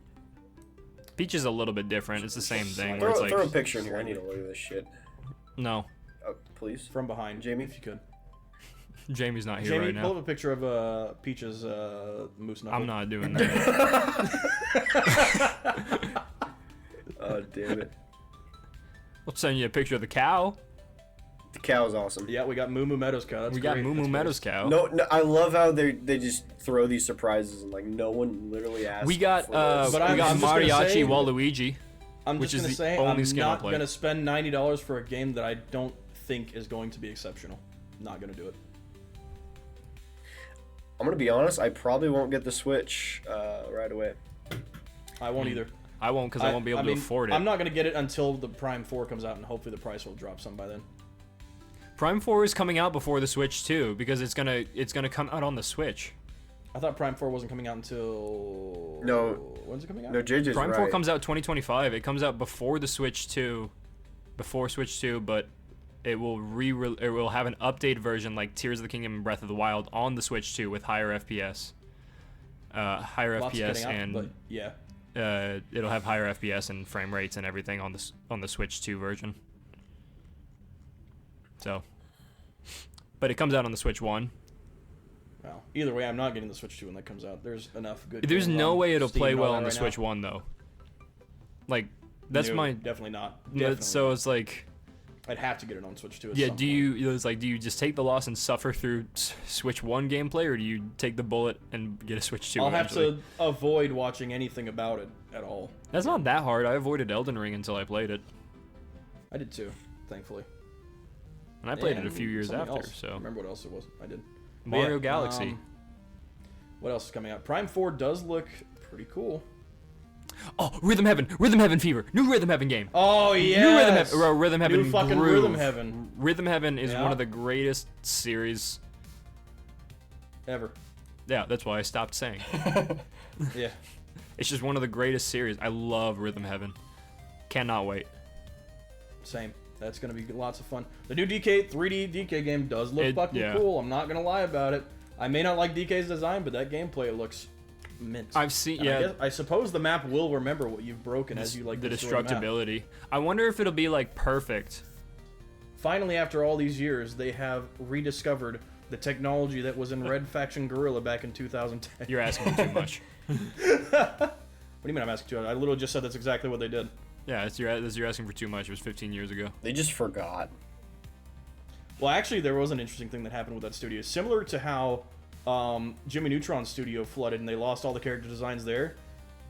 Peach is a little bit different. It's the same thing. Where Throw, it's throw a like picture in here. I need to look at this shit. no, Oh, please. From behind, Jamie? if you could. Jamie's not here Jamie, right pull now. up a picture of Peach's moose knuckle. I'm not doing that. Oh, damn it. I'll send you a picture of the cow. The cow's awesome. Yeah, we got Moo Moo Meadows cow. That's We got great. Moo Moo That's Meadows great. cow. No, I love how they just throw these surprises and like no one literally asked. We got for this. But we I'm got just gonna Mariachi say- Waluigi. I'm which just gonna is the say only I'm skin I'll not play. gonna spend $90 for a game that I don't think is going to be exceptional. Not gonna do it. I'm gonna be honest. I probably won't get the Switch right away. I won't either. I won't because I won't be able to afford it. I'm not gonna get it until the Prime 4 comes out, and hopefully the price will drop some by then. Prime 4 is coming out before the Switch too because it's gonna come out on the Switch. I thought Prime 4 wasn't coming out until. No. When's it coming out? No, JJ's Prime right. 4 comes out 2025. It comes out before the Switch 2, but it will have an updated version like Tears of the Kingdom and Breath of the Wild on the Switch 2 with higher FPS. Higher Lots FPS getting out, and but yeah. it'll have higher FPS and frame rates and everything on the Switch 2 version. So, but it comes out on the Switch 1. Well, either way, I'm not getting the Switch 2 when that comes out. There's enough good. There's games no on way it'll Steam play and all well that on the right now. Switch 1 though. Like that's No, my definitely not. yeah, Definitely so not. it's like I'd have to get it on Switch 2. At yeah, some do point. do you just take the loss and suffer through Switch 1 gameplay, or do you take the bullet and get a Switch 2 I'll eventually? have to avoid watching anything about it at all. That's not that hard. I avoided Elden Ring until I played it, I did too, thankfully. and I played it a And few years something after. else. So Remember what else it was? I did. But Mario yeah, Galaxy. What else is coming out? Prime 4 does look pretty cool. Oh, Rhythm Heaven Fever, new Rhythm Heaven game. Oh yeah. New Rhythm Heaven New fucking Groove. Rhythm Heaven Rhythm Heaven is Yeah. one of the greatest series. ever. Yeah, that's why I stopped saying. Yeah. It's just one of the greatest series. I love Rhythm Heaven. Cannot wait. Same. That's gonna be lots of fun. The new 3D DK game does look fucking yeah. cool. I'm not gonna lie about it. I may not like DK's design, but that gameplay looks mint. I've seen, And yeah, I suppose the map will remember what you've broken as you like the destroy map. destructibility. I wonder if it'll be like perfect. Finally, after all these years, they have rediscovered the technology that was in Red Faction Guerrilla back in 2010. You're asking too much. What do you mean I'm asking too much? I literally just said that's exactly what they did. Yeah, you're asking for too much. It was 15 years ago. They just forgot. Well, actually, there was an interesting thing that happened with that studio. Similar to how Jimmy Neutron's studio flooded and they lost all the character designs there.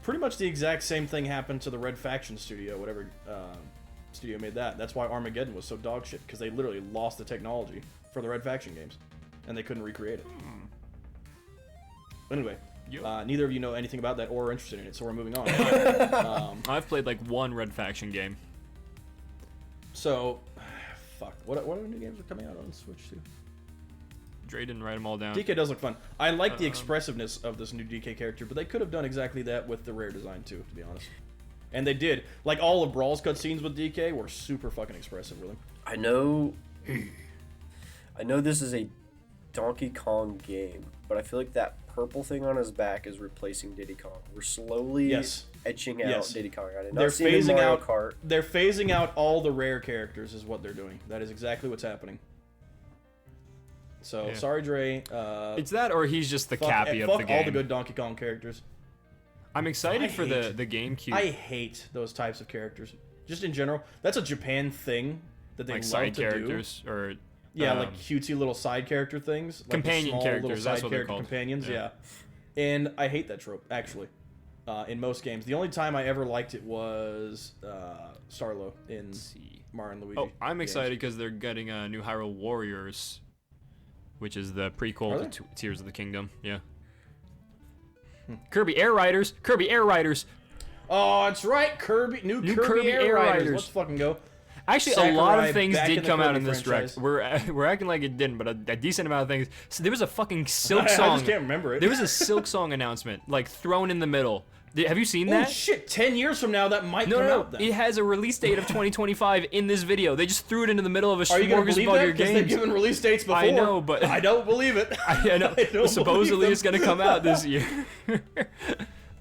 Pretty much the exact same thing happened to the Red Faction studio, whatever studio made that. That's why Armageddon was so dog shit, because they literally lost the technology for the Red Faction games, and they couldn't recreate it. Anyway, neither of you know anything about that or are interested in it, so we're moving on. I've played like one Red Faction game. So, fuck. What other new games are coming out on Switch too? Dre didn't write them all down. DK does look fun. I like the expressiveness of this new DK character, but they could have done exactly that with the rare design too, to be honest. And they did. Like, all of Brawl's cutscenes with DK were super fucking expressive with him. I know this is a Donkey Kong game, but I feel like that purple thing on his back is replacing Diddy Kong. We're slowly etching out Diddy Kong. I did not see it in Mario Kart. They're phasing out all the rare characters is what they're doing. That is exactly what's happening. So, sorry, Dre. It's that, or he's just the Cappy of the game. All the good Donkey Kong characters. I'm excited for the GameCube. I hate those types of characters. Just in general. That's a Japan thing that they like love side to characters, do. Or like cutesy little side character things. Like companion small characters, little that's side what they're character called. Companions, yeah. And I hate that trope, actually. In most games. The only time I ever liked it was Starlo in Mario and Luigi. Oh, I'm excited because they're getting a new Hyrule Warriors, which is the prequel to Tears of the Kingdom. Yeah. Kirby Air Riders. Kirby Air Riders. Oh, that's right. New Kirby Air Riders. Let's fucking go. Actually, Sakurai a lot of things did come out in Kirby this direct. We're acting like it didn't, but a decent amount of things. So there was a fucking Silk I Song. just can't remember it. There was a Silk Song announcement, like thrown in the middle. Have you seen that? Oh shit! 10 years from now, that might come out. Then. It has a release date of 2025 in this video. They just threw it into the middle of a Are you gonna believe that? smorgasbord of Because they've games. given release dates before. I know, but I don't believe it. I know. I don't Supposedly, believe it's gonna come out this year.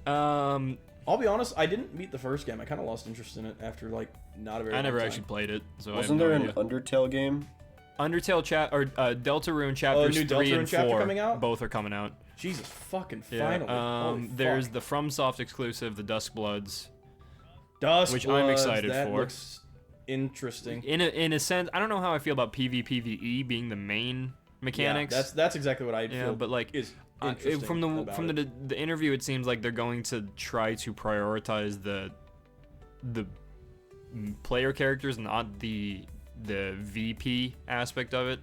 I'll be honest. I didn't beat the first game. I kind of lost interest in it after like not a very. I never long time. actually played it, so Wasn't I have there no an idea. Undertale game? Undertale Deltarune chapters new 3 Deltarune and chapter 4 coming out? both are coming out. Jesus fucking Yeah. finally. Holy There's fuck. the FromSoft exclusive, the Duskbloods, Dusk which Bloods, I'm excited that for. Looks interesting. In a sense, I don't know how I feel about PvPvE being the main mechanics. Yeah, that's exactly what I feel. But like is interesting from about it. the interview, it seems like they're going to try to prioritize the player characters, not the VP aspect of it.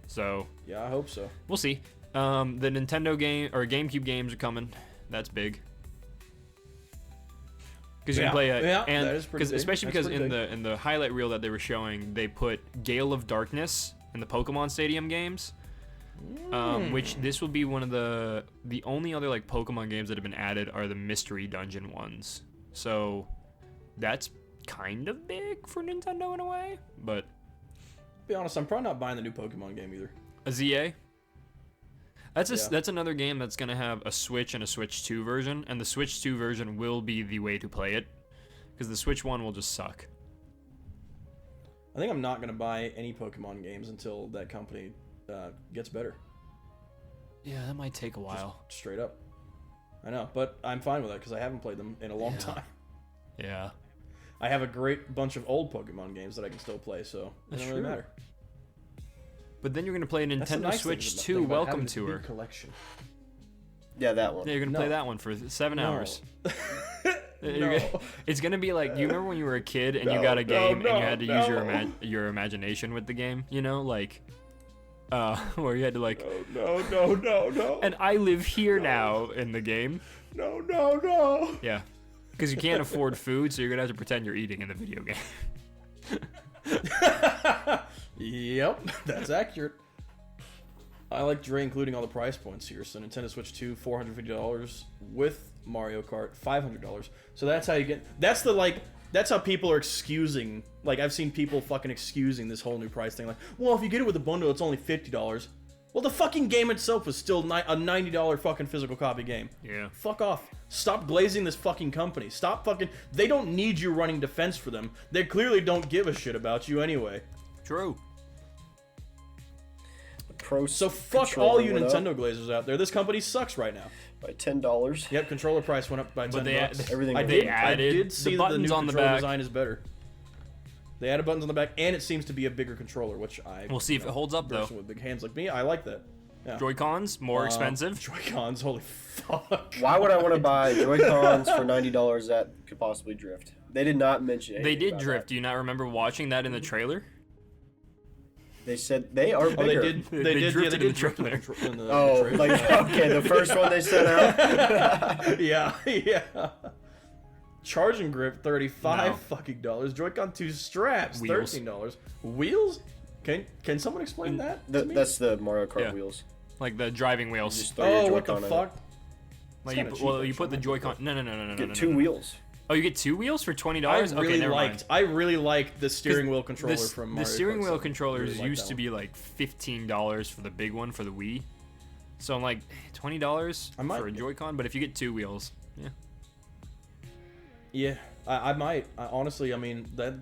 So Yeah, I hope so. we'll see. The Nintendo game or GameCube games are coming. That's big. Because you can play it, that and is pretty big. especially That's because pretty big. in the highlight reel that they were showing, they put Gale of Darkness in the Pokemon Stadium games, which this will be one of the only other like Pokemon games that have been added are the Mystery Dungeon ones. So that's kind of big for Nintendo in a way, but To be honest, I'm probably not buying the new Pokemon game either. a ZA. That's Yeah. that's another game that's gonna have a Switch and a Switch 2 version, and the Switch 2 version will be the way to play it, because the Switch 1 will just suck. I think I'm not gonna buy any Pokemon games until that company gets better. Yeah, that might take a while. Just straight up. I know, but I'm fine with that because I haven't played them in a long time. Yeah. I have a great bunch of old Pokemon games that I can still play, so it That's doesn't really true. matter. But then you're gonna play a That's the Nintendo nice Switch thing 2 about Welcome having this Tour. big collection. Yeah, that one. Yeah, you're gonna No. play that one for 7 hours. No. It's gonna be like, you remember when you were a kid and you No, got a game and no, you had to use no. your imagination with the game, you know, like where you had to like, No. and I live here now in the game. No. Yeah, because you can't afford food, so you're gonna have to pretend you're eating in the video game. Yep, that's accurate. I like Dre including all the price points here. So Nintendo Switch 2, $450 with Mario Kart, $500. So that's how you get. That's how people are excusing. Like I've seen people fucking excusing this whole new price thing. Like, well, if you get it with a bundle, it's only $50. Well, the fucking game itself is still a $90 fucking physical copy game. Yeah. Fuck off. Stop glazing this fucking company. Stop fucking. They don't need you running defense for them. They clearly don't give a shit about you anyway. True. Pro So fuck controller all you went Nintendo up glazers out there. This company sucks right now. by $10. Yep, controller price went up by $10. Everything I went did. up. I added did see the that the buttons new on the controller back. design is better. They added buttons on the back, and it seems to be a bigger controller, which I. We'll see if it holds up, though. Person with big hands like me, I like that. Yeah. Joy-Cons more expensive. Joy-Cons, holy fuck. Why would I want to buy Joy-Cons for $90 that could possibly drift? They did not mention anything They did about drift. that. Do you not remember watching that in the trailer? They said they are bigger. Oh, they did. They They did. Yeah, drifted they in did the drift in trailer. the Oh, trailer. like okay, the first one they sent out. Yeah, yeah. Charging grip, $35 No. fucking dollars. Joy-Con 2 straps, Wheels. $13. Wheels? Can someone explain that? to me? That's the Mario Kart Yeah. wheels. Like the driving You wheels. just throw your Oh, what the Joy-Con in it. fuck? Like kinda you, cheap, well, you actually. put the Joy-Con. No. Get two wheels. Oh, you get 2 wheels for $20? I Okay, really never liked. mind. I really liked the steering wheel controller from Mario The steering Kart wheel 7. controllers Really liked used that to one. be like $15 for the big one for the Wii. So I'm like, $20 I might for a get- Joy-Con, but if you get 2 wheels, yeah. Yeah, I might. Honestly, I mean that.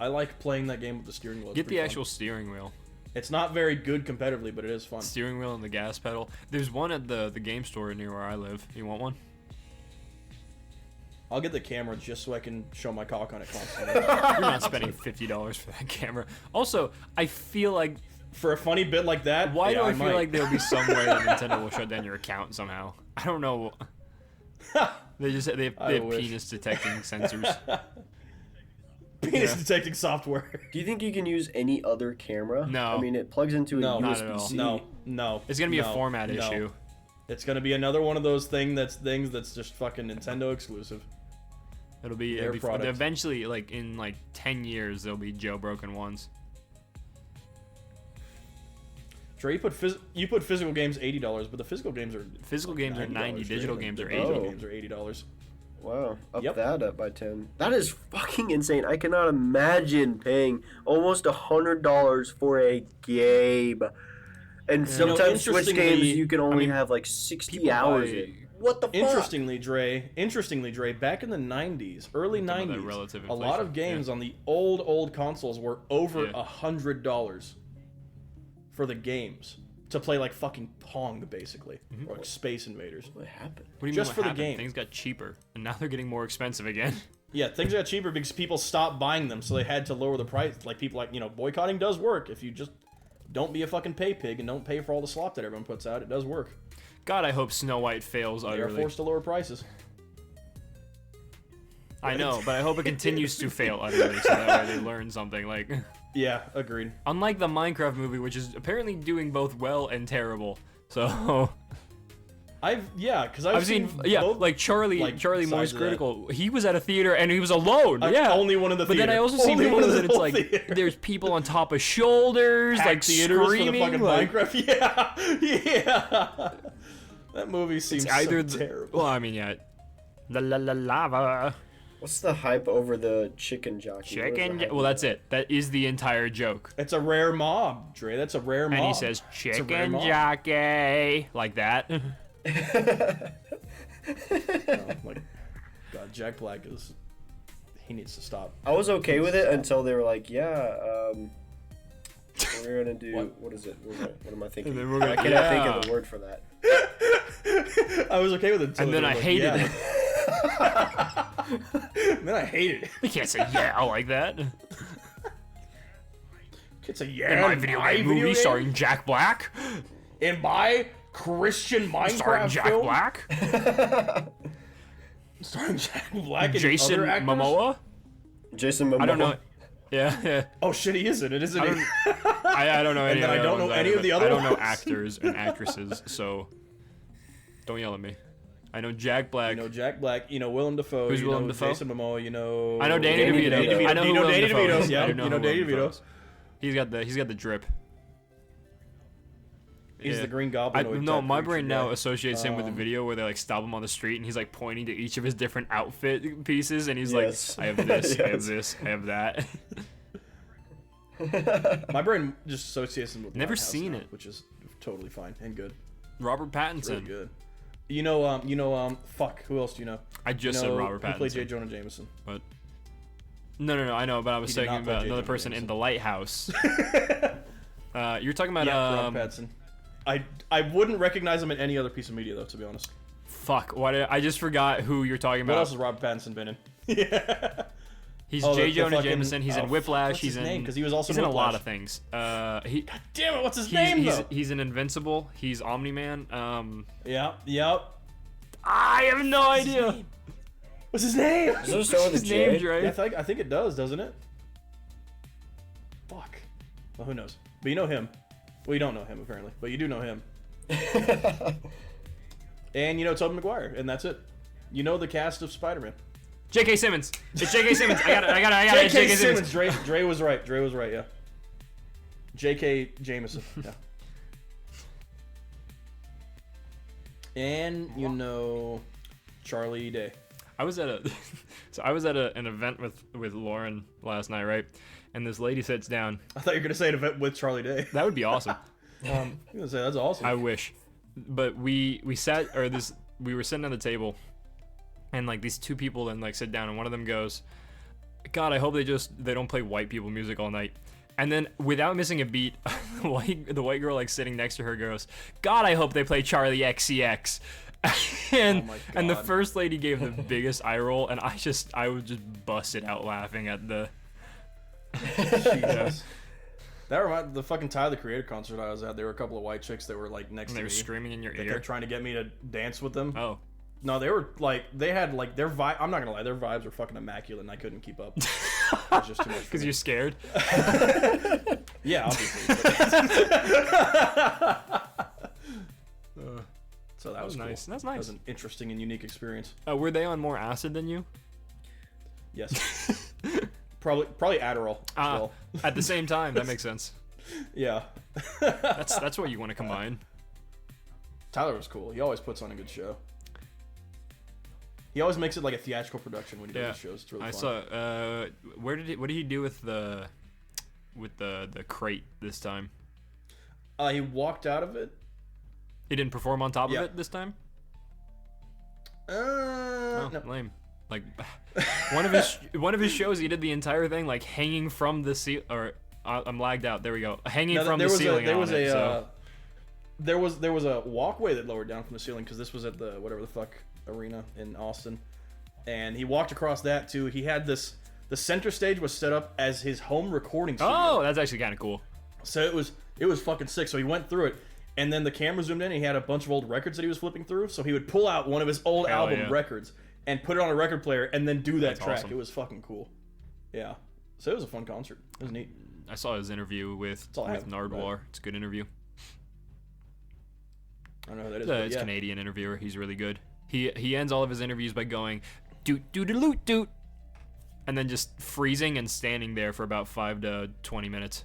I like playing that game with the steering wheel. It's Get the pretty actual fun. steering wheel. It's not very good competitively, but it is fun. Steering wheel and the gas pedal. There's one at the game store near where I live. You want one? I'll get the camera just so I can show my cock on it constantly. You're not spending $50 for that camera. Also, I feel like For a funny bit like that, why yeah, do I feel might. like there'll be some way that Nintendo will shut down your account somehow? I don't know. They have I wish. penis detecting sensors. penis Yeah. detecting software? Do you think you can use any other camera? No. I mean, it plugs into a No. Not at all. USB-C. No. It's gonna be a no, format no. issue. It's gonna be another one of those things that's just fucking Nintendo exclusive. It'll be Their product. eventually, like in like 10 years, there'll be jailbroken ones. Trey, you put physical games $80, but the physical games are Physical games are $90, 90, digital Trey. games The are digital 80. games are $80. Wow, up Yep. that up by 10. That is fucking insane. I cannot imagine paying almost $100 for a game. And sometimes Switch games interestingly, you can only I mean, have like 60 people hours buy- in. What the fuck? Interestingly, Dre, back in the 90s, early Talking about that 90s, relative a lot of inflation, games on the old consoles were over Yeah. $100 for the games to play like fucking Pong, basically, or like Space Invaders. What happened? What do you Just mean for what the happened? game. Things got cheaper, and now they're getting more expensive again. Yeah, things got cheaper because people stopped buying them, so they had to lower the price. Like people like, boycotting does work. If you just don't be a fucking pay pig and don't pay for all the slop that everyone puts out, it does work. God, I hope Snow White fails They are utterly. forced to lower prices. I know, but I hope it continues to fail utterly, so that way they learn something. Like, Yeah, agreed. unlike the Minecraft movie, which is apparently doing both well and terrible. So I've I've seen both, like Charlie like, Moist sides of that. Critical. He was at a theater and he was alone. I'm yeah, only one in the But then I theater. also see Only one videos in the that it's whole like theater. there's people on top of shoulders, Packed like theaters screaming. for the fucking like, Minecraft. Yeah. That movie seems it's either so terrible. well, I mean, yeah, la lava. What's the hype over the chicken jockey? What is the Chicken. hype Well, over that's it. That is the entire joke. It's a rare mob, Dre. That's a rare mob. And he says It's a rare chicken mob. jockey like that. Oh, like, God, Jack Black is. He needs to stop. I was okay with it until they were like, we're gonna do What? what is it? What am I thinking? And then we're gonna- I cannot think yeah. of the word for that. I was okay with it. Until And then they I were like, hated yeah. it. Then I hated it. You can't say yeah like that. It's a yeah. In my video game movie starring Jack Black. in my Christian Starring Minecraft Jack film Black. starring Jack Black and Jason other actors? Momoa. Jason Momoa. I don't know. Yeah. Oh shit, he is in it, isn't I he? don't, I don't know any. And then of the I don't other know ones any either, of the but other I don't know ones. actors and actresses, so don't yell at me. I know Jack Black. You know Jack Black. You know Willem Dafoe. Who's you Willem know Dafoe? Jason Momoa. You know. I know Danny Danny DeVito. DeVito. I know You who know Willem Danny Dafoe DeVito. is. Yeah, I do you know who Danny Willem Dafoe DeVito. is. He's got the drip. He's Yeah. the Green Goblin. No, my brain now associates him with the Um, video where they like stop him on the street and he's like pointing to each of his different outfit pieces and he's Yes. like, I have this, I have Yes. this, I have that. My brain just associates him with Never Lighthouse seen now, it. which is totally fine and good. Robert It's Pattinson. really good. Fuck. Who else do you know? I just you know, said Robert who played J. Pattinson. Jonah Jameson? But no, I know, but I was He did talking not play about J. another Jonah person in Jameson. The Lighthouse. You're talking about Yeah, Robert Pattinson. I wouldn't recognize him in any other piece of media though, to be honest. fuck. I just forgot who you're talking What about. else has Robert Pattinson been in? Yeah. He's Oh, J. the Jonah fucking- Jameson. He's in Whiplash. what's He's his in name? 'Cause he was also he's in in a lot Whiplash. of things. Damn it, what's his name though? He's an Invincible. He's Omni-Man. Yeah. Yep. I have no idea. What's his name? Does it start with a His name, J? Dre. Yeah, I think it does, doesn't it? Fuck. Well, who knows? But you know him. Well, you don't know him apparently, but you do know him. And you know Tobey Maguire, and that's it. You know the cast of Spider-Man. J.K. Simmons. It's J.K. Simmons. I got it. It's J.K. J.K. Simmons. Simmons. Dre was right. Yeah. J.K. Jameson. Yeah. And you know Charlie Day. I was at an event with Lauren last night, right? And this lady sits down. I thought you were gonna say an event with Charlie Day. That would be awesome. I'm gonna say that's awesome. I wish. But we were sitting at the table, and like these two people then like sit down, and one of them goes, God, I hope they don't play white people music all night. And then without missing a beat, the white girl like sitting next to her goes, God, I hope they play Charlie XCX. And Oh my and the God. first lady gave the biggest eye roll, and I was just busted out laughing at the Jesus. That reminded the fucking Tyler the Creator concert I was at. There were a couple of white chicks that were like next and to they were me. screaming in your That ear. kept trying to get me to dance with them. Oh. No, they were like they had like their vibe. I'm not gonna lie, their vibes were fucking immaculate, and I couldn't keep up. It was just too much. Because you're scared. Yeah, obviously. So that was cool. nice. That's That nice. was an interesting and unique experience. Were they on more acid than you? Yes. probably Adderall. As well. At the same time, that makes sense. Yeah. That's what you want to combine. Tyler was cool. He always puts on a good show. He always makes it like a theatrical production when he does Yeah, his shows. It's really I fun. saw. What did he do with the crate this time? He walked out of it. He didn't perform on top Yeah. of it this time. No. Lame. Like one of his shows, he did the entire thing like hanging from the ceiling. Or I'm lagged out. There we go. Hanging No, from there the was ceiling. there was on it, a so. there was a walkway that lowered down from the ceiling because this was at the whatever the fuck arena in Austin, and he walked across that too. He had the center stage was set up as his home recording studio. Oh, that's actually kind of cool. So it was fucking sick. So he went through it, and then the camera zoomed in, and he had a bunch of old records that he was flipping through. So he would pull out one of his old Hell album yeah. records and put it on a record player, and then do that That's track. awesome. It was fucking cool. Yeah. So it was a fun concert. It was neat. I saw his interview with all I have, Nardwuar. It's a good interview. I don't know who that is. It's but a yeah. Canadian interviewer. He's really good. He ends all of his interviews by going doot doot doot doot, and then just freezing and standing there for about 5 to 20 minutes,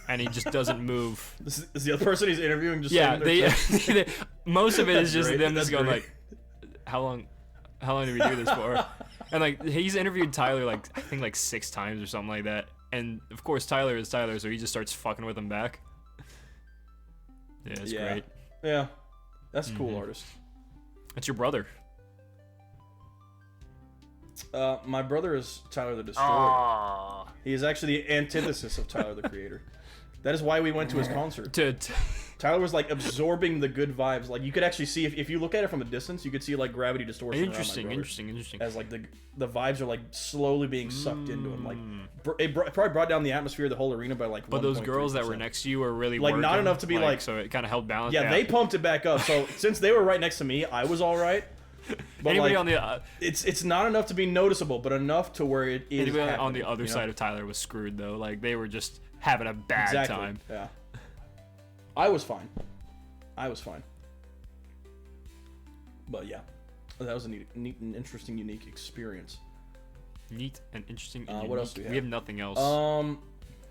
and he just doesn't move. This is the other person he's interviewing just Yeah, standing there they most of it is That's just great. them just That's going great. like, how long did we do this for? And like he's interviewed Tyler like I think like 6 times or something like that, and of course Tyler is Tyler, so he just starts fucking with him back. Yeah, it's Yeah. great. Yeah. That's a cool Mhm. artist. That's your brother. My brother is Tyler the Destroyer. Aww. He is actually the antithesis of Tyler the Creator. That is why we went to his concert. To Tyler was like absorbing the good vibes. Like you could actually see if you look at it from a distance, you could see like gravity distortion. around my interesting, brother. interesting. As like the vibes are like slowly being sucked into him. Like Mm. it probably brought down the atmosphere of the whole arena by like. But those girls that were 1.3%. next to you were really Like, not working, enough to be like- so it kind of held balance. Yeah, they pumped it back up. So since they were right next to me, I was all right. But Anybody like, on the it's not enough to be noticeable, but enough to where it is. anybody on happening, the other you know? side of Tyler was screwed though. Like they were just having a bad Exactly. time. Yeah. I was fine. But yeah, that was a neat and interesting, unique experience. Neat and interesting. And What unique. else do we We have? have nothing else.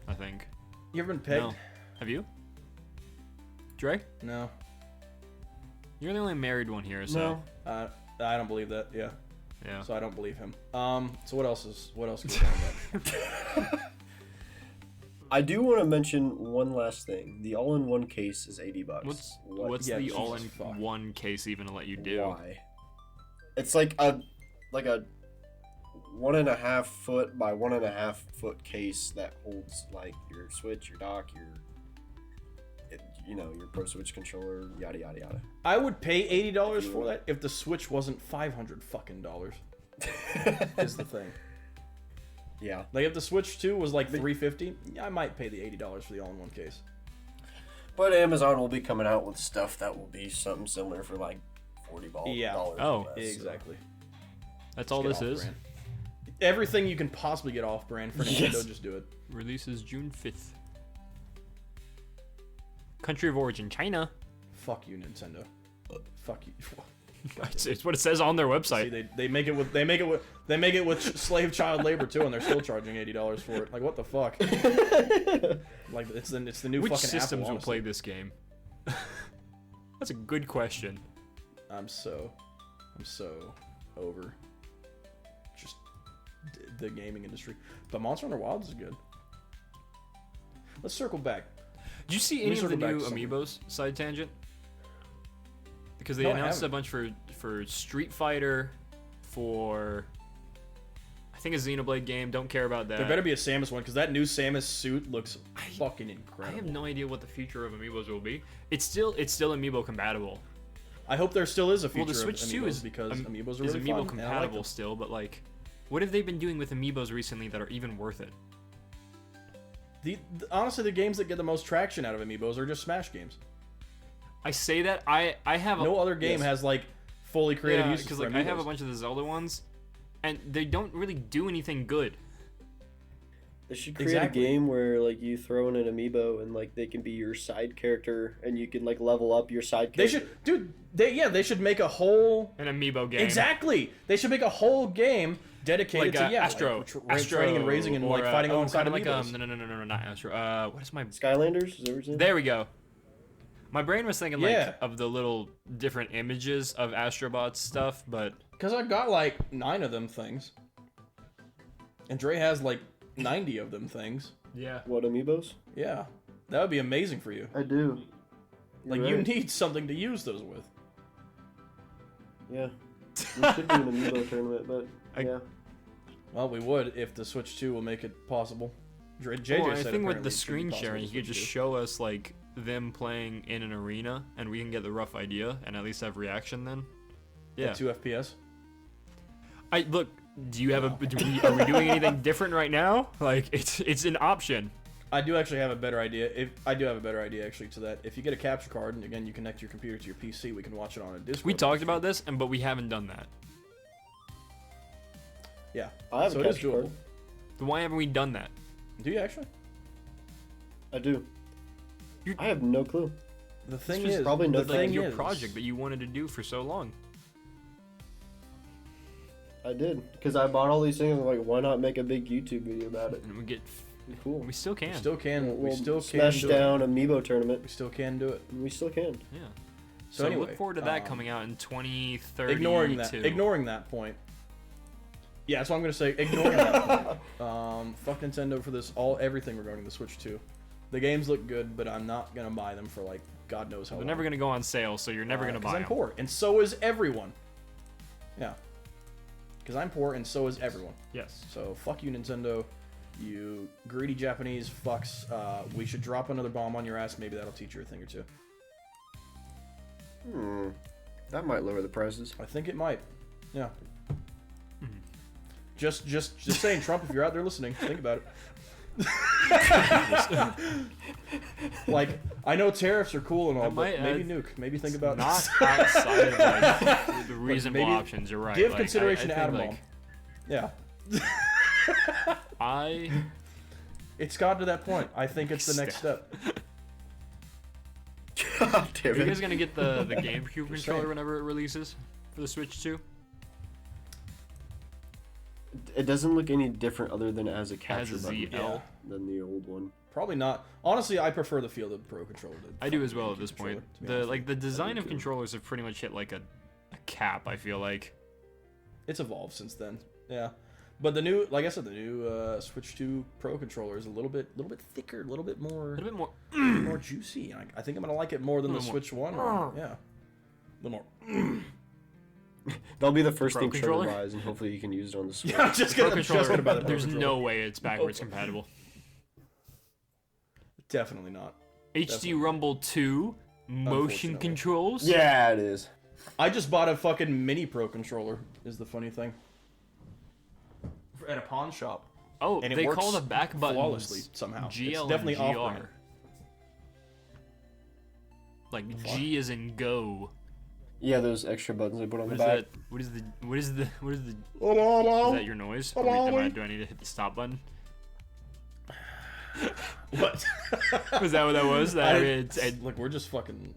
I think. You ever been pegged? No. Have you? Dre? No. You're the only married one here, so I don't believe that. Yeah. yeah. So I don't believe him. So what else can we talk about? I do want to mention one last thing. The all-in-one case is $80. What's Yeah, the Jesus all-in-one case even to let you do? Why? It's like a 1.5 foot by 1.5 foot case that holds like your Switch, your dock, your Pro Switch controller, yada yada yada. I would pay $80 for that if the Switch wasn't $500 fucking dollars. Is the thing. Yeah. Like if the Switch 2 was like $350, I might pay the $80 for the all-in-one case. But Amazon will be coming out with stuff that will be something similar for like $40. Yeah. Oh, less, Exactly. That's all Just this get is. off-brand. Everything you can possibly get off-brand for Nintendo, Yes. just do it. Releases June 5th. Country of origin, China. Fuck you, Nintendo. Fuck you. It's what it says on their website. See, they make it with slave child labor too, and they're still charging $80 for it. Like, what the fuck? Like, it's the new Which fucking systems Apple, will play honestly. this game? That's a good question. I'm so over just the gaming industry. But Monster Hunter Wilds is good. Let's circle back. Did you see me any of the circle back new to something. amiibos? Side tangent. Because they No, I announced a haven't. bunch for Street Fighter, for I think a Xenoblade game. Don't care about that. There better be a Samus one, because that new Samus suit looks fucking I incredible. have no idea what the future of amiibos will be. It's still amiibo compatible. I hope there still is a future Well, the Switch of 2 amiibos, is because amiibos are is really amiibo fun, and I like compatible them. still, but like, what have they been doing with amiibos recently that are even worth it? Honestly, the games that get the most traction out of amiibos are just Smash games. I say that I have No other game has like fully creative uses because for like amiibos. I have a bunch of the Zelda ones, and they don't really do anything good. They should create Exactly. a game where like you throw in an amiibo and like they can be your side character and you can like level up your side They character. should, dude. They should make a whole. An amiibo game. Exactly. They should make a whole game dedicated Like to Astro, like, training and raising and or, like fighting alongside kinda like amiibos. no, not Astro. What is my? Skylanders, is that what you're saying? There we go. My brain was thinking Yeah. like of the little different images of Astrobot stuff, but Because I've got like 9 of them things, and Dre has like 90 of them things. yeah. What amiibos? Yeah, that would be amazing for you. I do. Like you need something to use those with. Yeah. We should do an amiibo tournament, but yeah. Well, we would if the Switch 2 will make it possible. JJ Well, I said think with apparently the it should be screen possible sharing, to you could Switch just 2. show us like them playing in an arena, and we can get the rough idea and at least have reaction then. Yeah. At 2 FPS. I look. Do you have a? Are we doing anything different right now? Like it's an option. I do actually have a better idea. I do have a better idea actually to that. If you get a capture card and again you connect your computer to your PC, we can watch it on a Discord. We talked about this, but we haven't done that. Yeah. I have So a it is capture doable. card. Then why haven't we done that? Do you actually? I do. You- I have no clue. The thing was is, probably the no Like thing your is, project that you wanted to do for so long. I did because I bought all these things. I'm like, why not make a big YouTube video about it? And we get. Be cool. We still can. we still can. We We'll still can smash do down it. amiibo tournament. We still can do it. We still can. Yeah. So So anyway, look forward to that coming out in 2032. Ignoring that point. Yeah, that's what I'm gonna say. Ignoring that point. Fuck Nintendo for this. Everything regarding the Switch 2. The games look good, but I'm not gonna buy them for like God knows how They're long. never gonna go on sale, so you're never gonna buy I'm them. poor, and so is everyone. Yeah. Because I'm poor, and so is everyone. Yes. So fuck you, Nintendo. You greedy Japanese fucks. We should drop another bomb on your ass. Maybe that'll teach you a thing or two. That might lower the prices. I think it might. Yeah. Just saying, Trump, if you're out there listening, think about it. Like, I know tariffs are cool and all, That but might maybe add- nuke. Maybe think about Not outside of like the reasonable maybe options. You're right. Give Like, consideration I to atom think, bomb. Yeah. I It's gotten to that point. I think it's the next step. God damn Are you it. guys gonna get the GameCube controller saying. whenever it releases for the Switch 2? It doesn't look any different other than it has a It has capture a button ZL. than the old one. Probably not. Honestly, I prefer the feel of the Pro controller. to I do fucking as well at GameCube this point. controller, to be The honest like with the you. design I of do too. controllers have pretty much hit like a cap. I feel like. It's evolved since then. Yeah. But the new, like I said, the new Switch 2 Pro controller is a little bit thicker, a little bit A more little bit more. more juicy. And I think I'm gonna like it more than the Little more- Switch One. Yeah. A little more. That'll be the first Pro thing Trevor controller? buys, and hopefully you can use it on the Switch. Yeah, I'm just Pro gonna, just controller. gonna buy the Pro There's controller. no way it's backwards compatible. Definitely not. HD Definitely. Rumble 2 motion Unfortunately. controls. Yeah, it is. I just bought a fucking mini Pro controller. Is the funny thing. At a pawn shop. Oh, And it they works call the back buttons flawlessly somehow. It's GL definitely and GR. off-brand. Like G is in go. Yeah, those extra buttons they put on What the is back. that? What is the? Is What? that your noise? Do I need to hit the stop button? Was that what that was? That, I mean, Look, we're just fucking.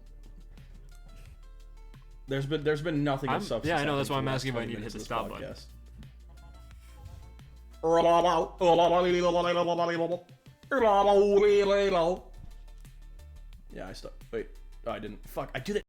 There's been nothing of substance. yeah, I know, happening that's why for I'm the last asking if I 20 need to hit minutes the of stop this button. podcast. Yeah, I stopped. Wait, oh, I didn't. Fuck, I do that.